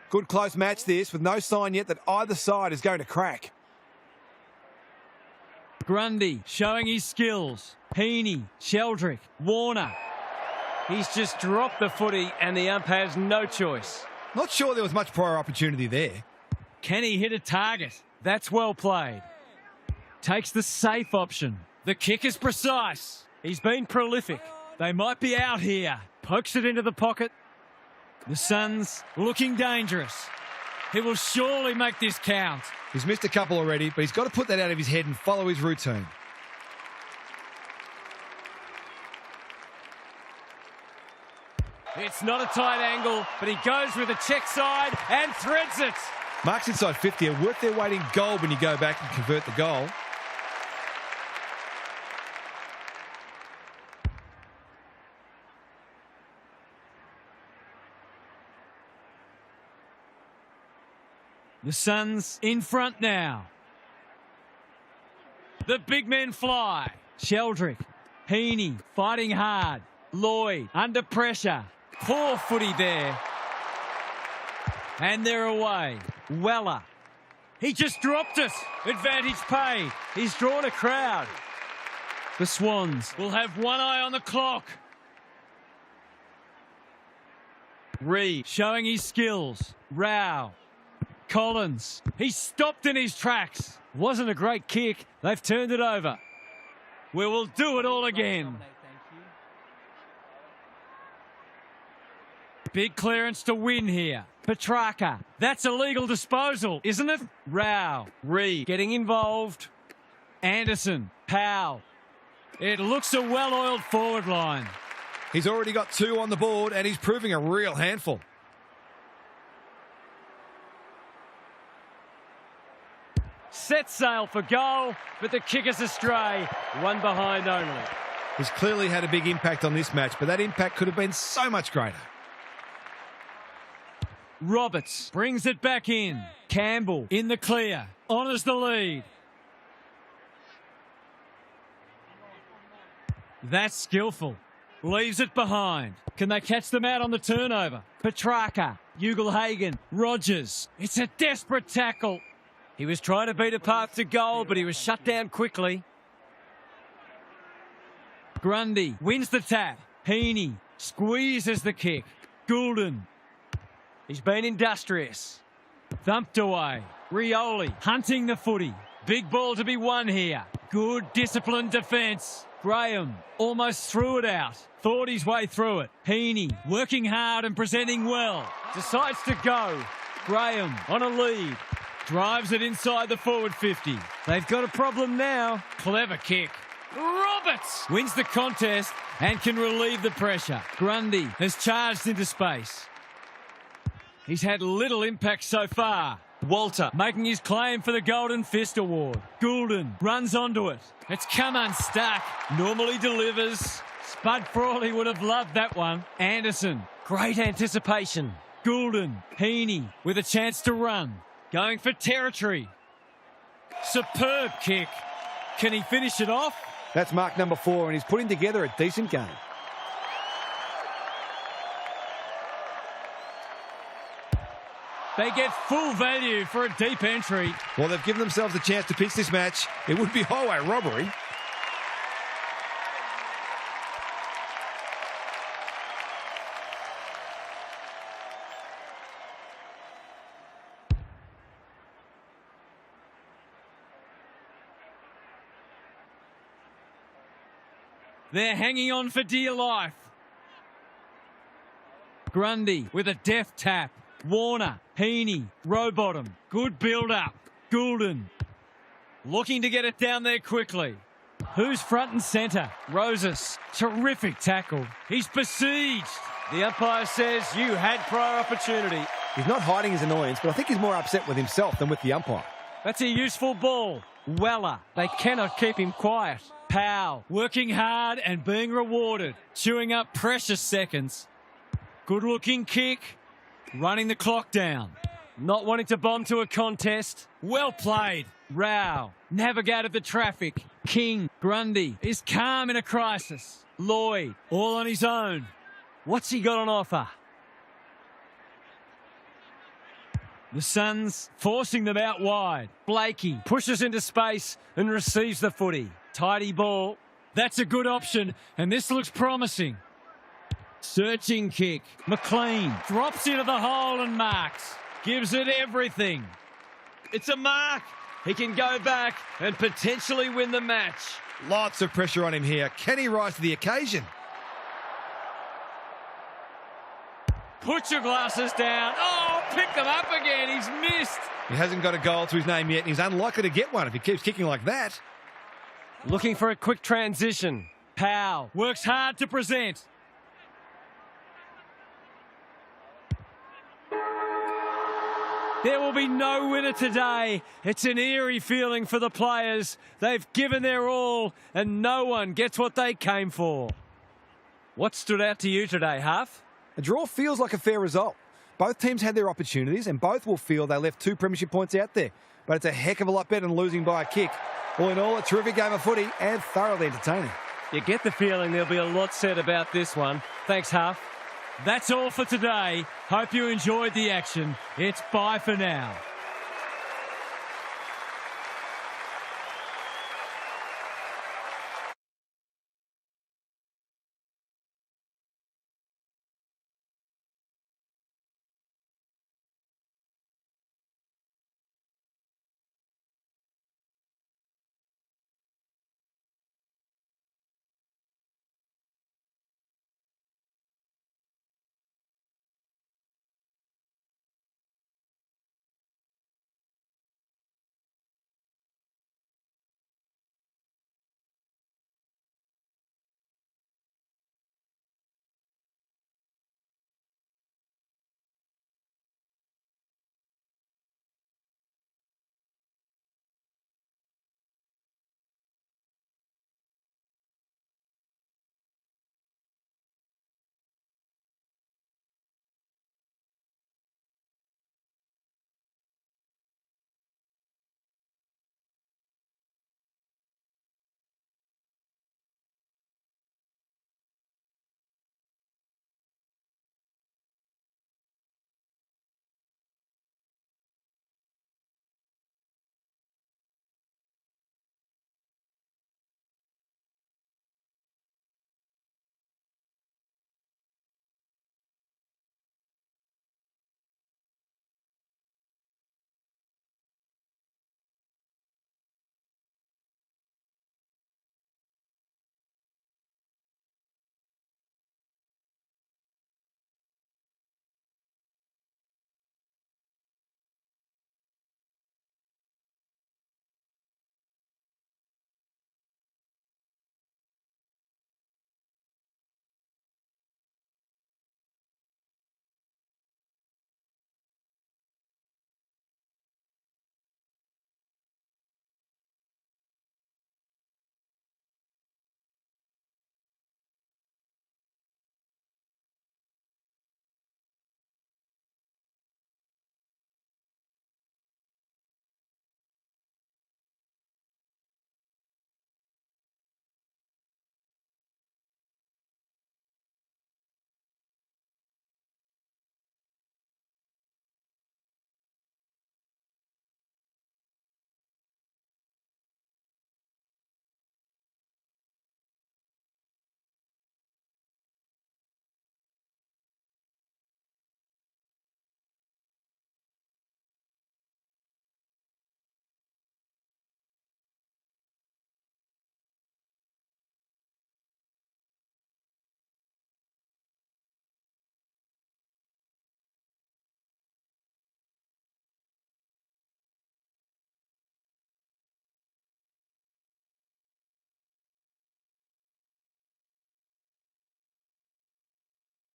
Good close match this, with no sign yet that either side is going to crack. Grundy showing his skills. Heaney, Sheldrick, Warner. He's just dropped the footy and the ump has no choice. Not sure there was much prior opportunity there. Can he hit a target? That's well played. Takes the safe option. The kick is precise. He's been prolific. They might be out here. Pokes it into the pocket. The Suns looking dangerous. He will surely make this count. He's missed a couple already, but he's got to put that out of his head and follow his routine. It's not a tight angle, but he goes with a check side and threads it. Marks inside 50 are worth their weight in gold when you go back and convert the goal. The Suns in front now. The big men fly. Sheldrick, Heaney fighting hard. Lloyd under pressure. Poor footy there. And they're away. Weller. He just dropped it. Advantage paid. He's drawn a crowd. The Swans will have one eye on the clock. Reed showing his skills. Rao. Collins. He's stopped in his tracks. Wasn't a great kick. They've turned it over. We will do it all again. Big clearance to win here. Petrarca. That's a legal disposal, isn't it? Rao. Reed getting involved. Anderson. Powell. It looks a well-oiled forward line. He's already got 2 on the board and he's proving a real handful. Set sail for goal, but the kick is astray. One behind only. He's clearly had a big impact on this match, but that impact could have been so much greater. Roberts brings it back in. Campbell in the clear. Honours the lead. That's skillful. Leaves it behind. Can they catch them out on the turnover? Petrarca. Ugle-Hagan. Rogers. It's a desperate tackle. He was trying to beat a path to goal, but he was shut down quickly. Grundy wins the tap. Heaney squeezes the kick. Goulden. He's been industrious. Thumped away. Rioli hunting the footy. Big ball to be won here. Good disciplined defence. Graham almost threw it out. Thought his way through it. Heaney working hard and presenting well. Decides to go. Graham on a lead. Drives it inside the forward 50. They've got a problem now. Clever kick. Roberts wins the contest and can relieve the pressure. Grundy has charged into space. He's had little impact so far. Walter making his claim for the Golden Fist Award. Goulden runs onto it. It's come unstuck. Normally delivers. Spud Frawley would have loved that one. Anderson. Great anticipation. Goulden. Heaney with a chance to run. Going for territory. Superb kick. Can he finish it off? That's mark number 4, and he's putting together a decent game. They get full value for a deep entry. Well, they've given themselves a chance to pitch this match. It would be highway robbery. They're hanging on for dear life. Grundy with a deft tap. Warner, Heaney, Rowbottom. Good build-up. Goulden looking to get it down there quickly. Who's front and centre? Roses. Terrific tackle. He's besieged. The umpire says you had prior opportunity. He's not hiding his annoyance, but I think he's more upset with himself than with the umpire. That's a useful ball. Weller. They cannot keep him quiet. Powell working hard and being rewarded. Chewing up precious seconds. Good-looking kick. Running the clock down. Not wanting to bomb to a contest. Well played. Rao navigated the traffic. King. Grundy is calm in a crisis. Lloyd all on his own. What's he got on offer? The Suns forcing them out wide. Blakey Pushes into space and receives the footy. Tidy ball. That's a good option, and this looks promising. Searching kick. McLean drops into the hole and marks. Gives it everything. It's a mark. He can go back and potentially win the match. Lots of pressure on him here. Can he rise to the occasion? Put your glasses down. Oh, pick them up again. He's missed. He hasn't got a goal to his name yet, and he's unlikely to get one if he keeps kicking like that. Looking for a quick transition. Powell works hard to present. There will be no winner today. It's an eerie feeling for the players. They've given their all, and no one gets what they came for. What stood out to you today, Huff? A draw feels like a fair result. Both teams had their opportunities, and both will feel they left 2 premiership points out there. But it's a heck of a lot better than losing by a kick. All in all, a terrific game of footy and thoroughly entertaining. You get the feeling there'll be a lot said about this one. Thanks, Huff. That's all for today. Hope you enjoyed the action. It's bye for now.